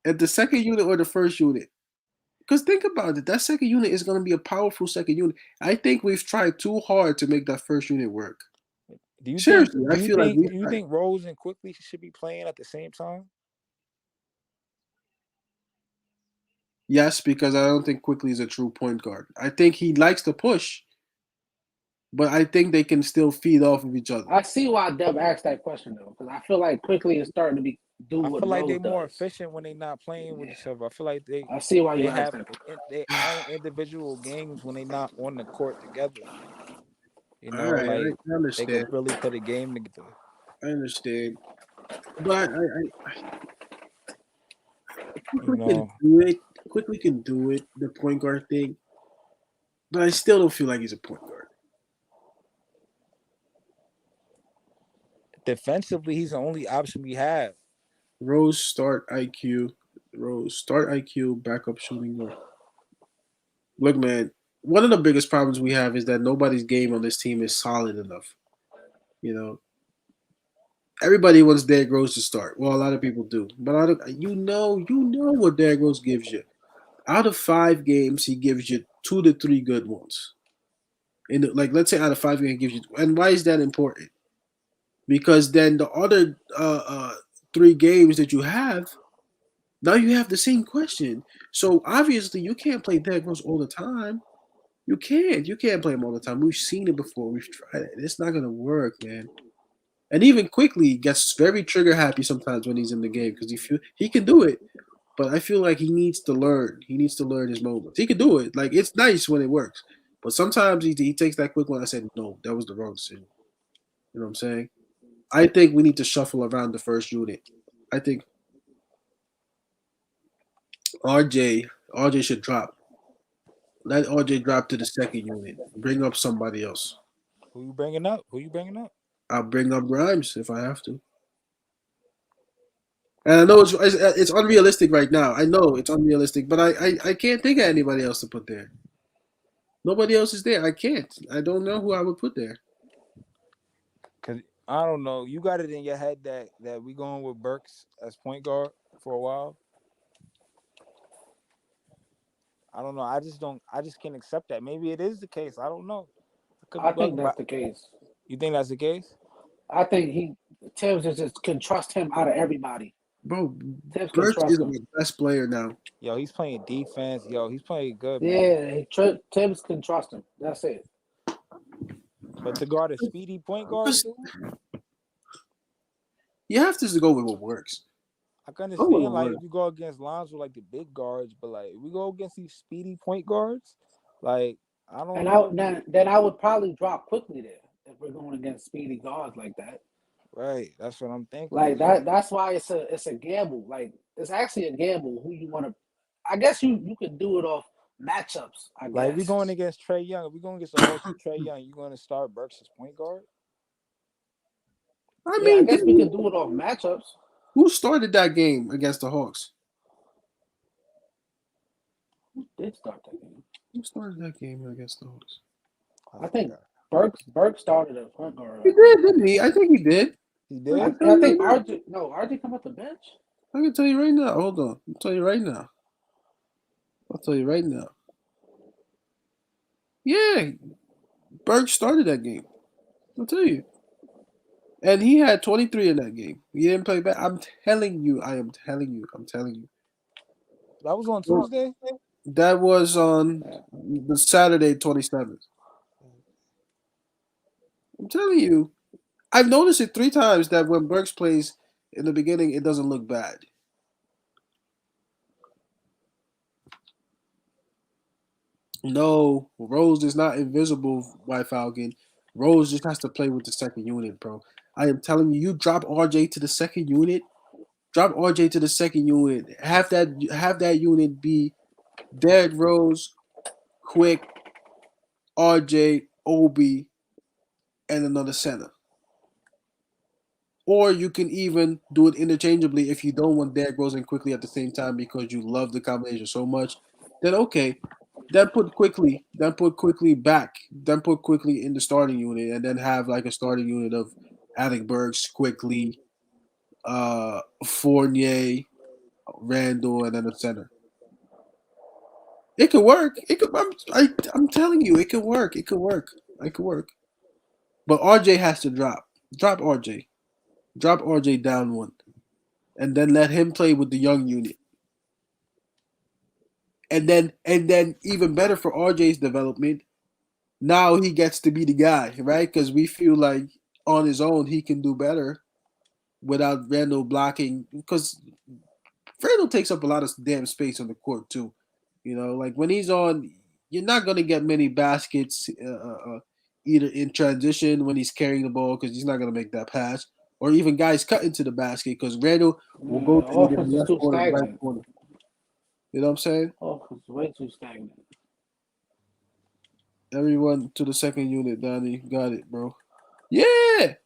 At the second unit or the first unit? Because think about it, that second unit is going to be a powerful second unit. I think we've tried too hard to make that first unit work. Do you think? Seriously, Do I you feel like think? we've Do you tried. think Rose and Quickly should be playing at the same time? Yes, because I don't think Quickly is a true point guard. I think he likes to push, but I think they can still feed off of each other. I see why Deb asked that question though, because I feel like quickly is starting to do I what feel like Rose they're more does. efficient when they're not playing with Yeah, each other. I feel like I see why you they asked have that. their own individual games when they're not on the court together. You All know, right, like I they understand. could really put a game together. I understand. But You Quickly can know, do it. Quickly can do it, the point guard thing. But I still don't feel like he's a point guard. defensively, he's the only option we have. Rose start IQ. Rose start IQ, backup shooting guard. Look, man, one of the biggest problems we have is that nobody's game on this team is solid enough. You know, everybody wants Derrick Rose to start. Well, a lot of people do, but you know what Derrick Rose gives you. Out of 5 games, he gives you 2 to 3 good ones. Like, let's say out of 5 games, he gives you. And why is that important? Because then the other 3 games that you have, now you have the same question. So obviously, you can't play Derrick Rose all the time. You can't. You can't play him all the time. We've seen it before. We've tried it. It's not gonna work, man. And even quickly gets very trigger happy sometimes when he's in the game because he can do it. But I feel like he needs to learn. He needs to learn his moments. He can do it. Like it's nice when it works. But sometimes he takes that quick one. I said, no, that was the wrong decision. You know what I'm saying? I think we need to shuffle around the first unit. I think RJ should drop. Let RJ drop to the second unit. Bring up somebody else. Who you bringing up? Who you bringing up? I'll bring up Grimes if I have to. And I know it's unrealistic right now. I know it's unrealistic, but I can't think of anybody else to put there. Nobody else is there. I can't. I don't know who I would put there. Cause I don't know. You got it in your head that we going with Burks as point guard for a while. I don't know. I just don't. I just can't accept that. Maybe it is the case. I don't know. I could be I think bugging, that's but the case. you think that's the case? I think Tibbs just can trust him out of everybody. Bro, Tibbs can Burks trust is him. our best player now. Yo, he's playing defense. Yo, he's playing good, man. Yeah, Tibbs can trust him. That's it. But to guard a speedy point guard Just- too, You have to go with what works. I can Go with understand what like works. if you go against lines with like the big guards, but like if we go against these speedy point guards, like I don't And know. then I would probably drop quickly there if we're going against speedy guards like that. Right, that's what I'm thinking. Like that. That's why it's a gamble. Like it's actually a gamble who you want to. I guess you could do it off matchups. I Like we guess. going against Trey Young. If we going against the Hawks with Trey Young, you going to start Burks as point guard? I Yeah, I mean, guess we could do it off matchups. who started that game against the Hawks? Who did start that game? Who started that game against the Hawks? I think forgot. Burke started at point guard. He did, didn't he? I think he did. He I did. can tell I you right think now. RJ come off the bench. I can tell you right now. Hold on. I'll tell you right now. I'll tell you right now. Yeah, Burke started that game. I'll tell you. And he had 23 in that game. He didn't play bad. I'm telling you. I am telling you. I'm telling you. That was on Well, Tuesday. that was on the Saturday 27th. I'm telling you. I've noticed it 3 times that when Burks plays in the beginning, it doesn't look bad. No, Rose is not invisible, White Falcon. Rose just has to play with the second unit, bro. I am telling you, you drop RJ to the second unit. Drop RJ to the second unit. Have that unit be Derrick Rose, Quick, RJ, Obi, and another center. Or you can even do it interchangeably if you don't want Derrick Rose and quickly at the same time because you love the combination so much. Then okay, then put quickly back, then put quickly in the starting unit, and then have like a starting unit of Alec Burks, quickly, Fournier, Randall, and then the center. It could work. It could. I'm telling you, it could work. It could work. It could work. But RJ has to drop. Drop RJ. Drop RJ down one, and then let him play with the young unit. And then even better for RJ's development. Now he gets to be the guy, right? Because we feel like on his own he can do better without Randall blocking. Because Randall takes up a lot of damn space on the court too. Like when he's on, you're not gonna get many baskets, either in transition when he's carrying the ball because he's not gonna make that pass, or even guys cut into the basket because Randall will Man, go the to either offense the is left too corner or the right stagnant. corner. You know what I'm saying? Offense is way too stagnant. Everyone to the second unit, Donnie. Got it, bro. Yeah,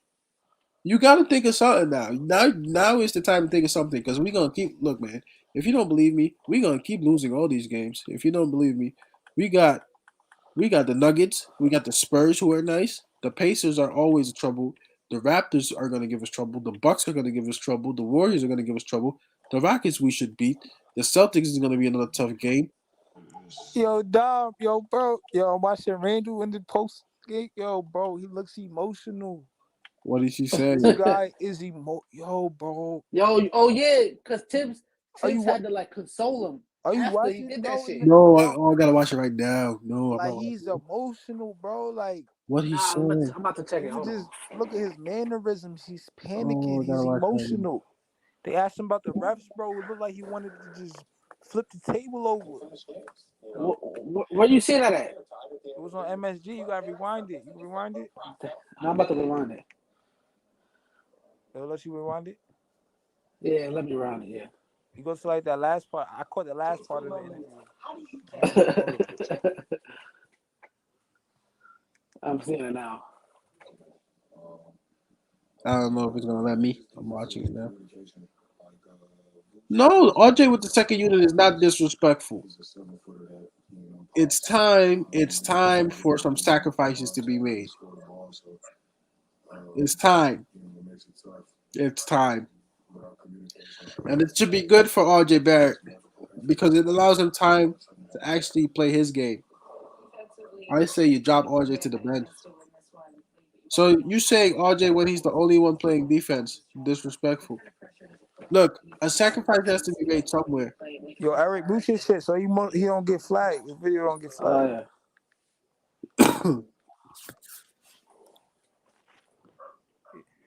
you got to think of something now. Now is the time to think of something because we're gonna keep. Look, man. If you don't believe me, we're gonna keep losing all these games. If you don't believe me, we got we got the Nuggets. We got the Spurs who are nice. The Pacers are always trouble. The Raptors are gonna give us trouble. The Bucks are gonna give us trouble. The Warriors are gonna give us trouble. The Rockets we should beat. The Celtics is gonna be another tough game. Yo, Dom, yo, bro, yo, I'm watching Randall in the post game. Yo, bro, he looks emotional. What did she say? This guy is Yo, bro, Yo, oh yeah, because are you Tibbs had to like console him are you after he watching, did that bro? shit. No, Dom, I gotta watch it right now. No, I'm like not he's watching it. emotional, bro. Like What he Nah, said. I'm about to check if it. you Hold on. just look at his mannerisms, he's Oh, panicking. I gotta He's watch it right now. emotional. They asked him about the refs, bro. It looked like he wanted to just flip the table over. Where you see that at? It was on MSG. You gotta rewind it. You can rewind it. I'm about to rewind it. It'll let you rewind it. Yeah, let me rewind it. You go to like that last part. I caught the last part of the interview. I ain't catch all of it. Yeah. I'm seeing it now. I don't know if it's gonna let me. I'm watching it now. No, RJ with the second unit is not disrespectful. It's time. It's time for some sacrifices to be made. It's time. It's time. And it should be good for RJ Barrett because it allows him time to actually play his game. I say you drop RJ to the bench. So you saying RJ when he's the only one playing defense? Disrespectful. Look, a sacrifice has to be made somewhere. Yo, Eric, mute his shit so he don't get flagged. His video don't get flagged. Yeah.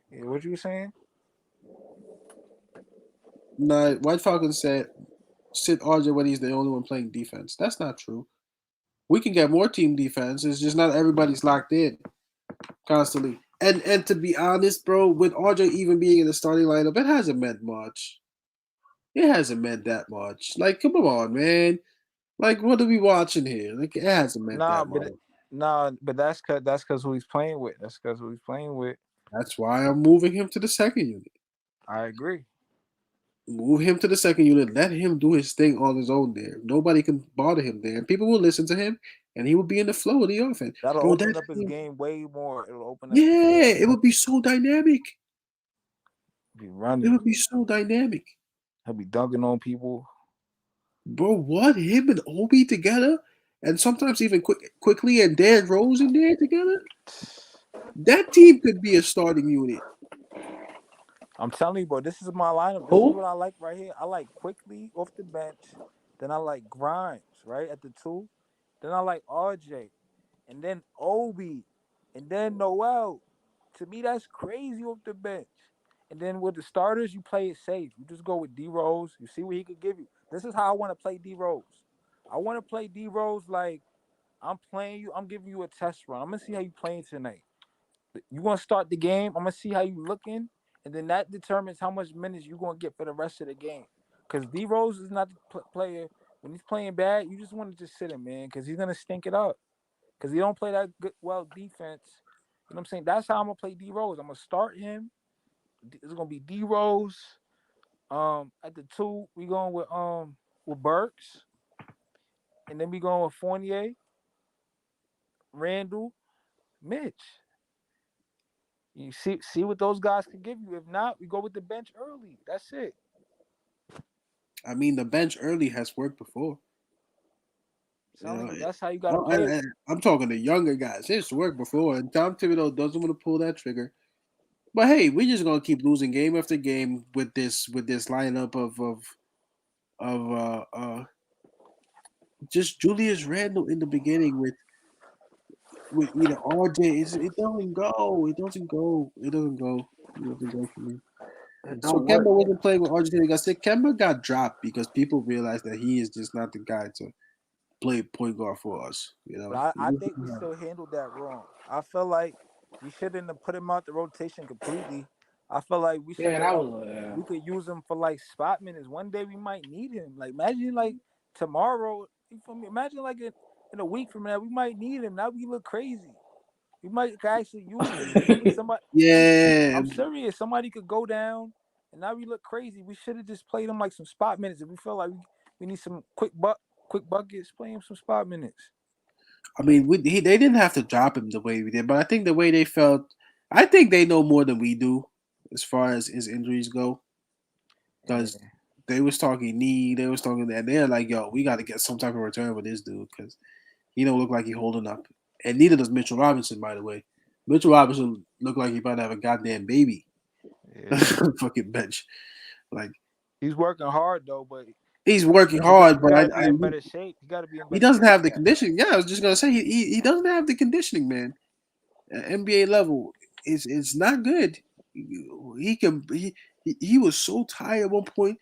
Yeah, what you saying? Nah, White Falcon said sit RJ when he's the only one playing defense. That's not true. We can get more team defense. It's just not everybody's locked in constantly. And to be honest, bro, with RJ even being in the starting lineup, it hasn't meant much. It hasn't meant that much. Like, come on, man. Like, what are we watching here? Like, it hasn't meant Nah, that but much. that's cause who he's playing with. That's cause who he's playing with. That's why I'm moving him to the second unit. I agree. Move him to the second unit. Let him do his thing on his own there. Nobody can bother him there. And people will listen to him, and he will be in the flow of the offense. That'll Bro, open that up his team, game way more. It'll open up his yeah, game. it would be so dynamic. Be It running. would be so dynamic. He'll be dunking on people. Bro, what? Him and Obi together? And sometimes even quickly and Dan Rose in there together? That team could be a starting unit. I'm telling you, bro, this is my lineup. This is what Who? I like right here. I like quickly off the bench. Then I like Grimes, right, at the 2. Then I like RJ. And then Obi. And then Noel. To me, that's crazy off the bench. And then with the starters, you play it safe. You just go with D Rose. You see what he could give you. This is how I want to play D Rose. I want to play D Rose like I'm playing you. I'm giving you a test run. I'm gonna see how you playing tonight. You gonna start the game. I'm gonna see how you looking, and then that determines how much minutes you gonna get for the rest of the game. Because D Rose is not the player when he's playing bad. You just want to just sit him, man, because he's gonna stink it up. Because he don't play that good well defense. You know what I'm saying? That's how I'm gonna play D Rose. I'm gonna start him, It's gonna be D Rose. At the 2, we going with Burks, and then we going with Fournier, Randall, Mitch. You see what those guys can give you. If not, we go with the bench early. That's it. I mean, the bench early has worked before. You Sound know, like that's how you gotta play it. I'm talking to younger guys. It's worked before, and Tom Thibodeau doesn't want to pull that trigger. But hey, we're just gonna keep losing game after game with this lineup of just Julius Randle in the beginning with RJ. It doesn't go. It doesn't go. It doesn't go. It doesn't go for me. It So don't work. Kemba wasn't playing with RJ. Like I said, Kemba got dropped because people realized that he is just not the guy to play point guard for us. You know. But I think we still handled that wrong. I feel like we shouldn't have put him out the rotation completely. I feel like we should Yeah, have. that was. We could use him for like spot minutes. One day we might need him. Like imagine like tomorrow. You feel me? Imagine like in a week from now we might need him. Now we look crazy. We might could actually use him. You feel me? Yeah, I'm serious. Somebody could go down, and now we look crazy. We should have just played him like some spot minutes. If we feel like we need some quick buckets, play him some spot minutes. I mean, they didn't have to drop him the way we did, but I think the way they felt, I think they know more than we do as far as his injuries go. Yeah. Because they was talking knee, they was talking that, they're like, yo, we got to get some type of return with this dude because he don't look like he holding up, and neither does Mitchell Robinson, by the way. Mitchell Robinson looked like he about to have a goddamn baby. Yeah. Fucking bench, like He's working hard though, but he's working he got hard, he but got to be in better shape. He got to be in he better doesn't shape have than the that. conditioning. Yeah, I was just gonna say he doesn't have the conditioning, man. At NBA level, it's not good. He was so tired at one point.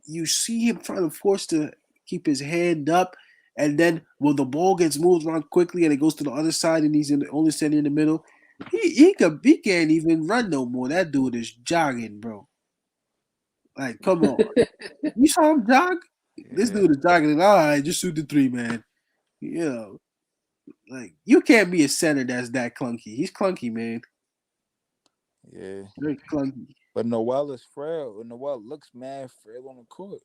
You see him trying to force to keep his hand up, and then when the ball gets moved around quickly and it goes to the other side, and he's only standing in the middle, he can't even run no more. That dude is jogging, bro. Like, come on, you saw him jog? This Yeah, dude is jogging. All right, just shoot the three, man. You know, like you can't be a center that's that clunky. He's clunky, man. yeah. Very clunky. But Noel is frail, and Noel looks mad frail on the court.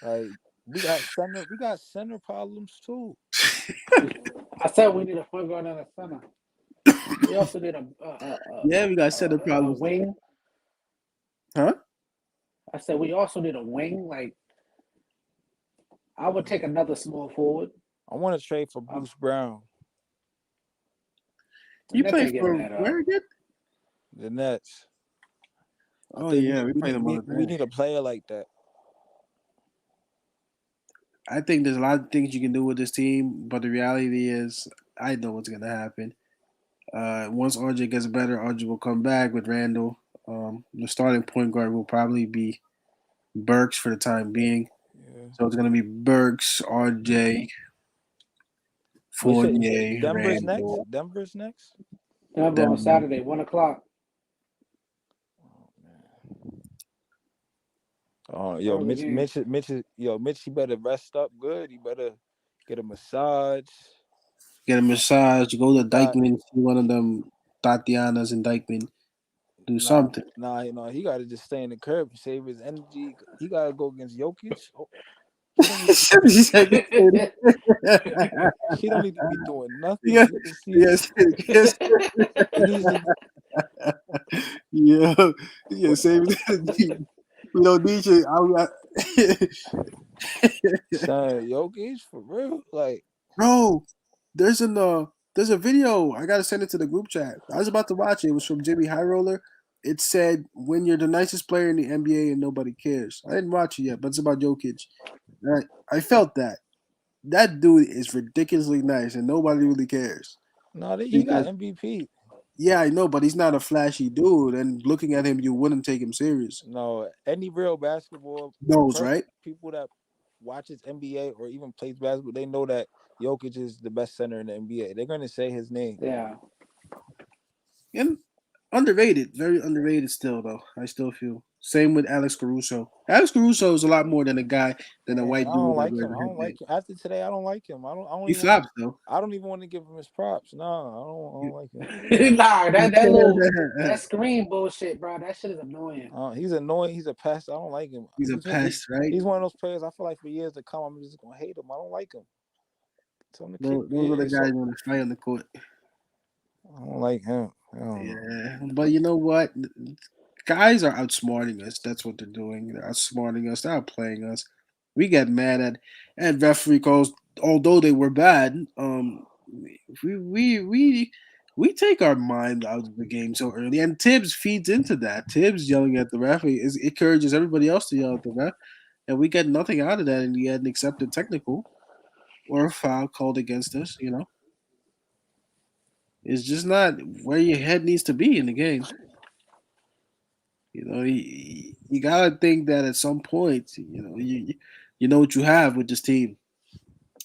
Like we got center problems too. I said we need a point guard and a center. We also need Yeah, we got center a problems, wing. huh? I said we also need a wing. Like I would take another small forward. I want to trade for Um, Bruce Brown, the You Nets play ain't giving for that up. where again? the Nets. I Oh think yeah, we played them on the we bench. need a player like that. I think there's a lot of things you can do with this team, but the reality is, I know what's gonna happen. Once RJ gets better, RJ will come back with Randall. The starting point guard will probably be Burks for the time being. Yeah. So it's gonna be Burks, RJ, We should. Fournier, Denver's next. Randall. Denver's next. Denver on Denver. Saturday, 1 o'clock. Oh man. Oh, yo, Early game. Mitch, he better rest up good. He better get a massage. Get a massage. Go to He got Dykeman. See one of them Tatianas in Dykeman. Do nah, something. He got to just stay in the curb and save his energy. He got to go against Jokic. Oh, he don't need to be. He don't need to be doing nothing. yes, He can see. yes, yes. He needs to. Yeah, yeah, same energy. We don't need you. Son, Jokic for real. Like, Bro, there's a video. I gotta send it to the group chat. I was about to watch it. It was from Jimmy High Roller. It said when you're the nicest player in the NBA and nobody cares. I didn't watch it yet, but it's about Jokic. I felt that. That dude is ridiculously nice and nobody really cares. no, he got Because MVP. yeah, I know, but he's not a flashy dude. And looking at him, you wouldn't take him serious. No, any real basketball Knows, right? people that watches NBA or even plays basketball, they know that Jokic is the best center in the NBA. They're gonna say his name. Yeah. And underrated, very underrated still though. I still feel Same with Alex Caruso. Alex Caruso is a lot more than a guy than a Man, white I dude don't that like wears him. a I don't headband. like him. After today, I don't like him. I don't He even want. flops though. I don't even want to give him his props. No, I don't like him. Nah, that screen bullshit, bro. That shit is annoying. He's annoying. He's a pest. I don't like him. He's a pest, right? He's one of those players. I feel like for years to come, I'm just gonna hate him. I don't like him. Tell him to kick. Those are the guys who want to fight on the court. I don't like him. I don't know. Yeah, but you know what? Guys are outsmarting us. That's what they're doing. They're outsmarting us. They're outplaying us. We get mad at referee calls, although they were bad. We we we we take our mind out of the game so early, and Tibbs feeds into that. Tibbs yelling at the ref encourages everybody else to yell at the ref, and we get nothing out of that. And we had an accepted technical or a foul called against us. It's just not where your head needs to be in the game. You gotta think that at some point, you know what you have with this team,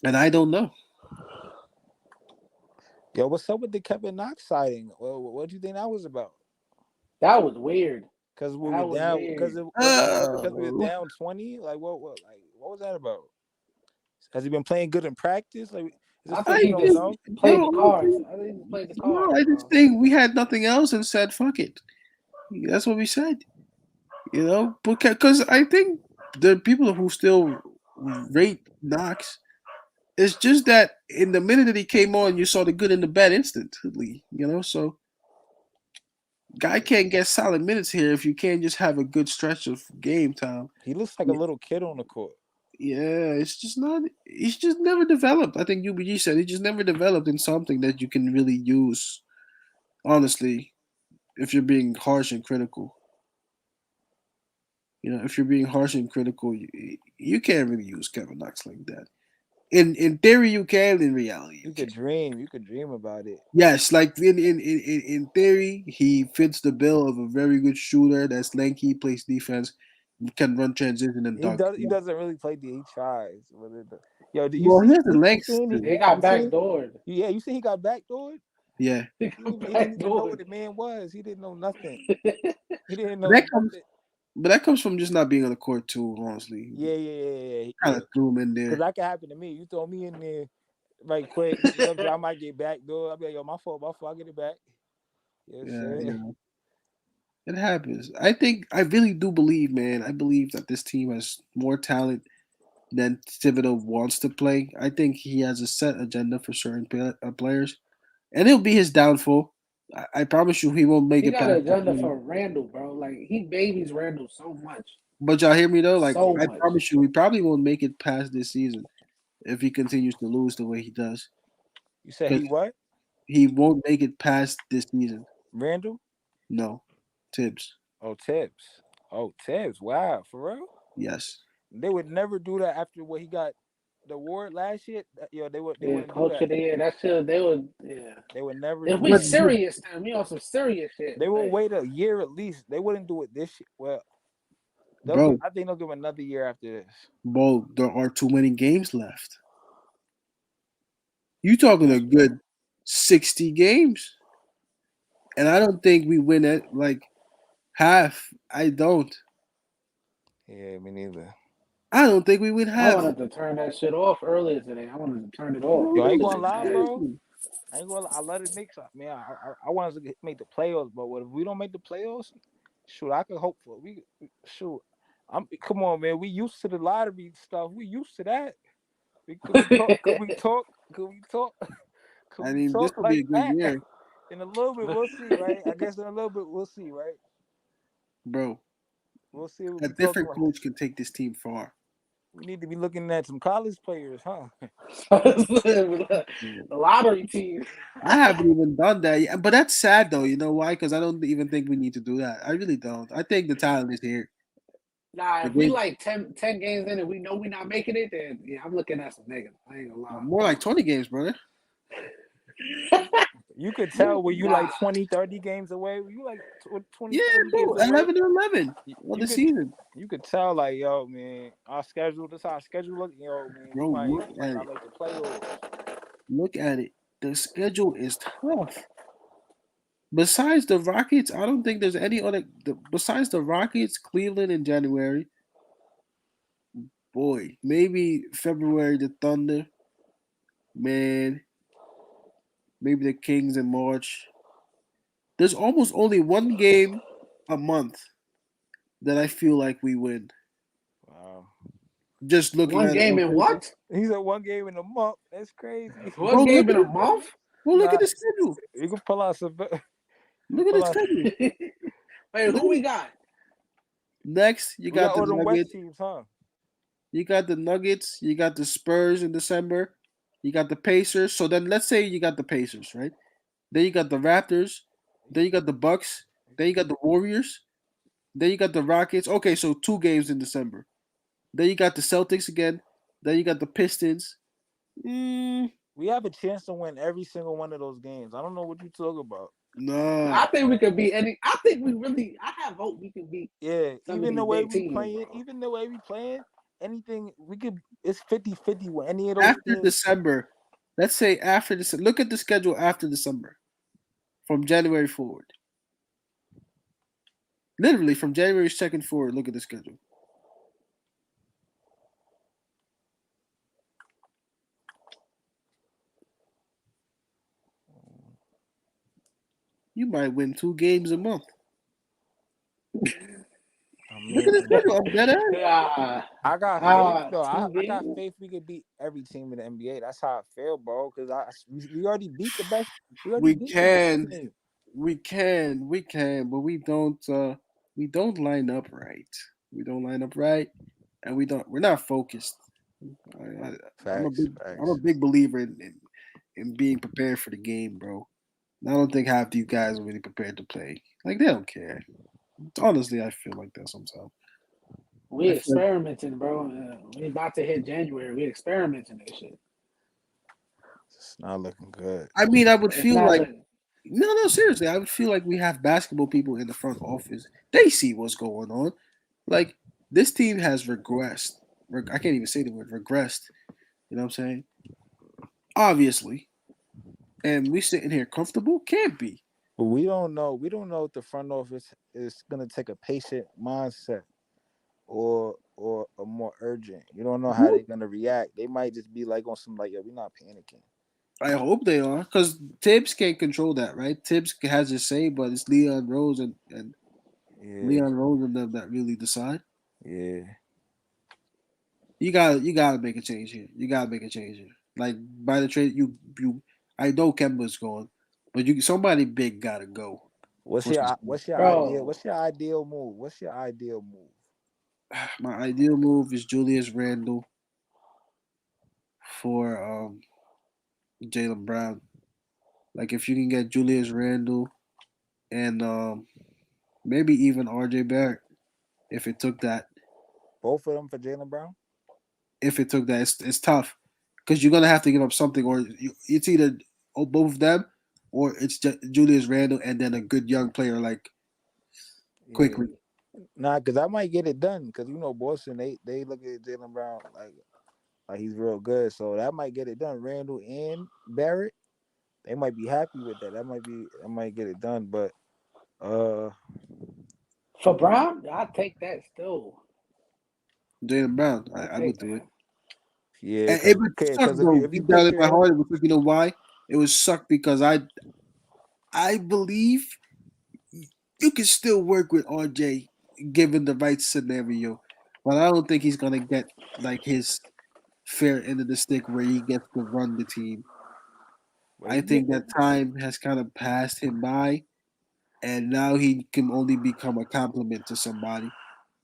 and I don't know. Yo, what's up with the Kevin Knox sighting? Well, what do you think that was about? That was weird. Because we That were was down. weird. Because we were down 20. Like what was that about? Has he been playing good in practice? Like, is this I think he just played the cards. I think he played the cards. No, I just think we had nothing else and said fuck it. That's what we said. Because I think the people who still rate Knox, it's just that in the minute that he came on, you saw the good and the bad instantly. So guy can't get solid minutes here if you can't just have a good stretch of game time. He looks like a little kid on the court. Yeah, it's just not. He's just never developed. I think UBG said he just never developed in something that you can really use. Honestly, if you're being harsh and critical, if you're being harsh and critical, you can't really use Kevin Knox like that. In theory, you can. In reality, you could dream. You could dream about it. Yes, like in theory, he fits the bill of a very good shooter. That's lanky, plays defense, can run transition and dunk. He doesn't really play D. He tries. Yo, do Well, he has the legs. He got backdoored. Yeah, you see he got backdoored? Yeah. He didn't even know what the man was. He didn't know nothing. He didn't know nothing. But that comes from just not being on the court too, honestly. Yeah. Kind of threw him in there. Because that could happen to me. You throw me in there right quick. I might get backdoored. I'll be like, yo, my fault. I'll get it back. Yeah. It happens. I really do believe, man. I believe that this team has more talent than Thibodeau wants to play. I think he has a set agenda for certain players, and it'll be his downfall. I promise you, he won't make it. He got an agenda for Randall, bro. Like he babies Randall so much. But y'all hear me though? Like So I much. promise you, he probably won't make it past this season if he continues to lose the way he does. You said he what? He won't make it past this season. Randall? No, Tibbs. Oh, Tibbs. Wow, for real? Yes. They would never do that after what he got the award last year. They wouldn't do Coach of the year. That shit. They would. Yeah. They would never. If we serious, then we on some serious shit. They will wait a year at least. They wouldn't do it this year. Well, I think they'll give him another year after this. Bro, there are too many games left. You talking a good 60 games, and I don't think we win it like half. I don't. Yeah, me neither. I don't think we win half. I wanted to turn that shit off earlier today. I wanted to turn it off. Yo, I ain't gonna lie, bro. I love the Knicks. Man, I want us to make the playoffs, but what if we don't make the playoffs? Shoot, I can hope for come on, man. We used to the lottery stuff. We used to that. Could we talk? I mean, this will be a good year. In a little bit, we'll see, right? I guess in a little bit, we'll see, right? Bro, we'll see. A different coach can take this team far. We need to be looking at some college players, huh? The lottery team. I haven't even done that yet, but that's sad though. You know why? Because I don't even think we need to do that. I really don't. I think the talent is here. Nah, if we like 10 games in and we know we're not making it, then yeah, I'm looking at some niggas. I ain't gonna lie. More like 20 games, brother. You could tell were you like 20, 30 games away. Were you like 20, yeah, bro, 11 to 11 of the season. You could tell, like, yo, man, our schedule, this how our schedule look, yo, man. Bro, look at it. Make the playoffs. Look at it. The schedule is tough. Besides the Rockets, I don't think there's any other. Besides the Rockets, Cleveland in January. Boy, maybe February the Thunder. Man, maybe the Kings in March. There's almost only one game a month that I feel like we win. Wow. Just looking One at it game on in paper. what? He said one game in a month. That's crazy. One Bro, look game at in a it. month? Bro, look at Nah, the schedule. you can pull out some. Look at the Pull out. schedule. Wait, Look who at we it. got? Next, you We got got the all them West Nuggets. teams, huh? You got the Nuggets. You got the Spurs in December. You got the Pacers. So then let's say you got the Pacers, right? Then you got the Raptors. Then you got the Bucks. Then you got the Warriors. Then you got the Rockets. Okay, so 2 games in December. Then you got the Celtics again. Then you got the Pistons. We have a chance to win every single one of those games. I don't know what you talk about. Nah. I think we could beat any. I think we really. I have hope we can beat Yeah, some of even these the way big we teams, playing, bro. even the way we playing, anything we could. It's 50-50 with any of those After teams. December, let's say after this, look at the schedule after December, from January forward. Literally from January 2nd forward, look at the schedule. You might win 2 games a month. I Look at the mean, schedule. I'm dead ass. I got faith though. 2 I got games. faith we could beat every team in the NBA. That's how I feel, bro. Because we already beat the best. We already We beat the best can, team. but we don't line up right. We don't line up right, and we're not focused. I, I'm a Facts, big, I'm a facts. big believer in being prepared for the game, bro. I don't think half these guys are really prepared to play. Like they don't care. Honestly, I feel like that sometimes. We I feel like, experimenting, bro. We about to hit January. We experimenting this shit. It's not looking good. I mean, I would It's feel not like looking. no, seriously, I would feel like we have basketball people in the front office. They see what's going on. Like this team has regressed. I can't even say the word regressed. You know what I'm saying? Obviously, and we sitting here comfortable. Can't be. But we don't know. We don't know if the front office is gonna take a patient mindset or a more urgent. You don't know how they're gonna react. They might just be like on some like, yo, we're not panicking. I hope they are, because Tibbs can't control that, right? Tibbs has his say, but it's Leon Rose and Yeah, Leon Rose and them that really decide. yeah. You gotta make a change here. You gotta make a change here. Like by the trade, you. I know Kemba's gone, but somebody big gotta go. What's For your some, what's your ideal? Bro, What's your ideal move? What's your ideal move? my ideal move is Julius Randle for Jalen Brown. Like if you can get Julius Randle and maybe even RJ Barrett, if it took that, Both of them for Jalen Brown? it's tough because you're gonna have to give up something, or it's either both of them, or it's Julius Randle and then a good young player like Yeah. quickly. Nah, because I might get it done. Because Boston, they look at Jalen Brown like he's real good. So that might get it done. Randall and Barrett, they might be happy with that. I might get it done. But uh, for Brown, I take that still. Jalen Brown, I I would take do it. that. yeah, And it would suck because though, if you deep down put in my your heart. It would suck. You know why? It would suck because I believe you can still work with RJ given the right scenario, but I don't think he's gonna get like his fair end of the stick where he gets to run the team. well, I he get think that time has kind of passed him by, and now he can only become a compliment to somebody,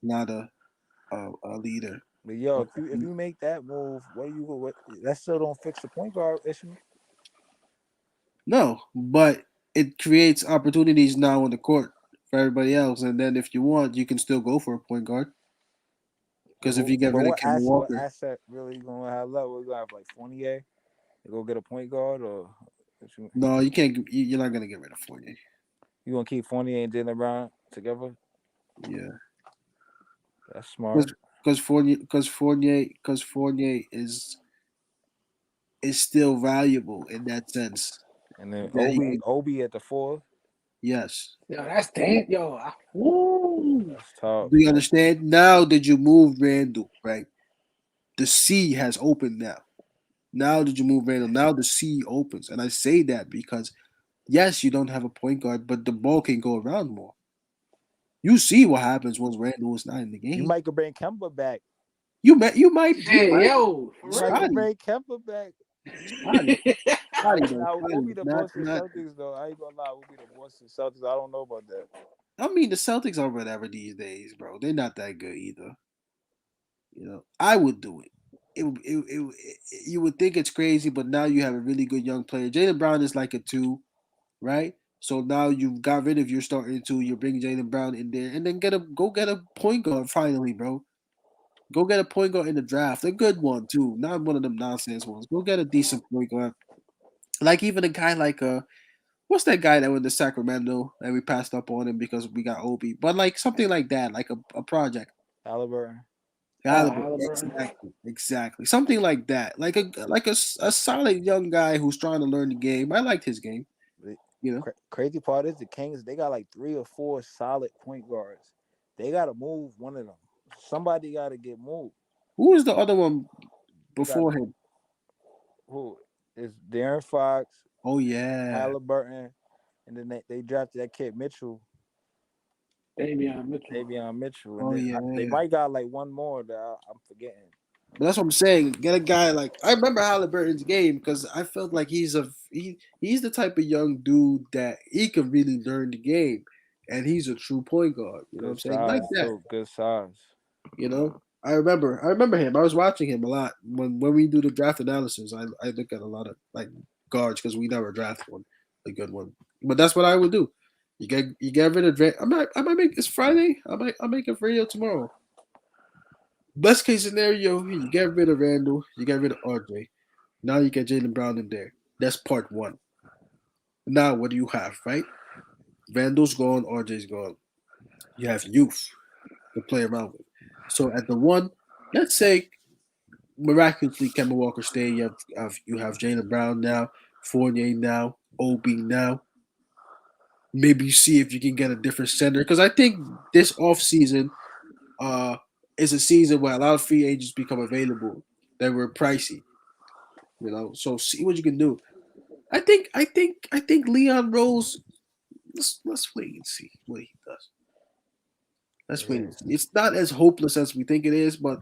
not a leader. but yo, if you make that move, what that still don't fix the point guard issue. No, but it creates opportunities now on the court for everybody else, and then if you want, you can still go for a point guard. Because if you get But rid of Kemba what Walker, asset really gonna have left? We gonna have like Fournier to go get a point guard, or no, you can't. You're not gonna get rid of Fournier. you gonna keep Fournier and Jalen Brown together? Yeah, That's smart. because Fournier is still valuable in that sense. And then That he, Obi at the four. Yes. Yo, that's damn. Yo, woo. That's tough. Do you understand? Now that you move Randall, right? The sea has opened now. Now that you move Randall, now the sea opens. And I say that because yes, you don't have a point guard, but the ball can go around more. You see what happens once Randall is not in the You game. might could bring Kemba back. You might Hey, yo, You for might could real. Spotty. bring Kemba back. Spotty. Spotty though. Now we'll be Spotty. the Not Boston not Celtics though. I ain't gonna lie, we'll be the Boston Celtics. I don't know about that. I mean the Celtics are whatever these days, bro. They're not that good either. I would do it. You would think it's crazy, but now you have a really good young player. Jalen Brown is like a two, right? So now you've got rid of your starting two. You bring Jalen Brown in there, and then go get a point guard finally, bro. Go get a point guard in the draft, a good one too, not one of them nonsense ones. Go get a decent point guard, like even a guy like what's that guy that went to Sacramento and we passed up on him because we got Obi, but like something like that, like a project. Halliburton. Oh, Halliburton, Halliburton. exactly, something like that, like a solid young guy who's trying to learn the game. I liked his game, The you know. crazy part is the Kings. They got like 3 or 4 solid point guards. They gotta move one of them. Somebody gotta get moved. Who was the other one They got before him? who is Darren Fox, Oh yeah, Halliburton, and then they drafted that kid Mitchell, Damian Mitchell. Davion Mitchell, and oh then they yeah. might got like one more that I'm forgetting. But that's what I'm saying. Get a guy like I remember Halliburton's game because I felt like he's the type of young dude that he can really learn the game, and he's a true point guard. You know what I'm Good saying? Like size that. too. Good size. I remember him. I was watching him a lot when we do the draft analysis. I look at a lot of like guards because we never draft one, a good one. But that's what I would do. You get rid of. I might make it's Friday. I'll make a video tomorrow. Best case scenario, you get rid of Randall, you get rid of RJ. Now you get Jalen Brown in there. That's part one. Now what do you have, right? Randall's gone, RJ's gone. You have youth to play around with. So at the one, let's say miraculously Kemba Walker stay. You have Jalen Brown now, Fournier now, Obi now. Maybe you see if you can get a different center because I think this offseason uh is a season where a lot of free agents become available that were pricey. So see what you can do. I think Leon Rose. Let's wait and see what he does. Let's wait Yeah. and see. It's not as hopeless as we think it is, but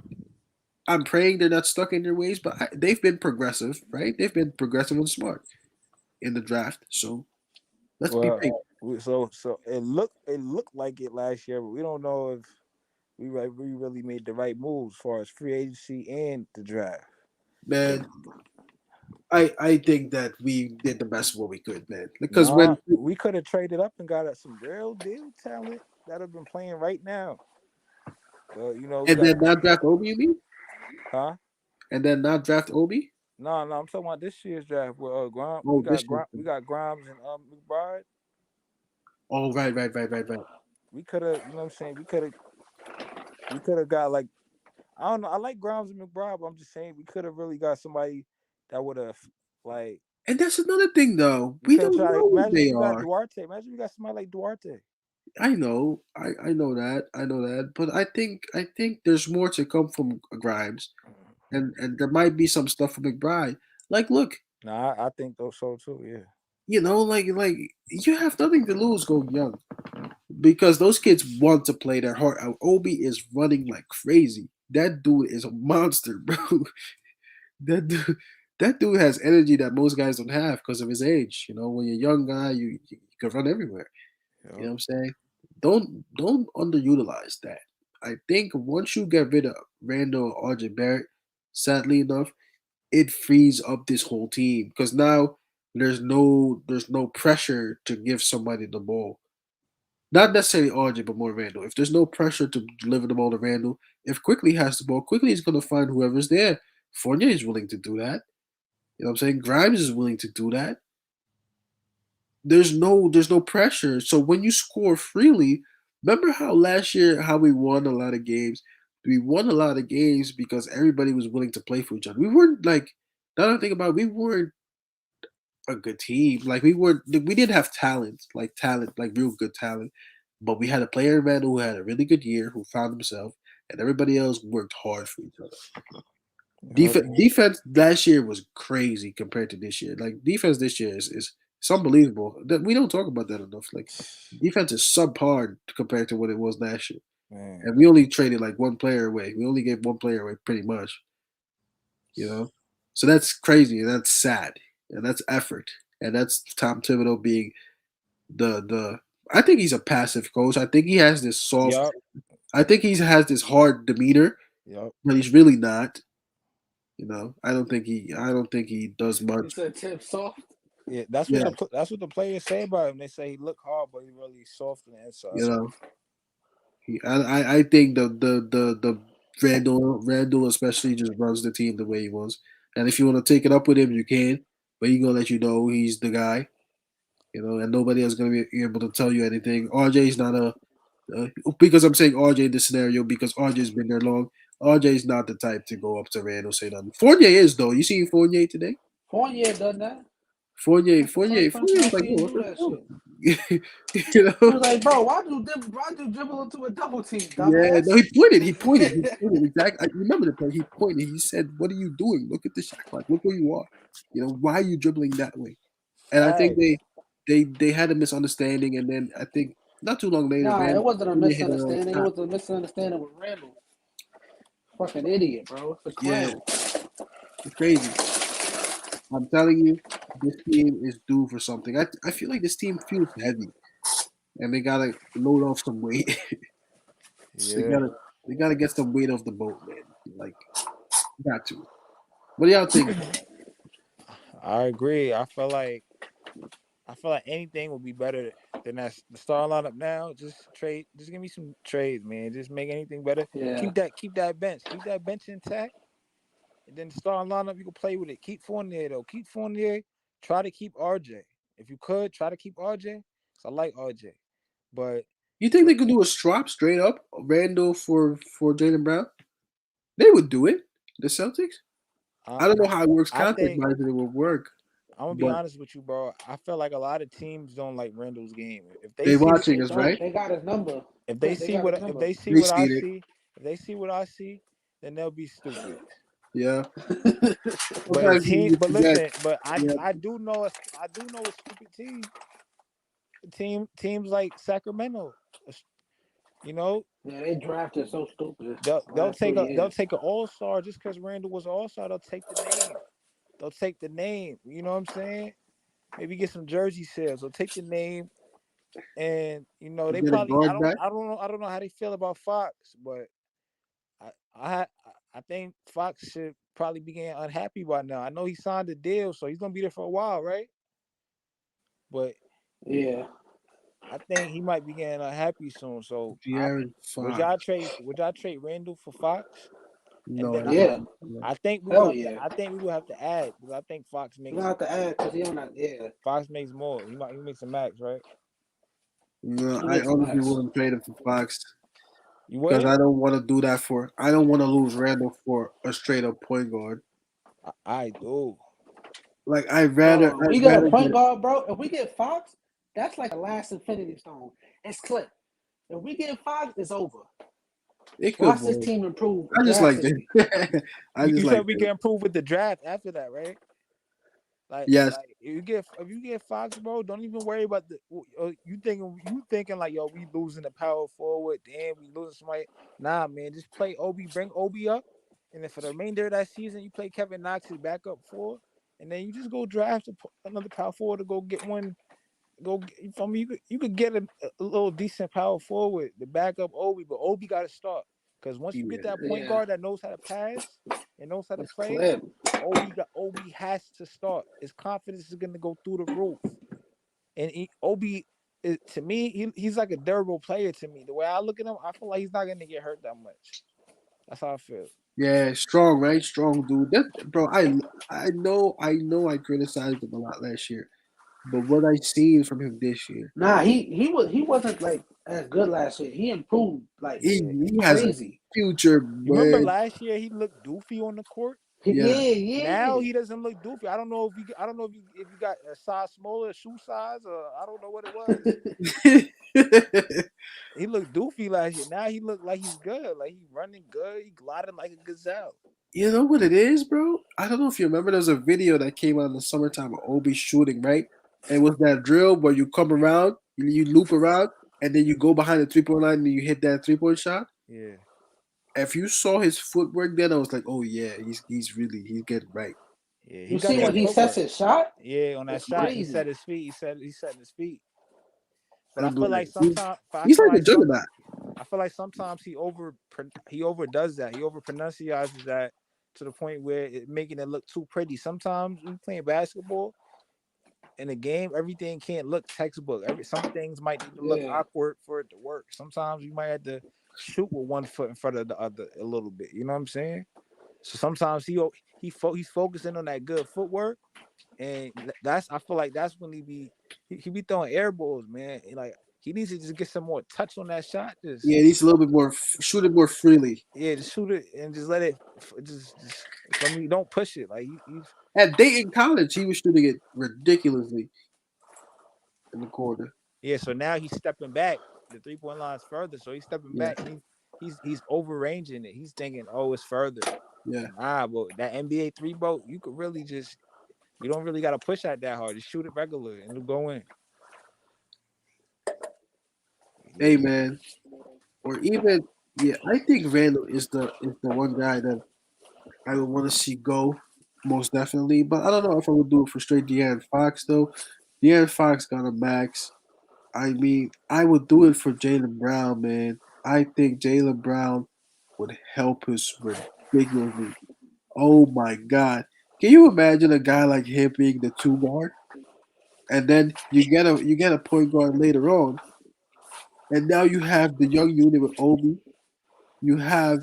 I'm praying they're not stuck in their ways. But they've been progressive, right? They've been progressive and smart in the draft. So let's be Well, patient. so it looked like it last year, but we don't know if we really made the right moves as far as free agency and the draft. Man. I think that we did the best of what we could, man. Because Nah, when we could have traded up and got some real deal talent that have been playing right now. But we and got then not draft Obi, you mean? huh? And then not draft Obi? No, I'm talking about this year's draft. Well, Grimes, Oh, this year. We got Grimes and McBride. Oh, right. We could have, you know what I'm saying? We could have got like I don't know. I like Grimes and McBride, but I'm just saying we could have really got somebody that would have like And that's another thing, though. we We could have don't tried to know what imagine if they we got are. Duarte. Imagine if we got somebody like Duarte. I know, I know that, but I think there's more to come from Grimes, and there might be some stuff from McBride. Like, look, Nah, I think those so too. Yeah. like you have nothing to lose going young because those kids want to play their heart out. Obi is running like crazy. That dude is a monster, bro. That dude, that dude has energy that most guys don't have because of his age. When you're a young guy, you can run everywhere. You know Yep. what I'm saying? Don't underutilize that. I think once you get rid of Randall or RJ Barrett, sadly enough, it frees up this whole team because now there's no pressure to give somebody the ball. Not necessarily RJ, but more Randall. If there's no pressure to deliver the ball to Randall, if Quickly has the ball, Quickly is going to find whoever's there. Fournier is willing to do that. You know what I'm saying? Grimes is willing to do that. There's no pressure. So when you score freely, remember how last year how we won a lot of games? We won a lot of games because everybody was willing to play for each other. We weren't like now that I think about it, we weren't a good team. Like we didn't have talent, like real good talent, but we had a player man who had a really good year, who found himself, and everybody else worked hard for each other. Yep. Defense last year was crazy compared to this year. Like defense this year is it's unbelievable. That we don't talk about that enough. Like defense is subpar compared to what it was last year, Man. and we only traded like one player away. We only gave one player away, pretty much. You know, so that's crazy and that's sad and that's effort and that's Tom Thibodeau being the. I think he's a passive coach. I think he has this soft. Yep. I think he has this hard demeanor, Yep. but he's really not. You know, I don't think he. I don't think he does You much. said Tip soft. Yeah, Yeah, that's what the players say about him. They say he look hard, but he really soft on the inside. you know, I think the Randall especially just runs the team the way he wants. And if you want to take it up with him, you can, but he's gonna let you know he's the guy. You know, and nobody else gonna be able to tell you anything. RJ's not a because I'm saying RJ in this scenario because RJ's been there long. RJ's not the type to go up to Randall say nothing. Fournier is though. You seen Fournier today? Fournier done that. Fournier, That's the first person Fournier I was like, seen yo, what do the that fuck? shit. You He know? was like, bro, why you dribble into a double team, Yeah, dumbass? no, he pointed exactly. I remember the play. He pointed. He said, "What are you doing? Look at the shot clock. Look where you are. You know, why are you dribbling that way?" And I think Facts. they had a misunderstanding, and then I think not too long later, Nah, it wasn't a Fournier hit it on misunderstanding. It top. was a misunderstanding with Randall. Fucking idiot, bro. It's a Yeah, clown. it's crazy. I'm telling you, this team is due for something. I feel like this team feels heavy, and they gotta load off some weight. they Yeah. gotta they gotta get some weight off the boat, man. Like, got to. What do y'all think? I agree. I feel like anything would be better than that. The star lineup now. Just give me some trades, man. Just make anything better. Yeah. Keep that bench intact, and then the star lineup you can play with it. Keep Fournier though. Keep Fournier. Try to keep RJ. If you could, try to keep RJ. So I like RJ, but You think they could do a swap straight up, Randall for Jalen Brown? They would do it. The Celtics. I I don't know how it works I contract think wise, but it would work. I'm gonna be But honest with you, bro. I feel like a lot of teams don't like Randall's game. they watching They us, don't. right? They got his number. If they They see got his if number. they see They what I see it. see, if they see what I see, then they'll be stupid. Yeah. But Sometimes you but forget. listen, but Yeah. I do know a stupid teams like Sacramento. You know, Yeah, they drafted so stupid they'll last take 3 years. an all-star just because Randall was an all-star. They'll take the name. They'll take the name. You know what I'm saying? Maybe get some jersey sales. They'll take the name, and they Get a probably guard back. I don't know how they feel about Fox, but I I I think Fox should probably be getting unhappy by now. I know he signed a deal, so he's gonna be there for a while, right? But Yeah. I think he might be getting unhappy soon. So De'Aaron Fox. would y'all trade Randall for Fox? And No, then I don't Yeah. think so. Hell yeah. I think we will have to add because I think You don't have to add because he on that. Yeah. Fox makes more. He makes a max, right? No, He I makes a honestly max. wouldn't trade him for Fox You because would? I don't want to do that for. I don't want to lose Randall for a straight up point guard. I do. Like Bro, if we I'd get a rather point get. guard, bro, if we get Fox, that's like a last infinity stone. It's clip. If we get Fox, it's over. It could Watch this work. team improve I just like drastically. this. I just You like said we this. can improve with the draft after that, right? Yes, Like if you get Fox, bro, don't even worry about you thinking like yo we losing the power forward, damn we losing somebody. Nah, man, just play Obi, bring Obi up, and then for the remainder of that season, you play Kevin Knox as backup four, and then you just go draft another power forward to go get one. From you could get a little decent power forward to back up Obi, but Obi got to start because once you get yeah. that point Yeah. guard that knows how to pass and knows how to It's play. clip. Obi has to start. His confidence is gonna go through the roof. And Obi, to me, he's like a durable player to me. The way I look at him, I feel like he's not gonna get hurt that much. That's how I feel. Yeah, strong, right? Strong dude. That bro, I know I criticized him a lot last year. But what I seen from him this year, Nah, he wasn't like as good last year. He improved like he Yeah. he has a crazy. future, You remember man. last year he looked doofy on the court? Yeah. Now he doesn't look doofy. I don't know if you got a size smaller shoe size or I don't know what it was. He looked doofy last year. Now he look like he's good. Like he's running good. He gliding like a gazelle. You know what it is, bro? I don't know if you remember. There was a video that came out in the summertime of Obi shooting, right? And it was that drill where you come around, you loop around, and then you go behind the 3 point line and you hit that 3 point shot. Yeah. If you saw his footwork, then I was like, oh yeah, he's getting right. Yeah. He You got see when that he sets footwork. his shot? Yeah, on that It's shot, he crazy. set his feet. He's setting his feet. But I feel like Unbelievable. sometimes He's like a juggernaut. I feel like sometimes he overdoes that. He over pronunciates that to the point where it making it look too pretty. Sometimes when playing basketball in a game, everything can't look textbook. Some things might need to look Yeah. awkward for it to work. Sometimes you might have to shoot with one foot in front of the other a little bit. You know what I'm saying? So sometimes he's focusing on that good footwork, and I feel like that's when he be throwing air balls, man. And like he needs to just get some more touch on that shot. Yeah, he's a little bit more shoot it more freely. Just shoot it and just let it just. I mean, don't push it. Like he's At Dayton College, he was shooting it ridiculously in the corner. yeah. So now he's stepping back. The 3 point line's further, so he's stepping Yeah, back and he's overranging it. He's thinking, oh, it's further. yeah. Nah, but that NBA three, bro, you could really just you don't really gotta push out that hard. Just shoot it regular and it'll go in. Hey Yeah. man, or even yeah, I think Randall is the one guy that I would want to see go most definitely. But I don't know if I would do it for straight De'Aaron Fox though. De'Aaron Fox got a max. I mean, I would do it for Jaylen Brown, man. I think Jaylen Brown would help us ridiculously. Oh my God. Can you imagine a guy like him being the two guard? And then you get a point guard later on, and now you have the young unit with Obi. You have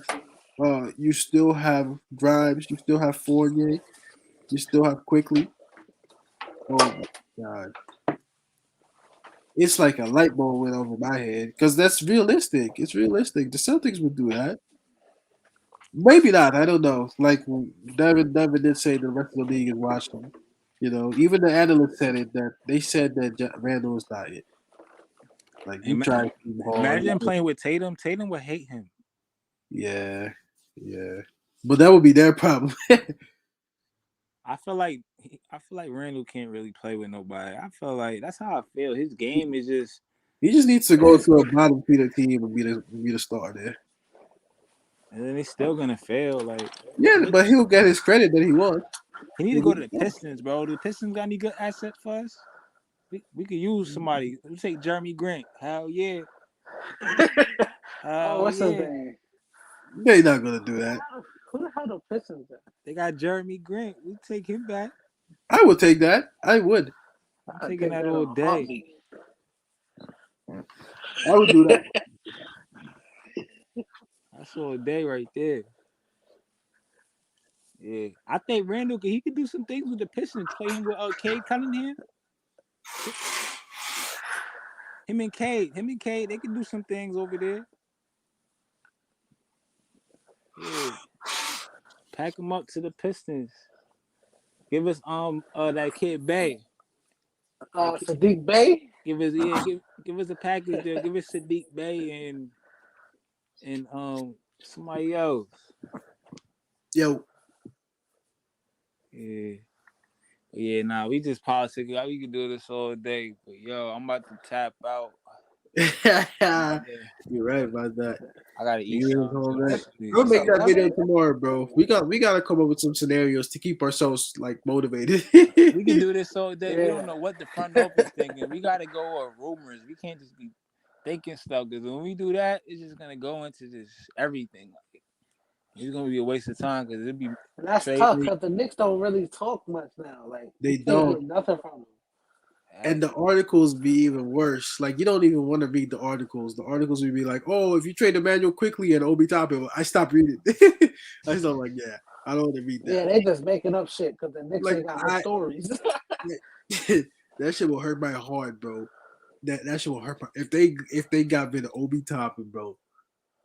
you still have Grimes, you still have Fournier, you still have Quickly. Oh my God. It's like a light bulb went over my head because that's realistic. It's realistic. The Celtics would do that. Maybe not. I don't know. Like Devin did say, the rest of the league is watching. Even the analysts said it that they said that Randall is not it. Like he Ima- tried too hard. Imagine playing with Tatum. Tatum would hate him. Yeah, yeah. But that would be their problem. I feel like Randall can't really play with nobody. I feel like that's how I feel. His game is just He just needs to go to a bottom feeder team and be the star there. and then he's still gonna fail. Like Yeah, but he'll get his credit that he wants. he need to go to the Pistons, bro. Do the Pistons got any good assets for us? We could use somebody. We take Jeremy Grant. Hell yeah. Oh, Hell what's his yeah. name? They're not gonna do that. Who the hell the Pistons at? They got Jeremy Grant. We take him back. I would take that. I would. I'm I'd taking take that in all a day. heartbeat. I would do that. That's all day right there. Yeah, I think Randall he could do some things with the Pistons. Play him with Cade Cunningham. Him and Cade, they can do some things over there. Yeah, pack him up to the Pistons. Give us that kid Bay. Sadiq Bey. Give us a package there. Give us Sadiq Bay and somebody else. Yo, Yeah. Yeah, nah, we just politics. We can do this all day. But yo, I'm about to tap out. you're right about that. I gotta eat You something know too. that. Please. We'll make It's that 11. video tomorrow, bro. We gotta come up with some scenarios to keep ourselves like motivated. We can do this all day. We don't Yeah. know what the front office thinking. We gotta go on rumors. We can't just be thinking stuff because when we do that, it's just gonna go into just everything. Like, it's gonna be a waste of time because it'd be And that's trade. tough because the Knicks don't really talk much now. Like They you can't get don't. nothing from them. And the articles be even worse. Like you don't even want to read the articles. The articles would be like, "Oh, if you trade Emmanuel quickly and Obi Toppin," I stopped reading. I just don't like, yeah, I don't want to read Yeah, that. they just making up shit because the Knicks Like ain't got no stories. that shit will hurt my heart, bro. That shit will hurt my if they got rid of Obi Toppin, bro.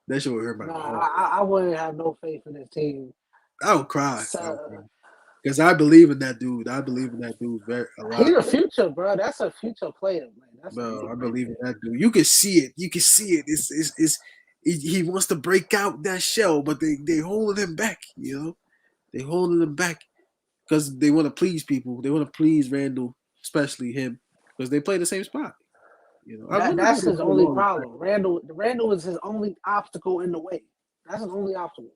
That shit will hurt my Nah, heart. I wouldn't have no faith in this team I would cry. So, Because I believe in that dude. I believe in that dude a he's lot. a future, bro. That's a future player, man. That's a Bro, big I right believe in there. that dude. You can see it. You can see it. He wants to break out that shell, but they holding him back. You know, they holding him back because they want to please people. They want to please Randall, especially him, because they play the same spot. You know, I wonder how That's they his get only along. problem. Randall is his only obstacle in the way. That's his only obstacle.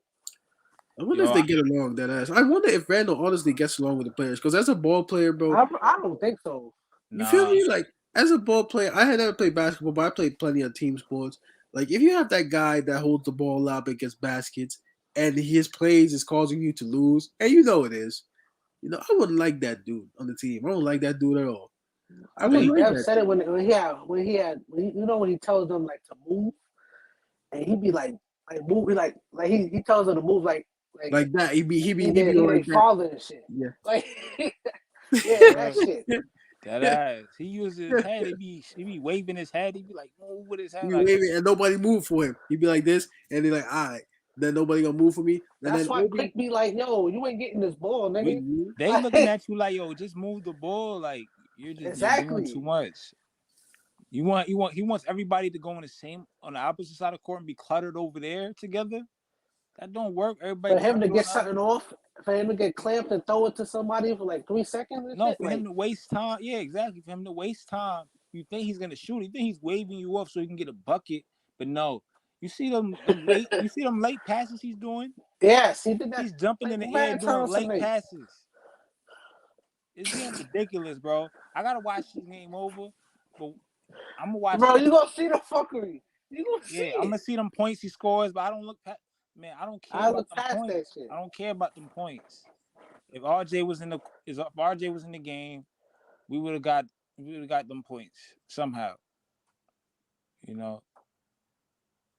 I wonder if Yo, they get along that ass. I wonder if Randall honestly gets along with the players because as a ball player, bro, I don't think so. you feel nah. me? Like as a ball player, I had never played basketball, but I played plenty of team sports. Like if you have that guy that holds the ball up and gets baskets, and his plays is causing you to lose, and you know it is. You know, I wouldn't like that dude on the team. I don't like that dude at all. I I wouldn't think They like Dev that said it dude. when he tells them like to move, and he be like move, he tells them to move like Like that. He be he like their that. father and shit. Yeah. Like yeah, that Word. shit. That ass. He uses his head. He be waving his head. He be like move with his He head be like waving and nobody move for him. He'd be like this, and they're like, all right. Then nobody gonna move for me. And That's then why Obi, Quick be like, yo, you ain't getting this ball, nigga. they looking Like, at you like yo, just move the ball. Like you're doing too exactly. much. He wants everybody to go on the opposite side of the court and be cluttered over there together. That don't work. Everybody For him to cluttered on get the something off, for him to get clamped and throw it to somebody for like 3 seconds and no, shit, for him like to waste time. Yeah, exactly. For him to waste time. You think he's gonna shoot? You think he's waving you off so he can get a bucket? But no. You see them late. You see them late passes he's doing. yes, he did that He's jumping like in the air mad doing times late tonight. passes. It's getting ridiculous, bro. I gotta watch this game over, but I'm gonna watch Bro, it. you gonna see the fuckery. You gonna see Yeah, I'm it. gonna see them points he scores, but I don't look past. Man, I don't care I about look them past that points. shit. I don't care about them points. If RJ was in the if RJ was in the game, we would have got them points somehow. You know,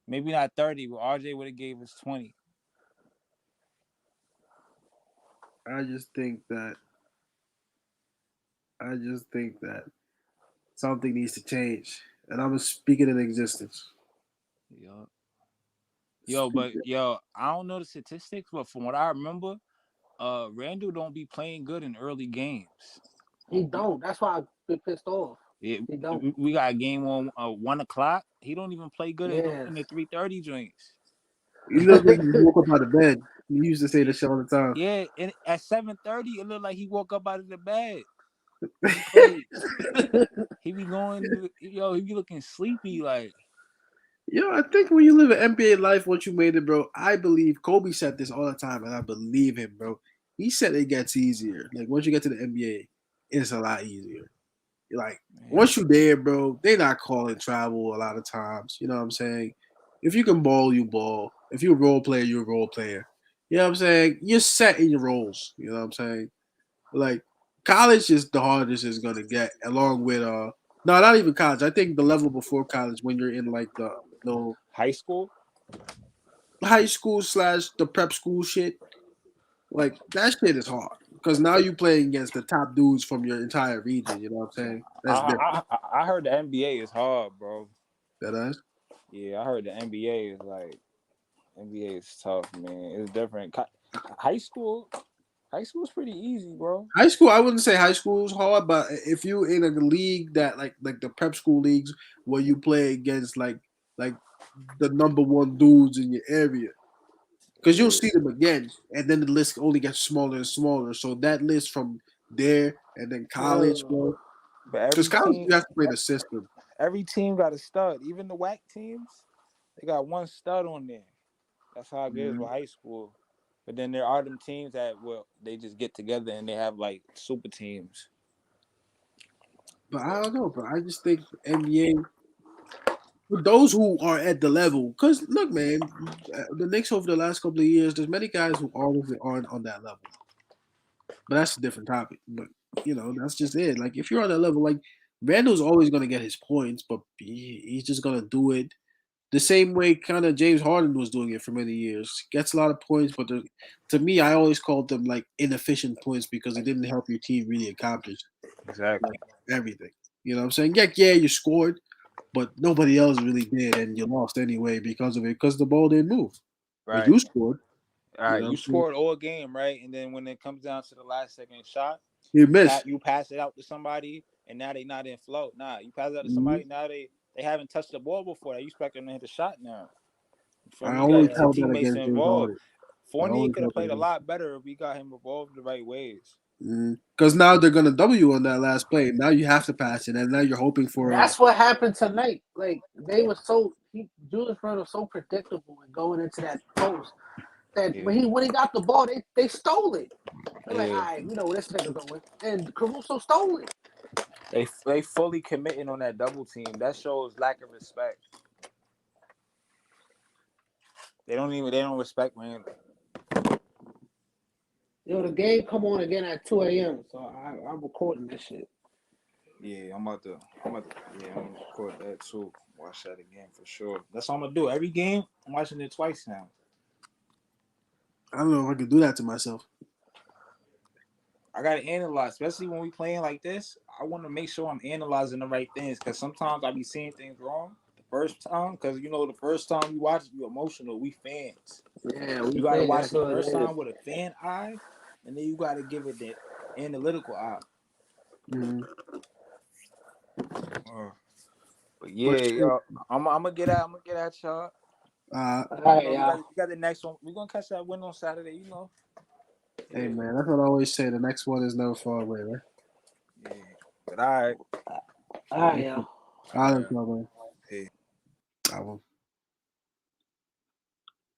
maybe not 30, but RJ would have gave us 20. I just think that I just think that something needs to change, and I'm speaking in existence. Yo, but Speaking. I don't know the statistics, but from what I remember, Randall don't be playing good in early games. He don't. That's why I get pissed off. It, He don't. we got a game on 1 o'clock. He don't even play good Yes. in the 3:30 joints. You know, they just woke up out of bed. You used to say this shit all the time. Yeah, and at 7:30, it looked like he woke up out of the bed. He played. He be going. He be looking sleepy. Like Yo, I think when you live an NBA life, once you made it, bro, I believe Kobe said this all the time, and I believe him, bro. He said it gets easier. Like once you get to the NBA, it's a lot easier. Like man, once you're there, bro, they not calling travel a lot of times. You know what I'm saying? If you can ball, you ball. If you're a role player, you're a role player. You know what I'm saying? You're set in your roles. You know what I'm saying? Like college is the hardest it's gonna get, along with no, not even college. I think the level before college when you're in like the high school. high school slash the prep school shit, like that shit is hard because now you playing against the top dudes from your entire region. You know what I'm saying? That's different. I heard the NBA is hard, bro. That is. Yeah, I heard the NBA is like NBA is tough, man. It's different. High school, high school is pretty easy, bro. High school, I wouldn't say high school is hard, but if you in a league that like the prep school leagues where you play against like the number one dudes in your area, because you'll Yeah, see them again, and then the list only gets smaller and smaller. So that list from there and then college, bro. but Because college you have to play the system. every team got a stud. Even the whack teams, they got one stud on there. That's how it is with Mhm. high school. But then there are them teams that they just get together and they have like super teams. But I don't know, bro. I just think NBA for those who are at the level, because look, man, the Knicks over the last couple of years, there's many guys who honestly aren't on that level. But that's a different topic. But you know, that's just it. Like if you're on that level, like Randall's always gonna get his points, but he's just gonna do it the same way kind of James Harden was doing it for many years. Gets a lot of points, but to me, I always called them like inefficient points because it didn't help your team really accomplish Exactly. like everything. You know what I'm saying? Yeah, you scored, but nobody else really did, and you lost anyway because of it, because the ball didn't move. But Right. you scored. All right, know you what I'm saying? scored all game, right? And then when it comes down to the last second shot, You missed. you pass it out to somebody, and now they not in flow. Nah, you pass it out to Mhm. somebody, now they haven't touched the ball before. You expect them to hit the shot now. You feel I me? You got to always get your held that teammates against James involved. Harden. I Fournier always could have held that played a against. lot better if we got him involved the right ways. Because now they're gonna W on that last play. Now you have to pass it, and now you're hoping for a. That's what happened tonight. Like they were Julius Randle was so predictable and going into that post that Yeah, when he got the ball, they stole it. They're like, all yeah. right, we know where this nigga going, and Caruso stole it. They fully committing on that double team. That shows lack of respect. They don't respect Randall. Yo, the game come on again at 2 a.m. So I'm recording this shit. Yeah, I'm about to record that too. Watch that again for sure. That's all I'm gonna do. Every game, I'm watching it twice now. I don't know if I can do that to myself. I gotta analyze, especially when we playing like this. I want to make sure I'm analyzing the right things because sometimes I be seeing things wrong the first time. Because the first time you watch, you emotional. We fans. Yeah, You we gotta think watch that's the what it first is. time with a fan eye, and then you gotta give it the analytical eye. Mm-hmm. But But yeah, shit, yo, I'm gonna get at y'all. All right, You y'all. got the next one. We're gonna catch that win on Saturday. hey Yeah, man, that's what I always say. The next one is never far away, right? yeah. But all right. All right, y'all. I don't know, man. Yeah. I will.